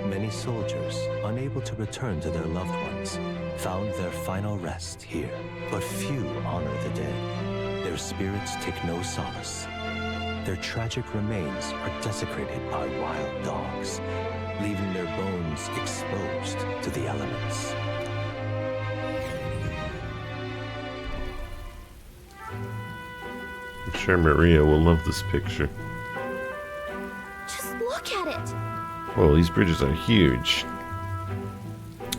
Many soldiers, unable to return to their loved ones, found their final rest here. But few honor the dead. Their spirits take no solace. Their tragic remains are desecrated by wild dogs, leaving their bones exposed to the elements. I'm sure Maria will love this picture. Just look at it! Whoa, these bridges are huge.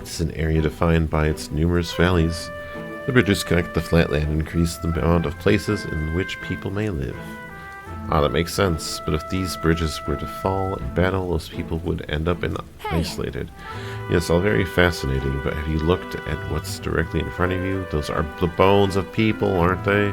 This is an area defined by its numerous valleys. The bridges connect the flatland and increase the amount of places in which people may live. Ah, that makes sense, but if these bridges were to fall in battle, those people would end up isolated. Yes, all very fascinating, but have you looked at what's directly in front of you? Those are the bones of people, aren't they?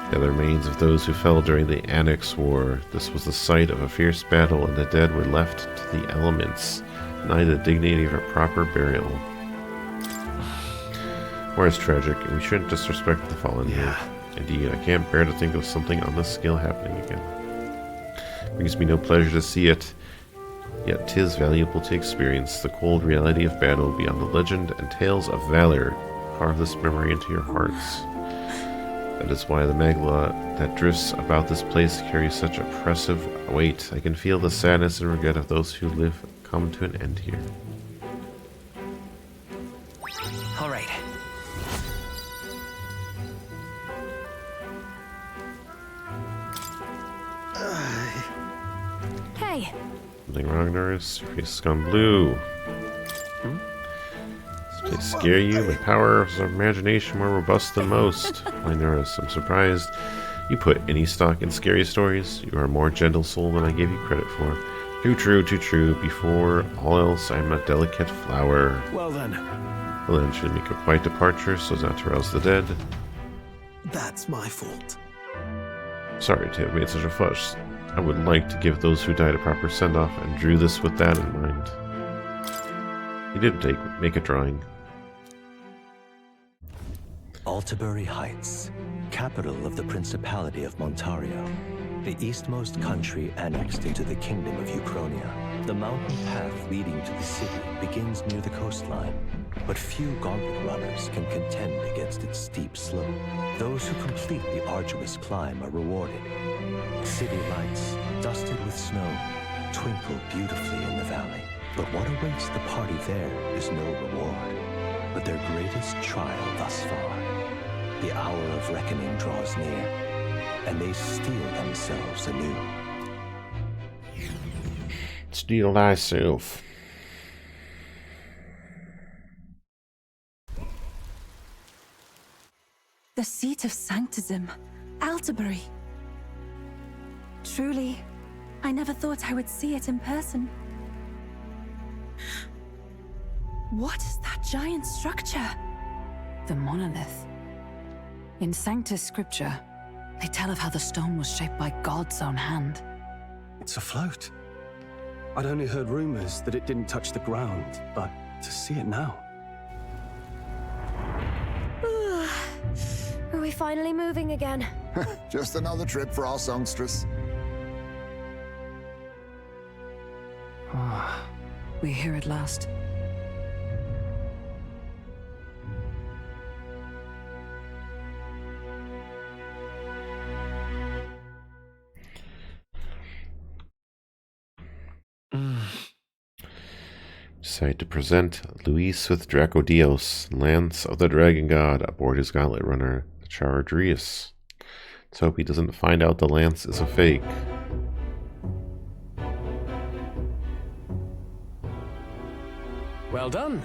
They are the remains of those who fell during the Annex War. This was the site of a fierce battle, and the dead were left to the elements, denied the dignity of a proper burial. War is tragic, and we shouldn't disrespect the fallen here. Indeed, I can't bear to think of something on this scale happening again. It brings me no pleasure to see it, yet 'tis valuable to experience the cold reality of battle beyond the legend and tales of valor. Carve this memory into your hearts. That is why the magla that drifts about this place carries such oppressive weight. I can feel the sadness and regret of those who live come to an end here. All right. Hey. Something wrong, Norris? Your face has gone blue. Does it scare you? My powers of imagination more robust than most. Why, Norris, I'm surprised you put any stock in scary stories. You are a more gentle soul than I gave you credit for. Too true, too true. Before all else, I'm a delicate flower. Well then. Well then, should we make a quiet departure so as not to rouse the dead? That's my fault. Sorry to have made such a fuss. I would like to give those who died a proper send-off and drew this with that in mind. He did make a drawing. Altabury Heights, capital of the Principality of Montario. the eastmost country annexed into the Kingdom of Uchronia. The mountain path leading to the city begins near the coastline, but few gauntlet runners can contend against its steep slope. Those who complete the arduous climb are rewarded. City lights, dusted with snow, twinkle beautifully in the valley. But what awaits the party there is no reward, but their greatest trial thus far. The hour of reckoning draws near, and they steel themselves anew. Steel thyself. The seat of sanctism, Altabury. Truly, I never thought I would see it in person. What is that giant structure? The monolith. In Sanctus Scripture, they tell of how the stone was shaped by God's own hand. It's afloat. I'd only heard rumors that it didn't touch the ground, but to see it now. Are we finally moving again? Just another trip for our songstress. We're here at last. Decide to present Luis with Dracodios, Lance of the Dragon God, aboard his gauntlet runner, the Charadrius. Let's hope he doesn't find out the lance is a fake. Well done.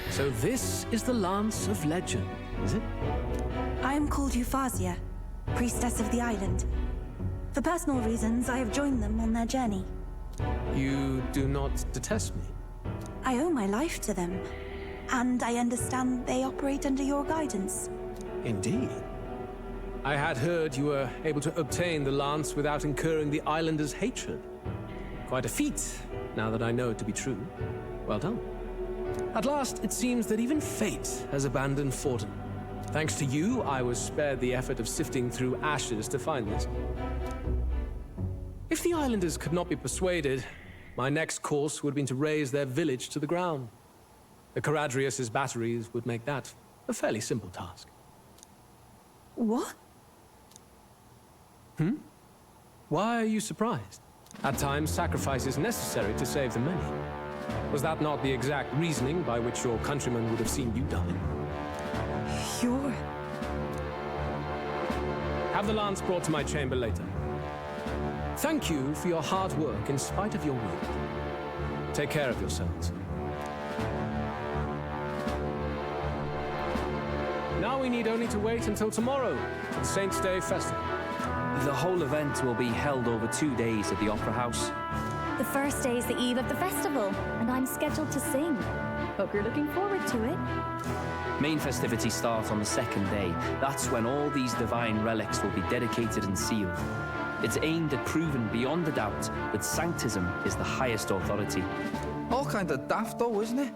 So this is the Lance of Legend, is it? I am called Euphrasia, priestess of the island. For personal reasons, I have joined them on their journey. You do not detest me? I owe my life to them, and I understand they operate under your guidance. Indeed. I had heard you were able to obtain the lance without incurring the islanders' hatred. Quite a feat, now that I know it to be true. Well done. At last, it seems that even fate has abandoned Forden. Thanks to you, I was spared the effort of sifting through ashes to find this. If the islanders could not be persuaded, my next course would have been to raze their village to the ground. The Caradrius' batteries would make that a fairly simple task. What? Why are you surprised? At times, sacrifice is necessary to save the many. Was that not the exact reasoning by which your countrymen would have seen you die? You're... Have the lance brought to my chamber later. Thank you for your hard work in spite of your wound. Take care of yourselves. Now we need only to wait until tomorrow for the Saints' Day Festival. The whole event will be held over 2 days at the Opera House. The first day is the eve of the festival, and I'm scheduled to sing. Hope you're looking forward to it. Main festivities start on the second day. That's when all these divine relics will be dedicated and sealed. It's aimed at proving beyond a doubt that sanctism is the highest authority. All kind of daft though, isn't it?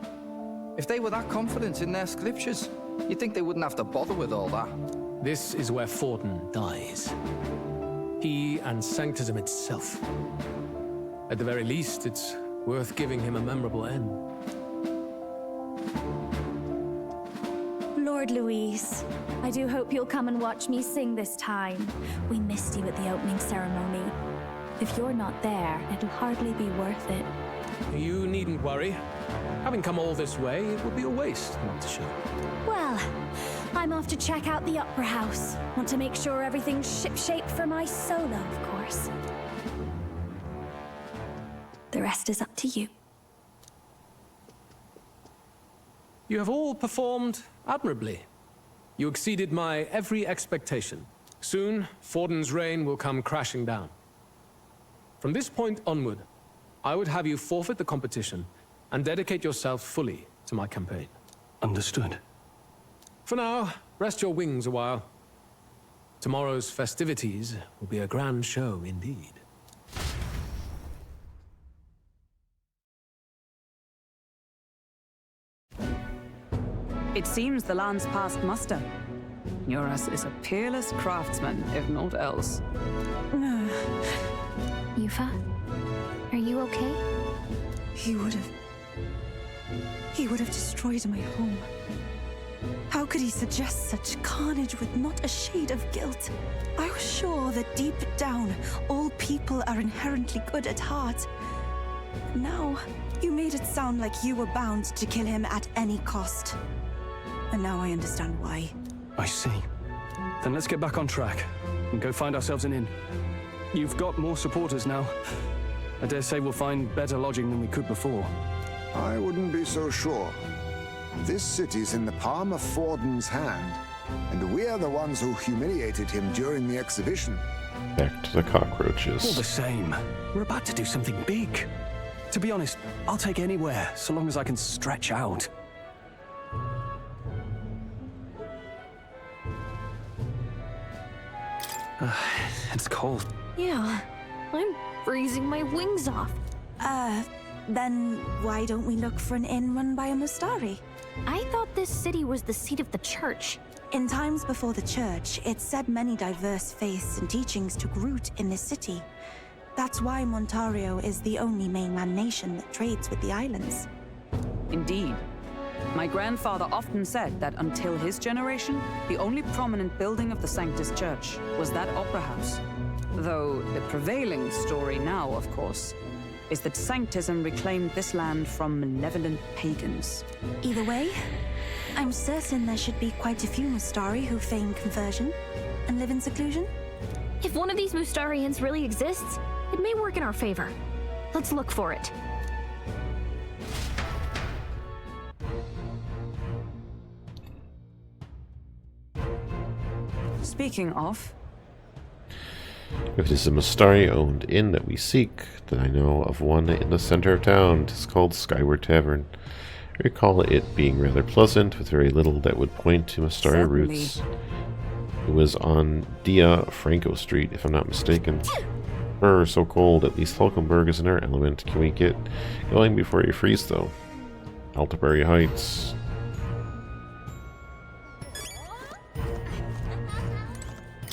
If they were that confident in their scriptures, you'd think they wouldn't have to bother with all that. This is where Forden dies. He and sanctism itself. At the very least, it's worth giving him a memorable end. Lord Louise, I do hope you'll come and watch me sing this time. We missed you at the opening ceremony. If you're not there, it'll hardly be worth it. You needn't worry. Having come all this way, it would be a waste not to show. Well, I'm off to check out the Opera House. Want to make sure everything's shipshape for my solo, of course. The rest is up to you. You have all performed admirably. You exceeded my every expectation. Soon, Forden's reign will come crashing down. From this point onward, I would have you forfeit the competition and dedicate yourself fully to my campaign. Understood. For now, rest your wings a while. Tomorrow's festivities will be a grand show indeed. It seems the land's passed muster. Eurus is a peerless craftsman, if not else. Yufa, are you okay? He would have destroyed my home. How could he suggest such carnage with not a shade of guilt? I was sure that deep down, all people are inherently good at heart. Now, you made it sound like you were bound to kill him at any cost. And now I understand why. I see. Then let's get back on track and go find ourselves an inn. You've got more supporters now. I dare say we'll find better lodging than we could before. I wouldn't be so sure. This city's in the palm of Forden's hand, and we're the ones who humiliated him during the exhibition. Back to the cockroaches. All the same, we're about to do something big. To be honest, I'll take anywhere, so long as I can stretch out. It's cold. Yeah, I'm freezing my wings off. Then why don't we look for an inn run by a Mustari? I thought this city was the seat of the church. In times before the church, it said many diverse faiths and teachings took root in this city. That's why Montario is the only mainland nation that trades with the islands. Indeed. My grandfather often said that until his generation, the only prominent building of the Sanctus Church was that opera house. Though the prevailing story now, of course, is that Sanctism reclaimed this land from malevolent pagans. Either way, I'm certain there should be quite a few Mustari who feign conversion and live in seclusion. If one of these Mustarians really exists, it may work in our favor. Let's look for it. Speaking of... If it is a Mustari-owned inn that we seek, then I know of one in the center of town. It is called Skyward Tavern. I recall it being rather pleasant, with very little that would point to Mustari roots. It was on Dia Franco Street, if I'm not mistaken. Brr, so cold. At least Falkenberg is in our element. Can we get going before you freeze, though? Altabury Heights.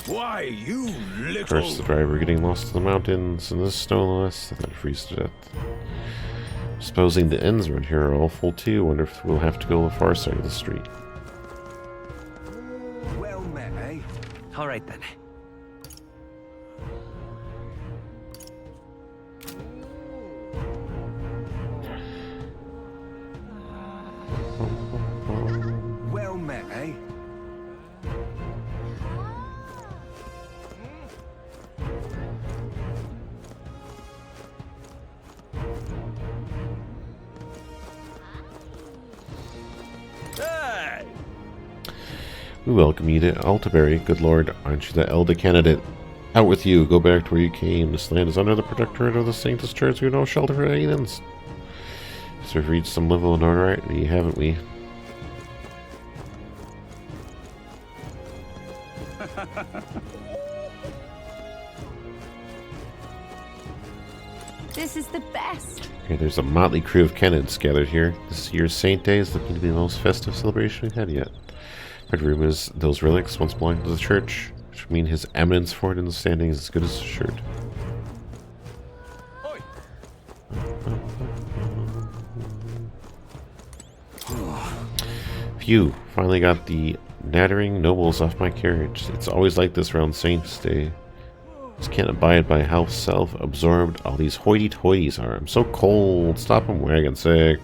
Why, you little... Curse the driver getting lost in the mountains and the snowless, and then freeze to death. Supposing the inns around here are all full too. Wonder if we'll have to go to the far side of the street. Well met, eh? All right then. Well met, eh? Hey! We welcome you to Altabury. Good lord, aren't you the Elder candidate? Out with you, go back to where you came. This land is under the protectorate of the Sanctus Church. We have no shelter for aliens. So we've reached some level of notoriety, haven't we? This is the best! Okay, there's a motley crew of candidates gathered here. This year's Saint Day is looking to be the most festive celebration we've had yet. Red room is those relics once belonged to the church, which would mean his eminence for it in the standing is as good as assured. Phew, finally got the nattering nobles off my carriage. It's always like this around Saint's Day. Just can't abide by how self-absorbed all these hoity-toities are. I'm so cold. Stop, I'm wagon sick.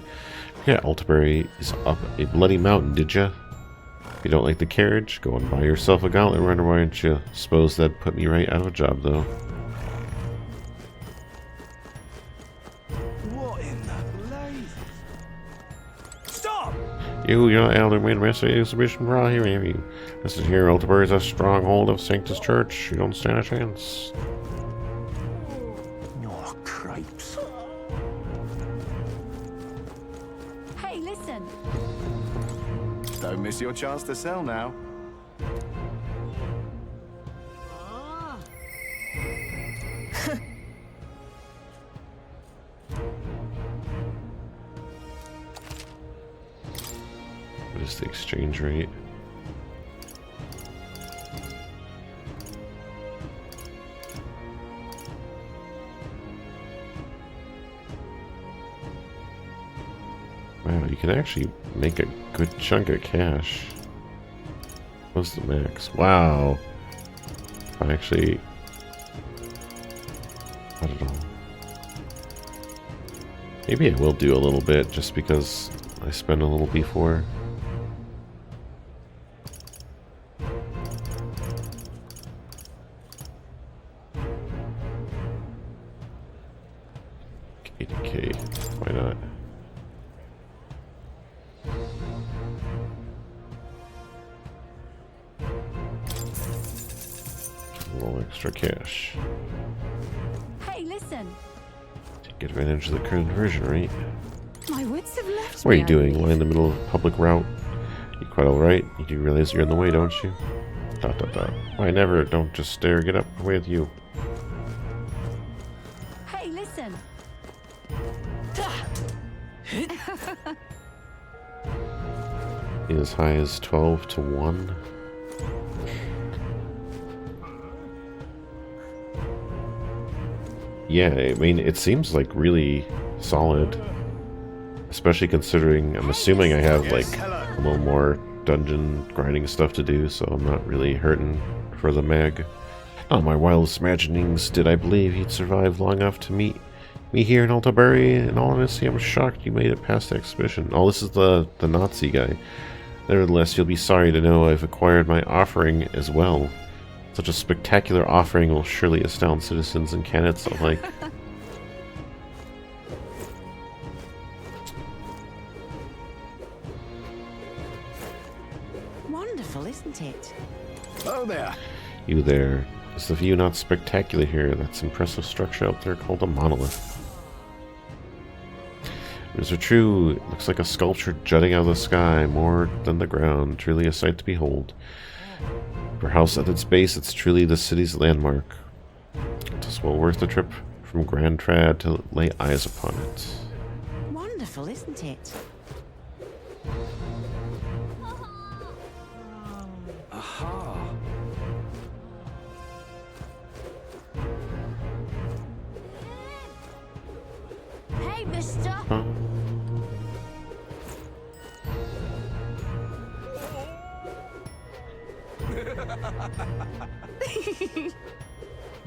Yeah, Altabury is up a bloody mountain, did ya? If you don't like the carriage, go and buy yourself a gauntlet runner, why don't you? Suppose that'd put me right out of a job, though. What in the blazes? Stop! You're not Elder Man, Master Exhibition Bra here, have you? This is here, Altabury is a stronghold of Sanctus Church. You don't stand a chance. Oh, cripes. Hey, listen! Don't miss your chance to sell now. What is the exchange rate? Wow, you can actually make a good chunk of cash. What's the max? Wow. I actually... I don't know. Maybe I will do a little bit just because I spent a little before. $80K. Why not? A little extra cash. Hey, listen. Take advantage of the conversion rate. My wits have left What are me, you I doing? believe. Lying in the middle of a public route? You quite alright? You do realize you're in the way, don't you? ... Why never? Don't just stare. Get up. Away with you. Hey, listen. As high as 12 to 1. Yeah, I mean, it seems like really solid. Especially considering, I'm assuming I have like a little more dungeon grinding stuff to do, so I'm not really hurting for the mag. Not my wildest imaginings did I believe he'd survive long enough to meet me here in Altabury. In all honesty, I'm shocked you made it past the exhibition. Oh, this is the Nazi guy. Nevertheless, you'll be sorry to know I've acquired my offering as well. Such a spectacular offering will surely astound citizens and candidates alike. Wonderful, isn't it? Oh there. You there. Is the view not spectacular here? That's impressive structure out there called a monolith. Is it true? It looks like a sculpture jutting out of the sky, more than the ground. Truly a sight to behold. Perhaps at its base, it's truly the city's landmark. It's well worth the trip from Grand Trad to lay eyes upon it. Wonderful, isn't it? Aha. Hey, mister.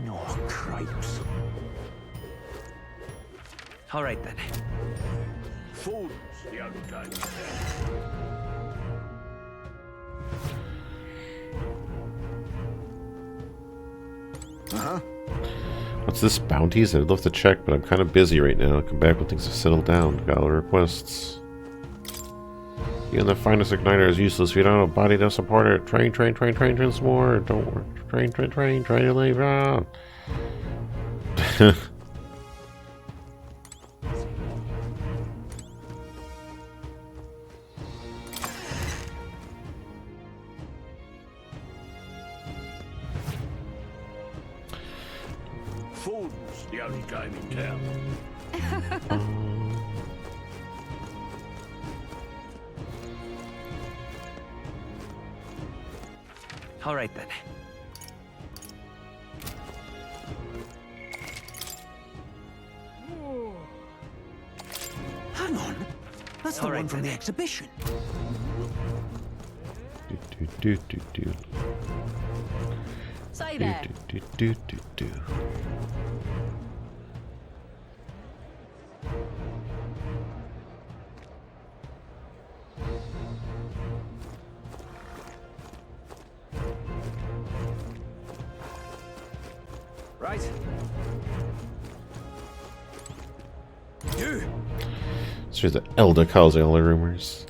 No cripes. All right then. Food's the only time. Uh-huh. What's this, bounties? I'd love to check, but I'm kind of busy right now. I'll come back when things have settled down. Got all the requests. Even the finest igniter is useless if you don't have a body to support it. Train some more. Don't work. Train to leave on. Food's the only game in town. All right then. Hang on. That's the All right, one from then. the exhibition. Do. Say there. Do. Right. You. So the Elder causing all the rumors.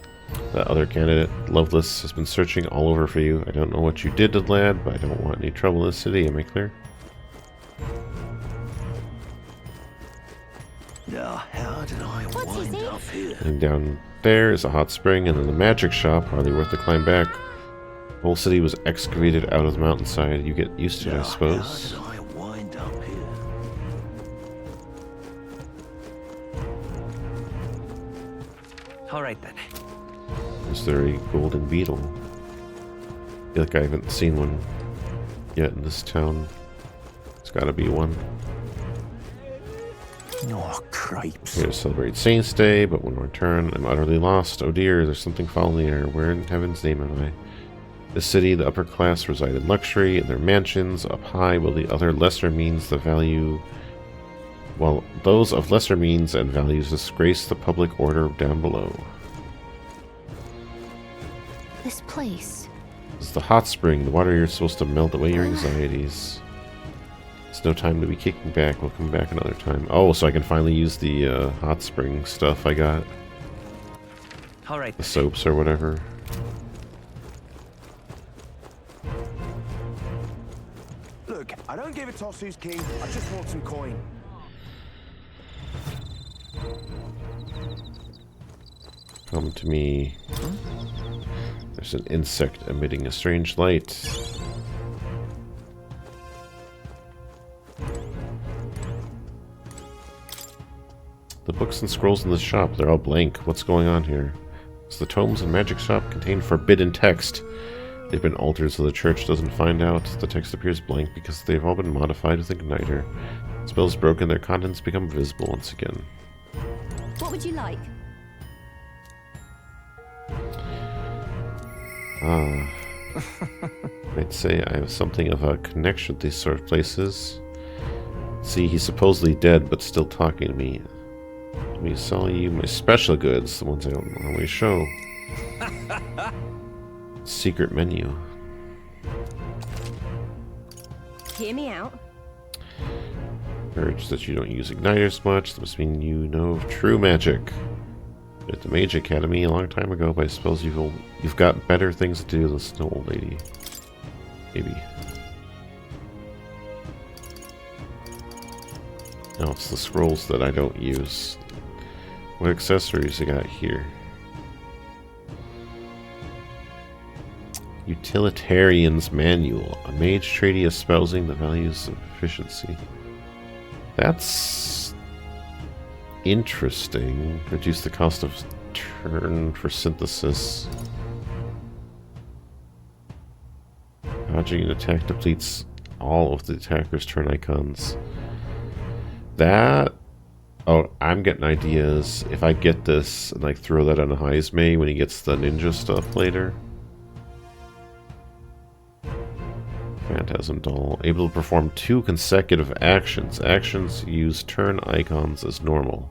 The other candidate, Loveless, has been searching all over for you. I don't know what you did to the lad, but I don't want any trouble in the city, am I clear? Now, how did I wind up here? And down there is a hot spring, and then the magic shop, hardly worth the climb back. The whole city was excavated out of the mountainside. You get used to it, I suppose. How did I wind up here? All right then. Is there a golden beetle? I feel like I haven't seen one yet in this town. There's gotta be one. No crap. cripes. Here to celebrate Saints' Day, but when I return, I'm utterly lost. Oh dear, there's something foul in the air. Where in heaven's name am I? The city, the upper class reside in luxury, in their mansions, up high, while the other lesser means the value... While those of lesser means and values disgrace the public order down below. This place. This is the hot spring. The water here is supposed to melt away your anxieties. It's no time to be kicking back. We'll come back another time. Oh, so I can finally use the hot spring stuff I got. All right. The soaps or whatever. Look, I don't give a toss who's king. I just want some coin. Come to me. There's an insect emitting a strange light. The books and scrolls in the shop, they're all blank. What's going on here? Does the tomes and magic shop contain forbidden text? They've been altered so the church doesn't find out. The text appears blank because they've all been modified with Igniter. Spells broken, their contents become visible once again. What would you like? Ah. I'd say I have something of a connection with these sort of places. See, he's supposedly dead, but still talking to me. Let me sell you my special goods, the ones I don't always show. Secret menu. Hear me out. Urge that you don't use igniters much. That must mean you know of true magic. At the Mage Academy a long time ago, but I suppose you've got better things to do than this old lady. Maybe. No, it's the scrolls that I don't use. What accessories I got here? Utilitarian's Manual. A mage treaty espousing the values of efficiency. That's interesting. Reduce the cost of turn for synthesis. Dodging an attack depletes all of the attacker's turn icons. That... Oh, I'm getting ideas. If I get this and like throw that on Heismay when he gets the ninja stuff later. Phantasm Doll. Able to perform 2 consecutive actions. Actions use turn icons as normal.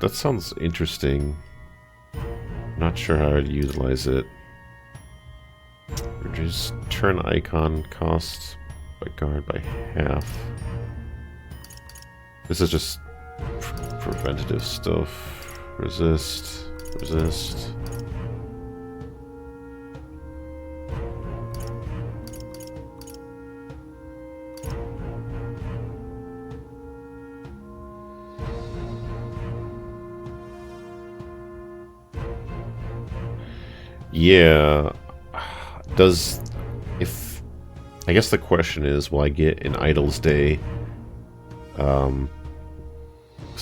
That sounds interesting. Not sure how I'd utilize it. Reduce turn icon cost by guard by half. This is just preventative stuff. Resist. Resist. Yeah. I guess the question is, will I get an Idol's Day? Because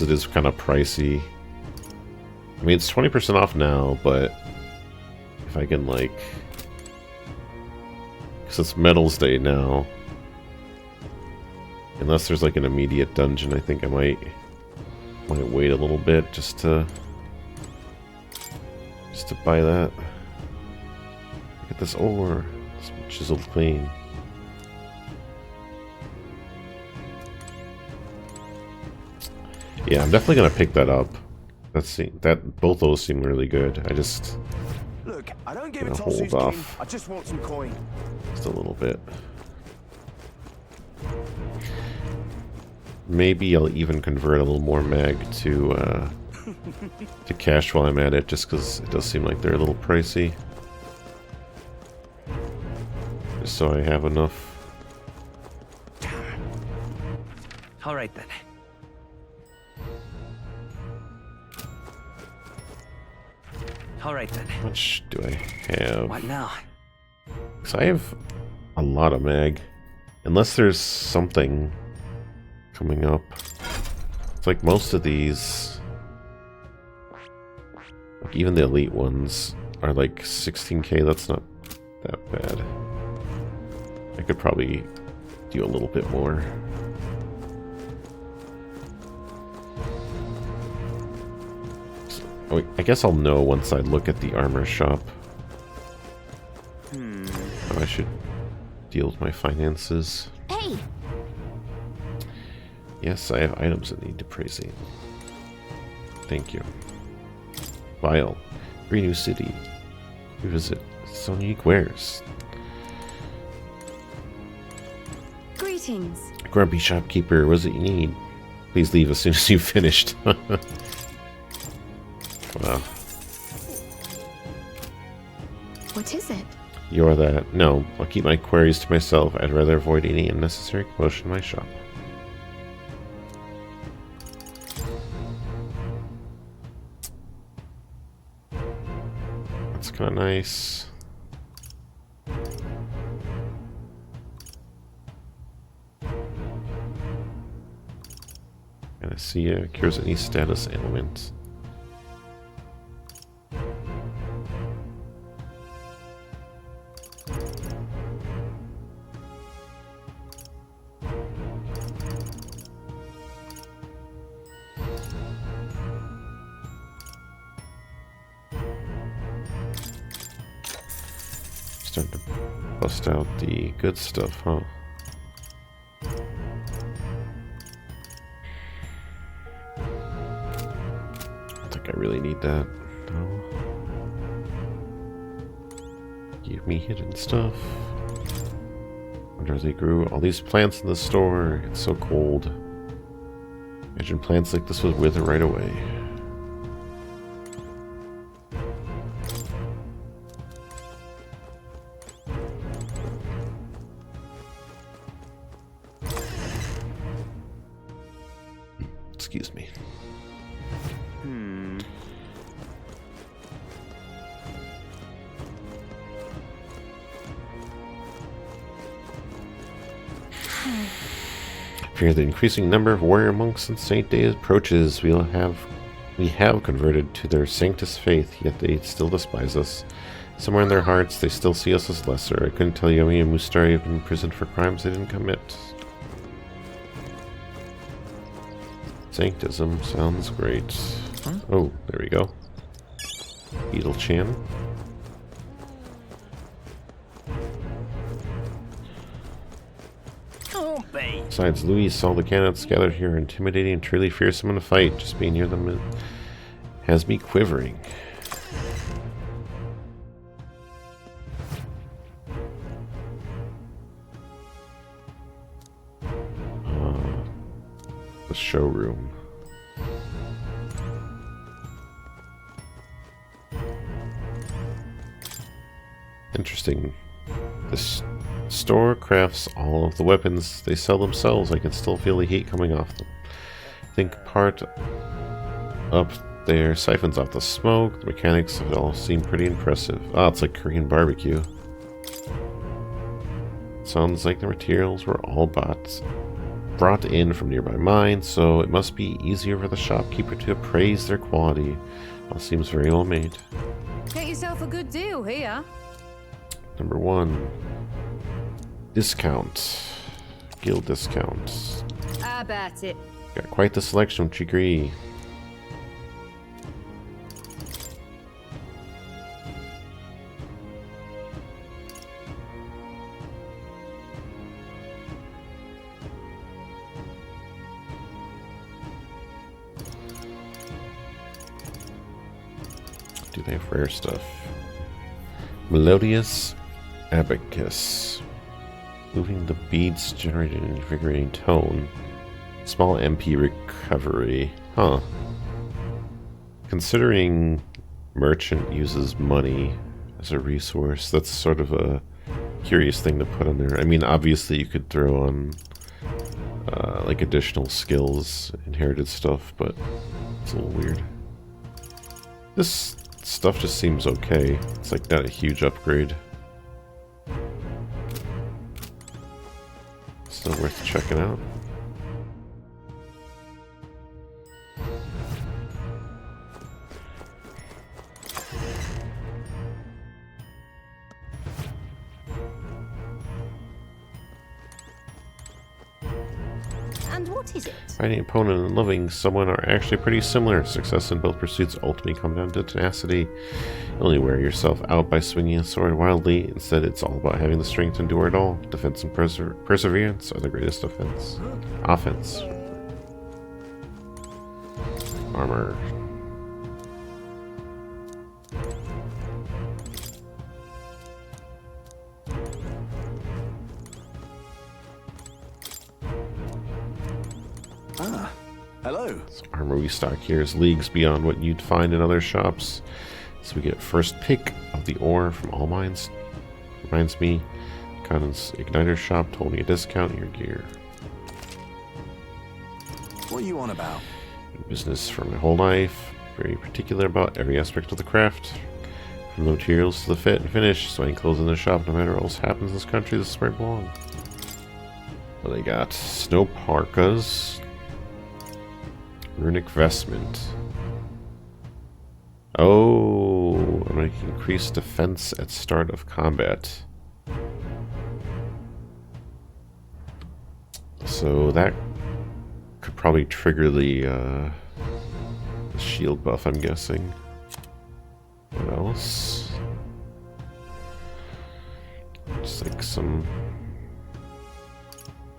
it is kind of pricey. I mean, it's 20% off now, but if I can, like... Because it's Medals Day now. Unless there's, like, an immediate dungeon, I think I might wait a little bit just to buy that. Look at this ore. This chiseled clean. Yeah, I'm definitely gonna pick that up. Both those seem really good. I just look, I don't give a toss hold who's off king. I just want some coin. just a little bit. Maybe I'll even convert a little more mag to cash while I'm at it, just because it does seem like they're a little pricey. Just so I have enough. All right then. All right then. How much do I have? What now? Because I have a lot of mag. Unless there's something coming up. It's like most of these, like even the elite ones, are like 16k. That's not that bad. I could probably do a little bit more. Oh, I guess I'll know once I look at the armor shop. How I should deal with my finances. Hey! Yes, I have items that need depreciating. Thank you. Vile. Free new city. Revisit. So unique wares. Greetings. Grumpy shopkeeper, what is it you need? Please leave as soon as you've finished. Wow. What is it? You're that. No, I'll keep my queries to myself. I'd rather avoid any unnecessary commotion in my shop. That's kind of nice. Gotta see cures any status ailment. Starting to bust out the good stuff, huh? I think I really need that. No. Give me hidden stuff. Wonder they grew all these plants in the store. It's so cold. Imagine plants like this would wither right away. Excuse me. Fear the increasing number of warrior monks in Saint Day approaches. We have converted to their sanctus faith, yet they still despise us. Somewhere in their hearts, they still see us as lesser. I couldn't tell you how many Mustari have been imprisoned for crimes they didn't commit. Sanctism sounds great. Oh, there we go. Beetle Chan. Besides, Louis, all the candidates gathered here are intimidating and truly fearsome in a fight. Just being near them has me quivering. The showroom. Interesting. This store crafts all of the weapons they sell themselves. I can still feel the heat coming off them. I think part up there siphons off the smoke. The mechanics of it all seem pretty impressive. Ah, it's like Korean barbecue. Sounds like the materials were all brought in from nearby mines, so it must be easier for the shopkeeper to appraise their quality. All seems very well made. Get yourself a good deal here. Number 1. Discount. Guild discount. How about it? Got quite the selection, would you agree? Do they have rare stuff? Melodious Abacus. Moving the beads generated an invigorating tone. Small MP recovery. Huh. Considering merchant uses money as a resource, that's sort of a curious thing to put on there. I mean, obviously you could throw on like additional skills, inherited stuff, but it's a little weird. This stuff just seems okay. It's like not a huge upgrade. Still worth checking out. And what is it? Finding an opponent and loving someone are actually pretty similar. Success in both pursuits ultimately come down to tenacity. You only wear yourself out by swinging a sword wildly. Instead, it's all about having the strength to endure it all. Defense and perseverance are the greatest offense. Offense. Armor. Ah, hello. This armor we stock here is leagues beyond what you'd find in other shops. So we get first pick of the ore from all mines. Reminds me, Cannon's Igniter shop told me a discount on your gear. What are you on about? In business for my whole life. Very particular about every aspect of the craft. From the materials to the fit and finish. So I ain't closing the shop no matter what else happens in this country. This is where I belong. What they got? Snow parkas. Runic vestment. Oh, I'm going to increase defense at start of combat. So that could probably trigger the shield buff, I'm guessing. What else? Just like some...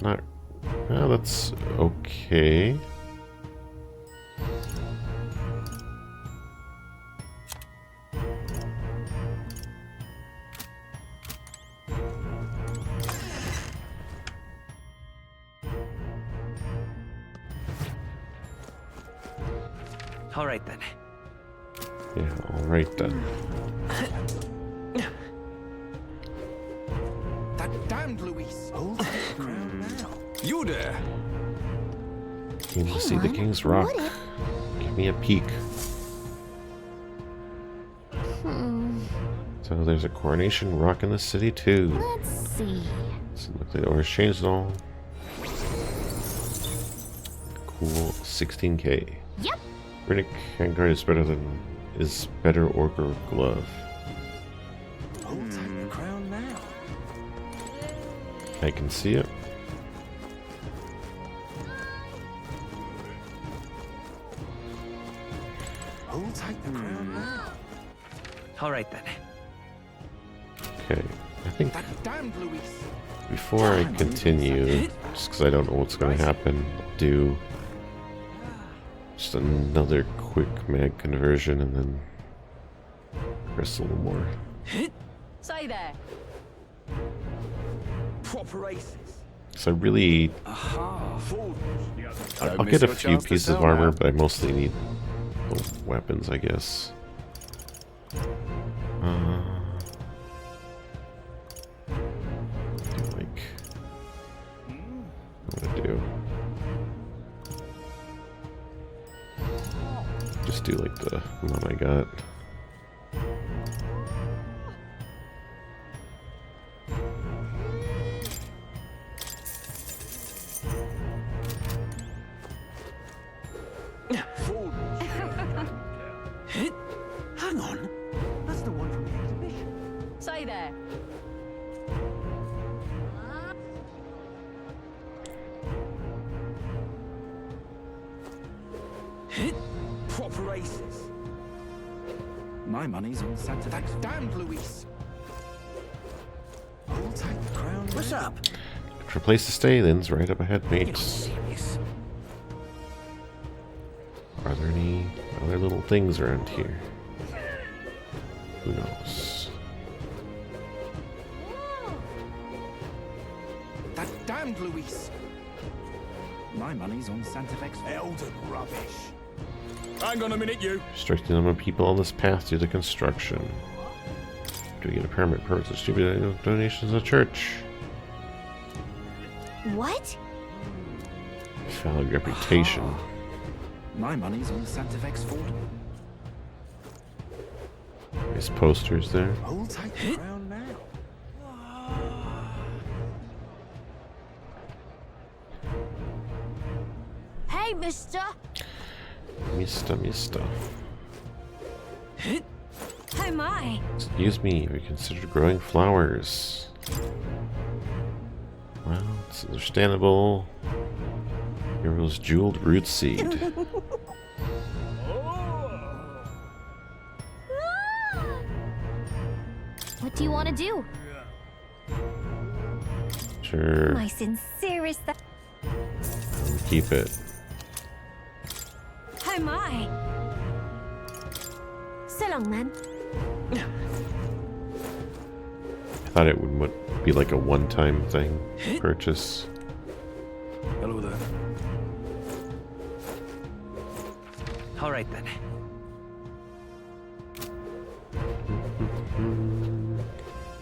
Not... Oh, that's okay. All right then. Yeah, all right then. That damned Luis. Hold the ground now. You there? Came to see the King's Rock. Give me a peek. So there's a coronation rock in the city too. Let's see. So look like the order's changed at all. Cool, 16k. Yep. Runic handguard is better Orger glove. Hold tight the crown now. I can see it. Hold tight the crown now. All right then. Okay, I think That damned Luis. before I continue, just because I don't know what's going to happen, I'll do just another quick mag conversion and then press a little more. Say there. Proper aces. So I really, Aha. I'll get a few pieces of armor, but I mostly need the weapons, I guess. Like, what do I do? Just do like the one I got. Hang on. That's the one from the exhibition. Say there. Proper aces. My money's on Santa. That's damned Luis. Hold tight the crown. What's up? For a place to stay, then's right up ahead, mate. Serious. Are there any other little things around here? Who knows? That damned Luis. My money's on Santa Fe's Elden rubbish. Hang on a minute, you. Restricting the number of people on this path due to construction. Do we get a permit? Permits to distribute donations to the church. What? Valid reputation. My money's on Santa Fe's fort. Nice posters there. Hold tight the crown now. Hey, mister. Mista. Oh my. Excuse me, we considered growing flowers. Well, it's understandable. Hero's jeweled root seed. What do you want to do? Sure. My sincerest. Keep it. Oh my! So long, man. I thought it would be like a one-time thing purchase. Hello there. All right then.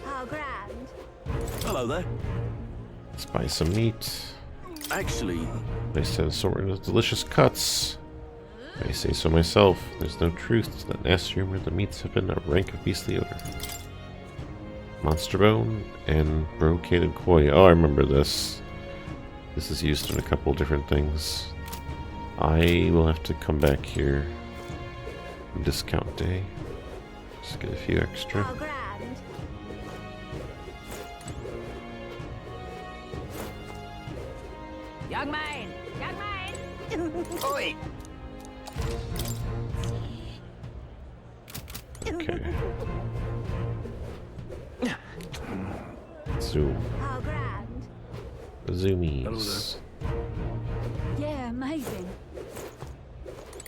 How grand. Hello there. Let's buy some meat. Actually, Nice to have assortment of delicious cuts. I say so myself. There's no truth to that nasty rumor the meats have been a rank of beastly odor. Monster bone and brocaded koi. Oh, I remember this. This is used in a couple different things. I will have to come back here on discount day. Just get a few extra. How grand. Young man! Young man! Oi! Okay. Zoom. How grand. Zoomies. Yeah, amazing.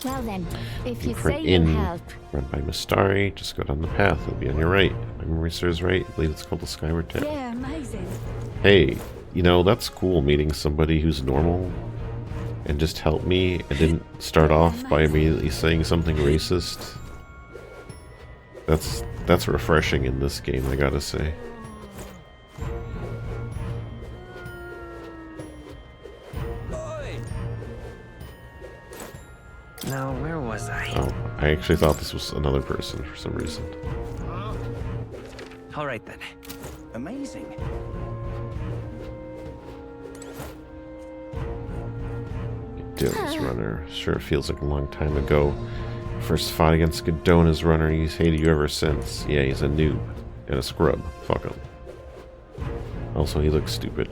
Well then, if you For say an you'll inn help. run by Mistari, just go down the path. It'll be on your right. My memory serves right. I believe it's called the Skyward Tap. Yeah, amazing. Hey, you know, that's cool meeting somebody who's normal and just help me and didn't start off by immediately saying something racist. That's refreshing in this game, I gotta say. Now, where was I? Oh, I actually thought this was another person for some reason. All right then. amazing. Dylan's runner. Sure feels like a long time ago. First fought against Gadona's runner. He's hated you ever since. Yeah, he's a noob. And a scrub. Fuck him. Also, he looks stupid.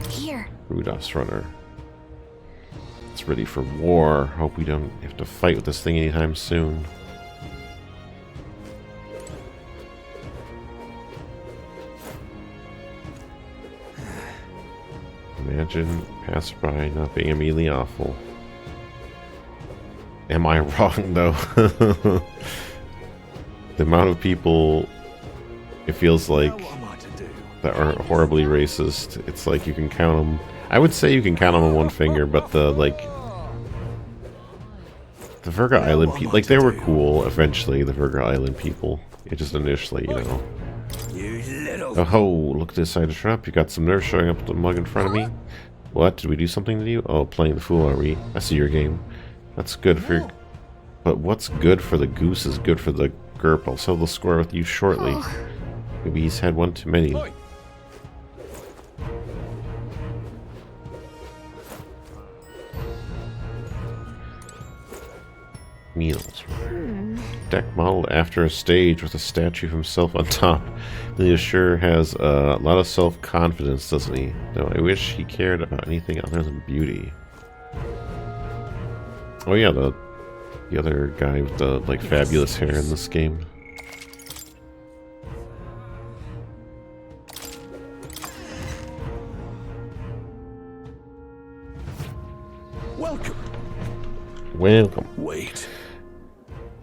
Here. Rudolph's runner. It's ready for war. Hope we don't have to fight with this thing anytime soon. Imagine passerby not being immediately awful. Am I wrong, though? The amount of people, it feels like, that are horribly racist, it's like you can count them. I would say you can count them on one finger, but the, like, the Virga Island people, like, they were cool eventually, the Virga Island people. It just initially, you know. Oh ho, look at this side of shut up. You got some nerve showing up with the mug in front of me. What? Did we do something to you? Oh, playing the fool, are we? I see your game. That's good for... But what's good for the goose is good for the GURP. I'll settle the score with you shortly. Maybe he's had one too many. Meals. Deck modeled after a stage with a statue of himself on top. He sure has a lot of self-confidence, doesn't he? Though I wish he cared about anything other than beauty. Oh yeah, the other guy with the like fabulous hair in this game. Welcome. Welcome. Wait.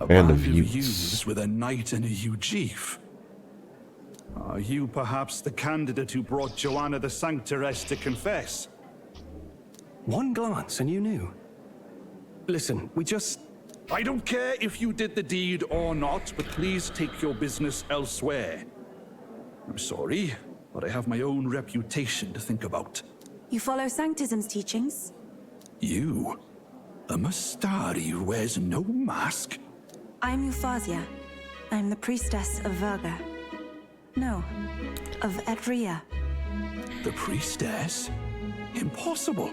A Band band of of youths. youths with a knight and a Ujief. Are you perhaps the candidate who brought Joanna the Sanctoress to confess? One glance and you knew. Listen, we just... I don't care if you did the deed or not, but please take your business elsewhere. I'm sorry, but I have my own reputation to think about. You follow Sanctism's teachings? You? A Mustari who wears no mask? I'm Euphausia. I'm the priestess of Virga. No, of Edria. The priestess? Impossible.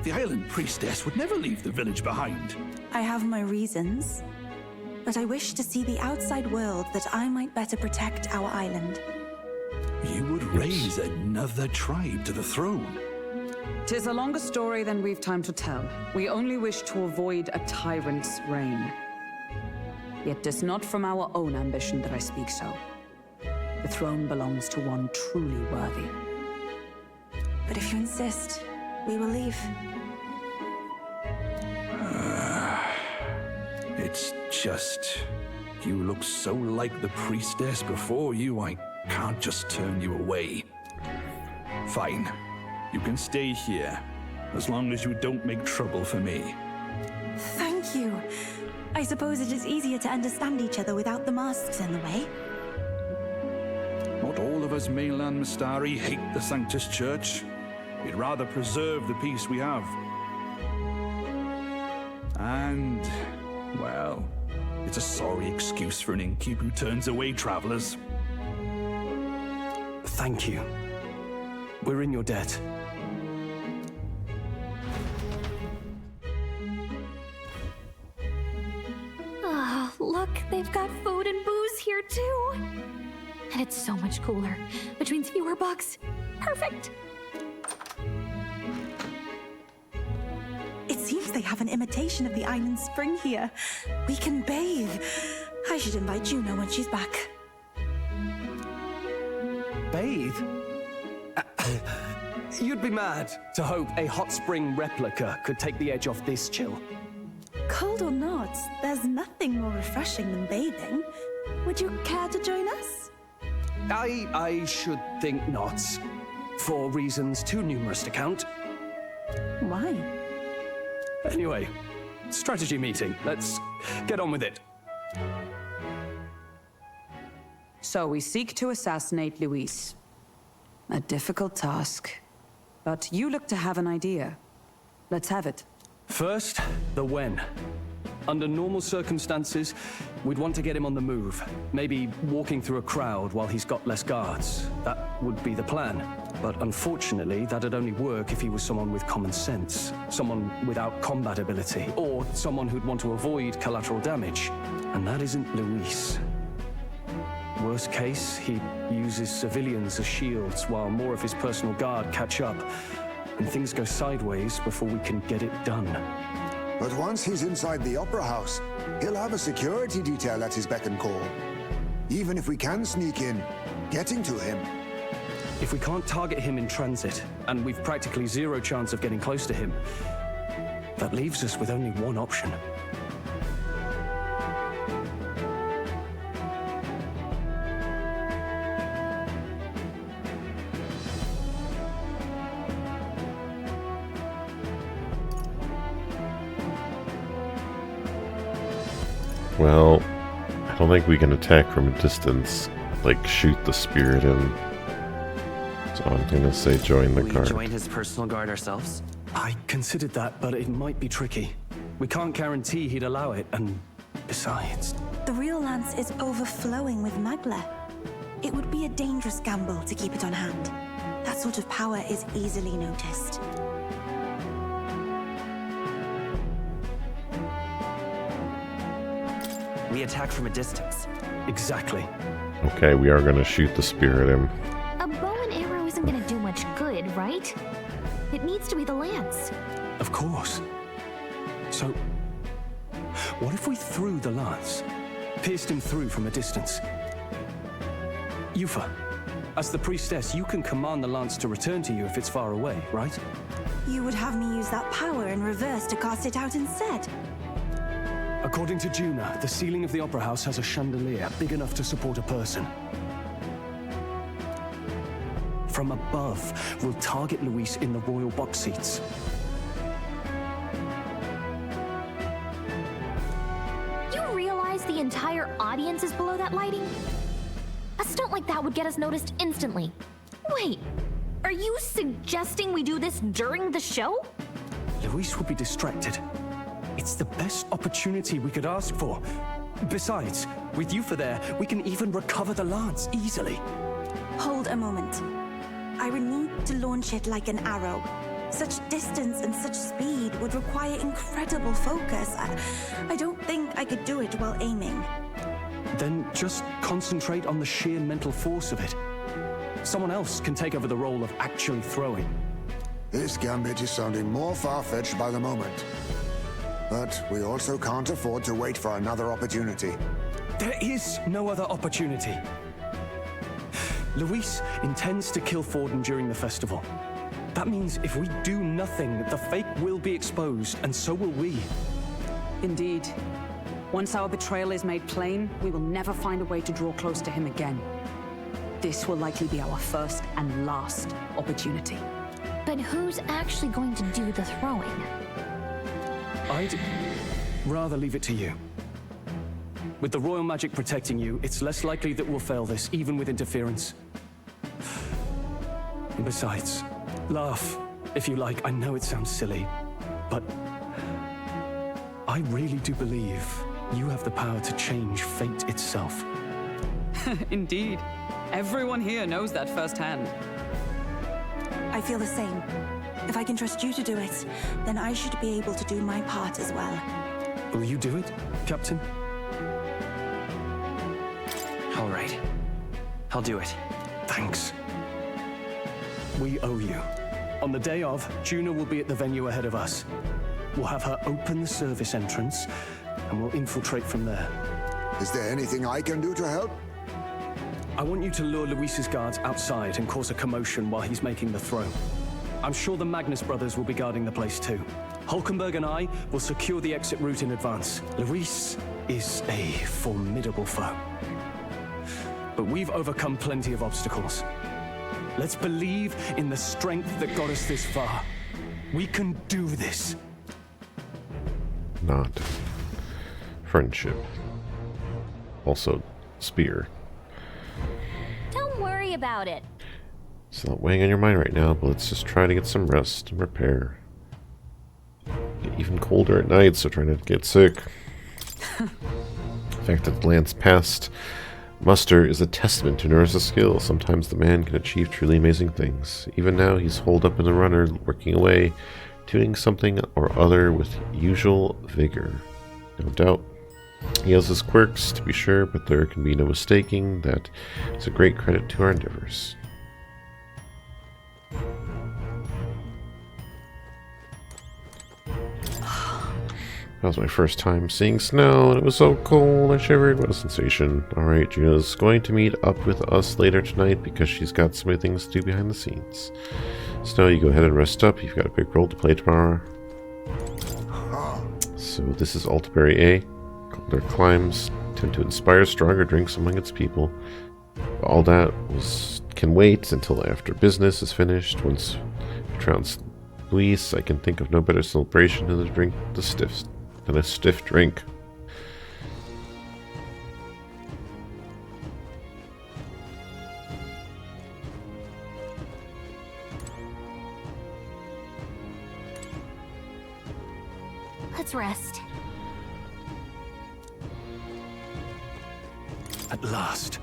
The island priestess would never leave the village behind. I have my reasons, but I wish to see the outside world that I might better protect our island. You would raise another tribe to the throne. 'Tis a longer story than we've time to tell. We only wish to avoid a tyrant's reign. Yet 'tis not from our own ambition that I speak so. The throne belongs to one truly worthy. But if you insist, we will leave. It's just... You look so like the priestess before you, I can't just turn you away. Fine. You can stay here, as long as you don't make trouble for me. Thank you. I suppose it is easier to understand each other without the masks in the way. Not all of us mainland Mistari hate the Sanctus Church. We'd rather preserve the peace we have. And, well, it's a sorry excuse for an innkeep who turns away travelers. Thank you. We're in your debt. Ah, look, they've got food and booze here too. And it's so much cooler, which means fewer bugs. Perfect. It seems they have an imitation of the island spring here. We can bathe. I should invite Juno when she's back. Bathe? You'd be mad to hope a hot spring replica could take the edge off this chill. Cold or not, there's nothing more refreshing than bathing. Would you care to join us? I should think not. For reasons too numerous to count. Why? Anyway, strategy meeting. Let's get on with it. So we seek to assassinate Luis. A difficult task. But you look to have an idea. Let's have it. First, the when. Under normal circumstances, we'd want to get him on the move. Maybe walking through a crowd while he's got less guards. That would be the plan. But unfortunately, that'd only work if he was someone with common sense. Someone without combat ability. Or someone who'd want to avoid collateral damage. And that isn't Luis. Worst case, he uses civilians as shields while more of his personal guard catch up. And things go sideways before we can get it done. But once he's inside the Opera House, he'll have a security detail at his beck and call. Even if we can sneak in, getting to him. If we can't target him in transit, and we've practically zero chance of getting close to him, that leaves us with only one option. Well, I don't think we can attack from a distance, like shoot the spirit in. So I'm gonna say join the guard. Join his personal guard ourselves? I considered that, but it might be tricky. We can't guarantee he'd allow it, and besides... The real lance is overflowing with magla. It would be a dangerous gamble to keep it on hand. That sort of power is easily noticed. We attack from a distance. Exactly. Okay, we are gonna shoot the spirit in. A bow and arrow isn't gonna do much good, right? It needs to be the lance. Of course. So, what if we threw the lance? Pierced him through from a distance? Yufa, as the priestess, you can command the lance to return to you if it's far away, right? You would have me use that power in reverse to cast it out instead. According to Juna, the ceiling of the Opera House has a chandelier big enough to support a person. From above, we'll target Luis in the royal box seats. You realize the entire audience is below that lighting? A stunt like that would get us noticed instantly. Wait, are you suggesting we do this during the show? Luis would be distracted. It's the best opportunity we could ask for. Besides, with Yufa there, we can even recover the lance easily. Hold a moment. I would need to launch it like an arrow. Such distance and such speed would require incredible focus. I don't think I could do it while aiming. Then just concentrate on the sheer mental force of it. Someone else can take over the role of actually throwing. This gambit is sounding more far-fetched by the moment. But we also can't afford to wait for another opportunity. There is no other opportunity. Luis intends to kill Forden during the festival. That means if we do nothing, the fake will be exposed, and so will we. Indeed. Once our betrayal is made plain, we will never find a way to draw close to him again. This will likely be our first and last opportunity. But who's actually going to do the throwing? I'd rather leave it to you. With the royal magic protecting you, it's less likely that we'll fail this, even with interference. And besides, laugh, if you like. I know it sounds silly, but I really do believe you have the power to change fate itself. Indeed. Everyone here knows that firsthand. I feel the same. If I can trust you to do it, then I should be able to do my part as well. Will you do it, Captain? All right. I'll do it. Thanks. We owe you. On the day of, Juna will be at the venue ahead of us. We'll have her open the service entrance, and we'll infiltrate from there. Is there anything I can do to help? I want you to lure Luis's guards outside and cause a commotion while he's making the throw. I'm sure the Magnus brothers will be guarding the place too. Hulkenberg and I will secure the exit route in advance. Luis is a formidable foe. But we've overcome plenty of obstacles. Let's believe in the strength that got us this far. We can do this. Not. Friendship. Also, spear. Don't worry about it. It's not weighing on your mind right now, but let's just try to get some rest and repair. Get even colder at night, so try not to get sick. The fact that Lance passed muster is a testament to Nurse's skill. Sometimes the man can achieve truly amazing things. Even now, he's holed up in the runner, working away, doing something or other with usual vigor. No doubt. He has his quirks, to be sure, but there can be no mistaking that it's a great credit to our endeavors. That was my first time seeing snow, and it was so cold. I shivered. What a sensation. Alright, Juno's going to meet up with us later tonight because she's got so many things to do behind the scenes. Snow, you go ahead and rest up. You've got a big role to play tomorrow. So this is Altaberry A. Colder climbs tend to inspire stronger drinks among its people. All that can wait until after business is finished. Once you trounce Luis, I can think of no better celebration than a stiff drink. Let's rest. At last.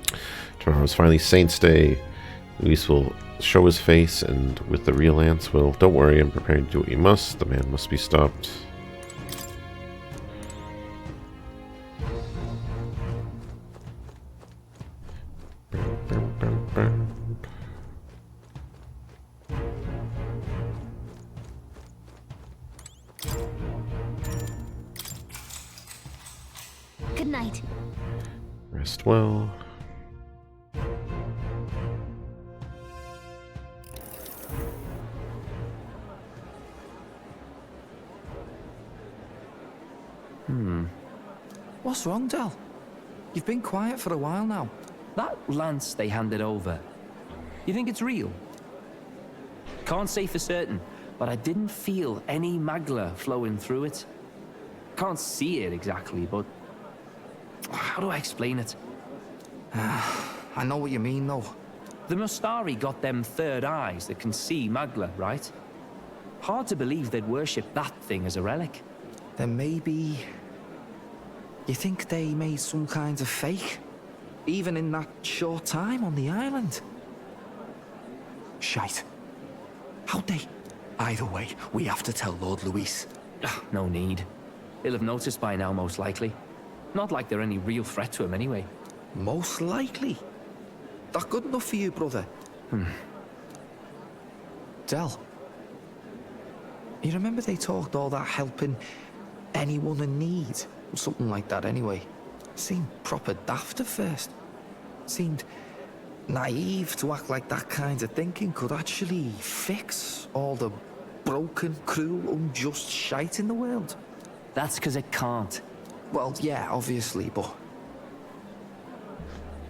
Tomorrow's finally Saints' Day. Luis will show his face, and with the real Lance will. Don't worry, I'm preparing to do what you must. The man must be stopped. Good night. Rest well. What's wrong, Del? You've been quiet for a while now. That lance they handed over, you think it's real? Can't say for certain, but I didn't feel any magla flowing through it. Can't see it exactly, but how do I explain it? I know what you mean, though. The Mustari got them third eyes that can see magla, right? Hard to believe they'd worship that thing as a relic. Then maybe... You think they made some kind of fake? Even in that short time on the island? Shite. How'd they? Either way, we have to tell Lord Luis. No need. He'll have noticed by now, most likely. Not like they're any real threat to him anyway. Most likely? That good enough for you, brother? Hmm. Del, You remember they talked all that helping anyone in need? Something like that anyway. Seemed proper daft at first. Seemed naive to act like that kind of thinking could actually fix all the broken, cruel, unjust shite in the world. That's because it can't. Well, yeah, obviously, but...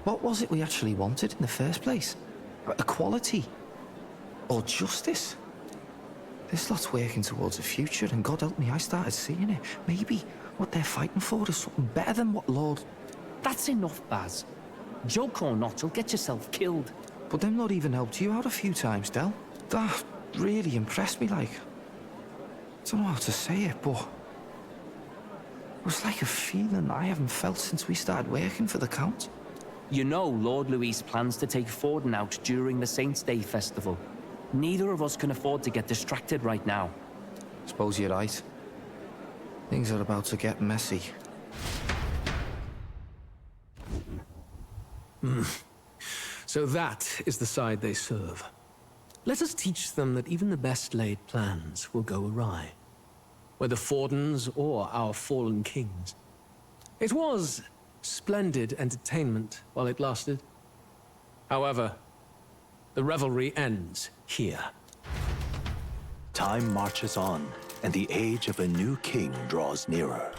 what was it we actually wanted in the first place? Equality? Or justice? This lot's working towards a future, and God help me, I started seeing it. Maybe what they're fighting for is something better than what Lord... That's enough, Baz. Joke or not, you'll get yourself killed. But them not even helped you out a few times, Del. That really impressed me, like... I don't know how to say it, but... it was like a feeling I haven't felt since we started working for the Count. You know Lord Luis plans to take Forden out during the Saints' Day festival. Neither of us can afford to get distracted right now. Suppose you're right. Things are about to get messy. So that is the side they serve. Let us teach them that even the best laid plans will go awry. Whether Forden's or our fallen kings. It was splendid entertainment while it lasted. However, the revelry ends here. Time marches on, and the age of a new king draws nearer.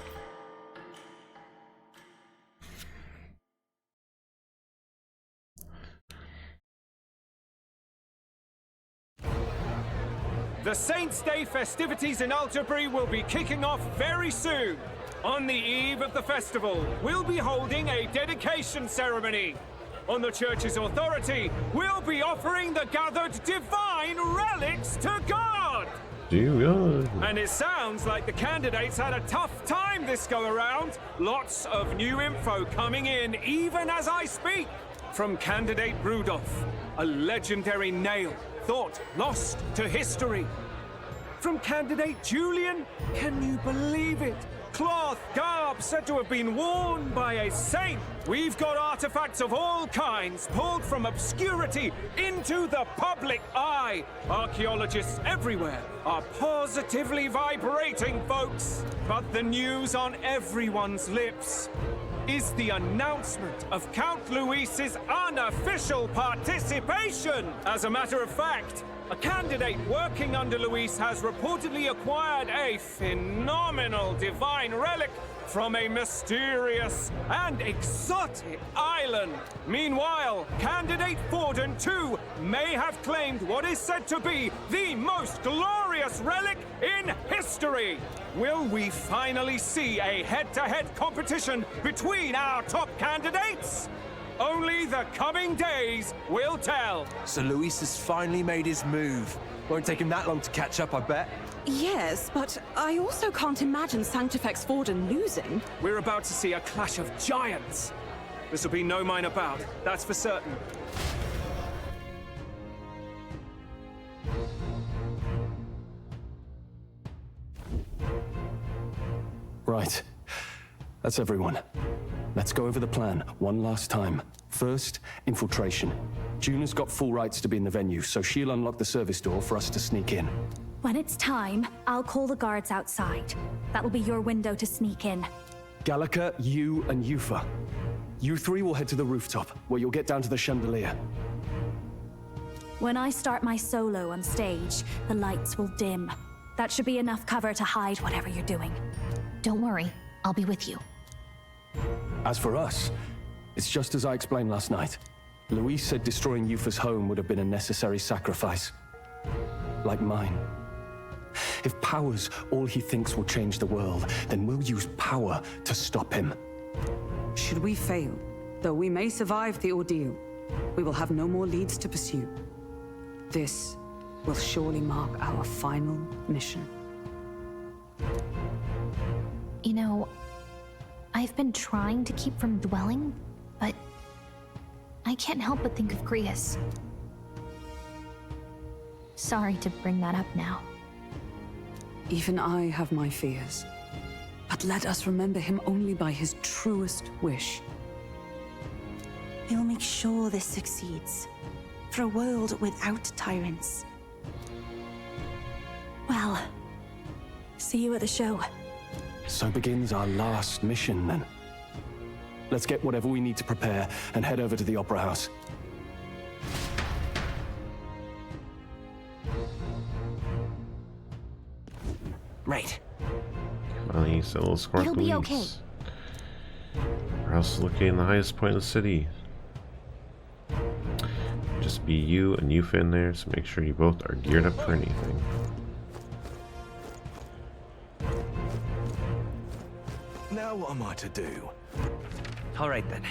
The Saints' Day festivities in Alderbury will be kicking off very soon. On the eve of the festival, we'll be holding a dedication ceremony. On the church's authority, we'll be offering the gathered divine relics to God! And it sounds like the candidates had a tough time this go-around. Lots of new info coming in even as I speak. From candidate Rudolph, a legendary nail thought lost to history. From candidate Julian, can you believe it? Cloth garb said to have been worn by a saint. We've got artifacts of all kinds pulled from obscurity into the public eye. Archaeologists everywhere are positively vibrating, folks. But the news on everyone's lips is the announcement of Count Luis's unofficial participation. As a matter of fact, a candidate working under Luis has reportedly acquired a phenomenal divine relic from a mysterious and exotic island. Meanwhile, candidate Forden, too, may have claimed what is said to be the most glorious relic in history. Will we finally see a head-to-head competition between our top candidates? Only the coming days will tell. So Luis has finally made his move. Won't take him that long to catch up, I bet. Yes, but I also can't imagine Sanctifex Forden losing. We're about to see a clash of giants. This will be no minor bout, that's for certain. Right. That's everyone. Let's go over the plan one last time. First, infiltration. Juna's got full rights to be in the venue, so she'll unlock the service door for us to sneak in. When it's time, I'll call the guards outside. That'll be your window to sneak in. Gallica, you, and Yufa. You three will head to the rooftop, where you'll get down to the chandelier. When I start my solo on stage, the lights will dim. That should be enough cover to hide whatever you're doing. Don't worry, I'll be with you. As for us, it's just as I explained last night. Luis said destroying Yufa's home would have been a necessary sacrifice. Like mine. If power's all he thinks will change the world, then we'll use power to stop him. Should we fail, though we may survive the ordeal, we will have no more leads to pursue. This will surely mark our final mission. You know, I've been trying to keep from dwelling, but I can't help but think of Grius. Sorry to bring that up now. Even I have my fears. But let us remember him only by his truest wish. We'll make sure this succeeds. For a world without tyrants. Well, See you at the show. So begins our last mission, then. Let's get whatever we need to prepare and head over to the Opera House. Right. Finally, a little squad It'll police. be okay. Our house is located in the highest point of the city. Just be you and Yufa in there, so make sure you both are geared up for anything. Now what am I to do? All right then.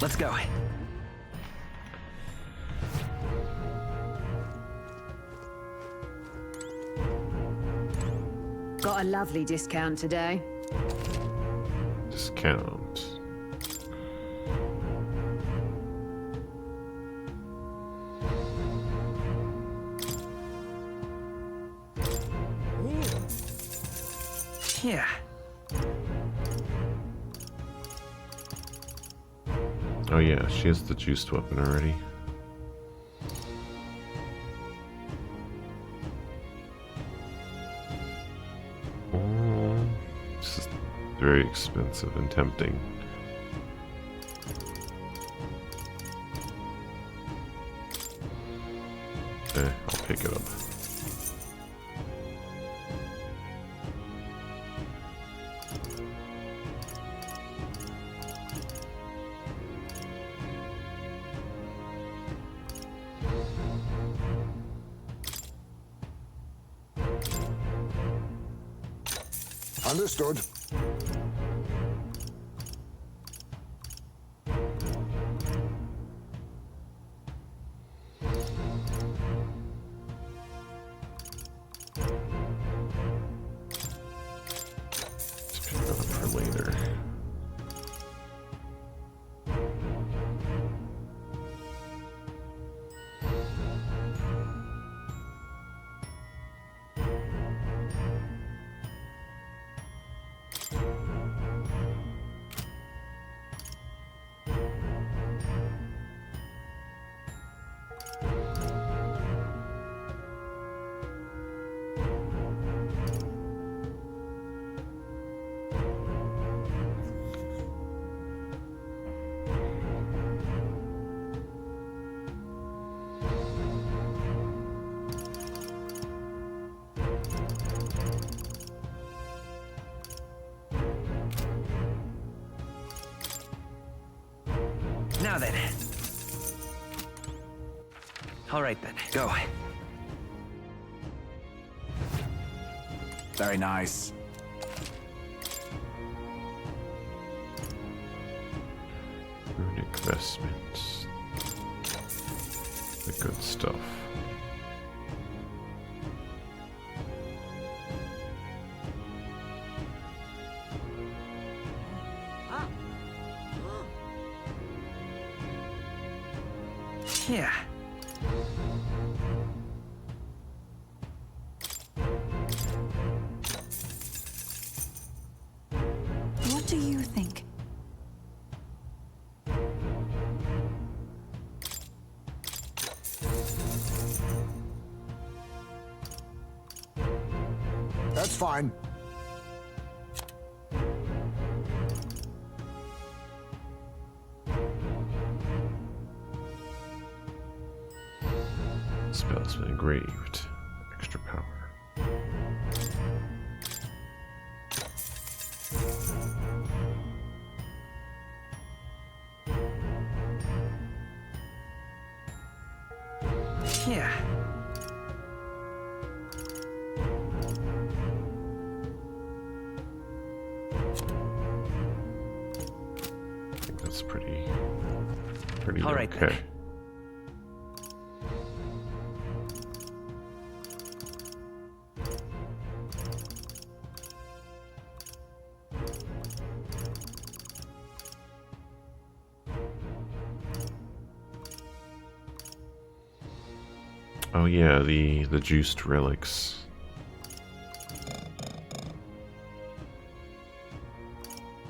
Let's go. Got a lovely discount today. Discount. Yeah. Oh yeah, she has the juiced weapon already. Oh, this is very expensive and tempting. I'll pick it up. Understood. Let's pick that up for later. Now then. All right then, go. Very nice. Runic vestments. The good stuff. Yeah. What do you think? That's fine. Spell's been engraved. Extra power. Yeah. I think that's pretty All right, okay. then. Oh yeah, the juiced relics.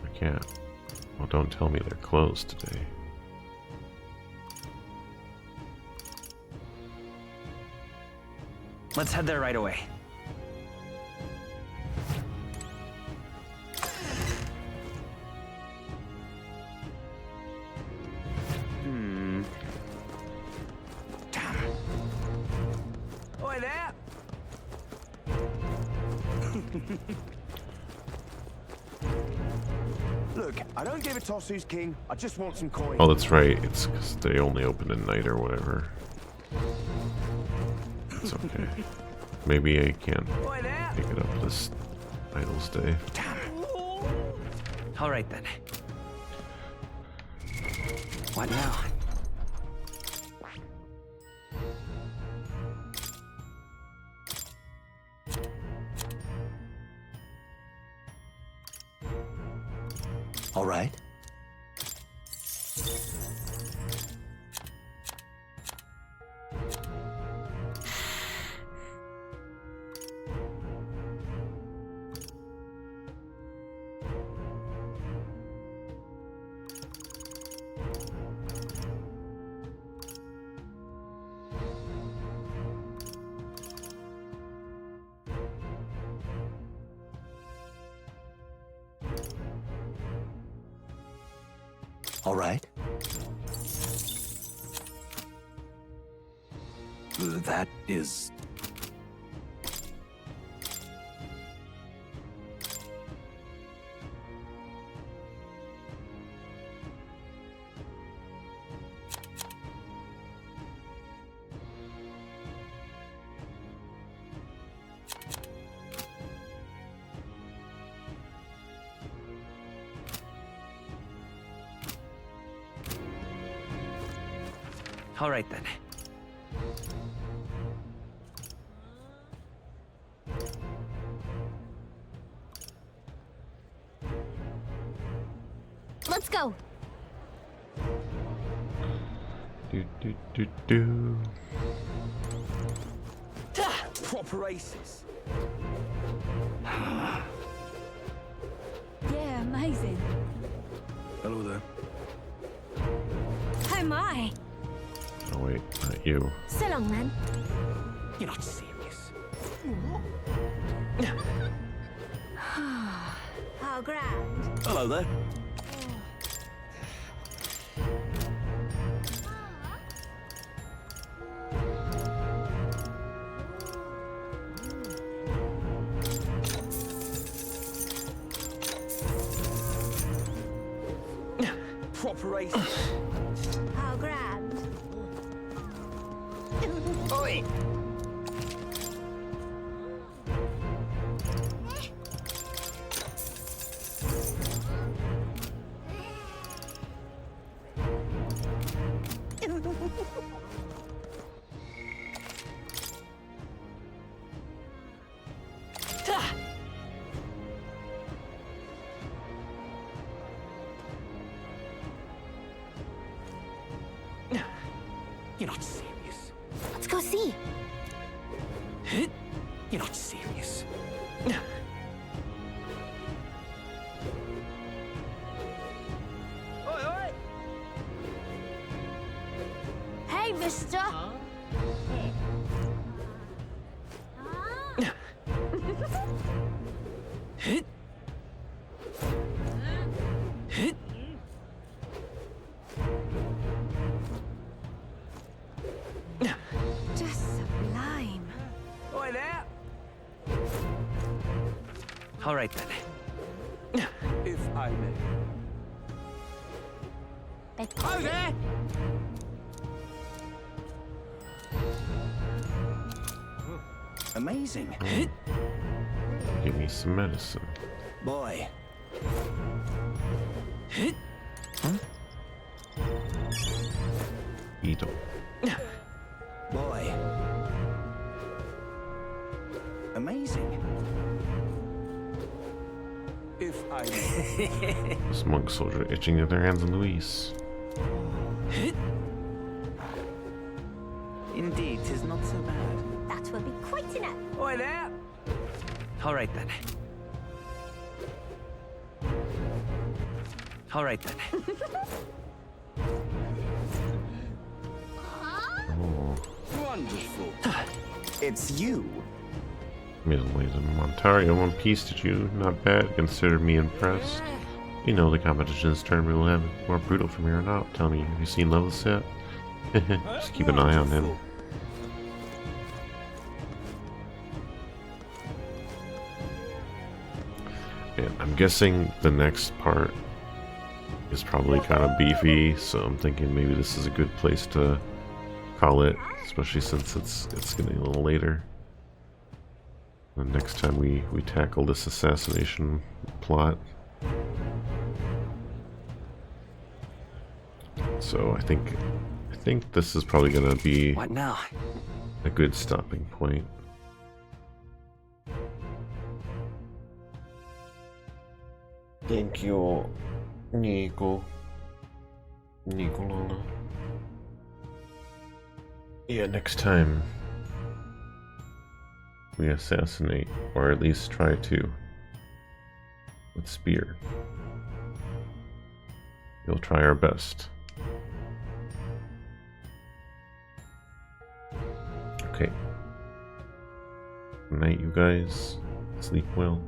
I can't. Well, don't tell me they're closed today. Let's head there right away. Damn. Oi there! Look, I don't give a toss who's king. I just want some coin. Oh, that's right. It's because they only open at night or whatever. It's okay. Maybe I can pick it up this Idol's Day. Damn. All right then. What now? All right. All right. That is... All right then. Let's go. Do. Proper aces. Yeah, amazing. Hello there. Oh my. Oh wait, not you. So long, man. You're not serious. How grand. Hello there. Proper aces. How grand. Oi! You're not serious. Let's go see. You're not serious. Hey, mister. Just sublime. Oi there! All right then. If I may. Oh there! Amazing. Give me some medicine. Boy. Beetle. Boy. Amazing. If I may. This monk soldier itching their hands on Luis. Indeed, 'tis not so bad. That will be quite enough. Oi there! All right then. All right then. Oh. Wonderful. It's you. Middle-aged Montario, One Piece, did you? Not bad. Consider me impressed. You know the competition this tournament will have more brutal from here on out. Tell me, have you seen levels yet? Just keep an eye on him. And I'm guessing the next part is probably kind of beefy, so I'm thinking maybe this is a good place to call it, especially since it's getting a little later. The next time we tackle this assassination plot. So I think this is probably gonna be What now? a good stopping point. Thank you, Nico. Nicolana. Yeah, next time we assassinate, or at least try to, with spear. We'll try our best. Okay. Good night, you guys. Sleep well.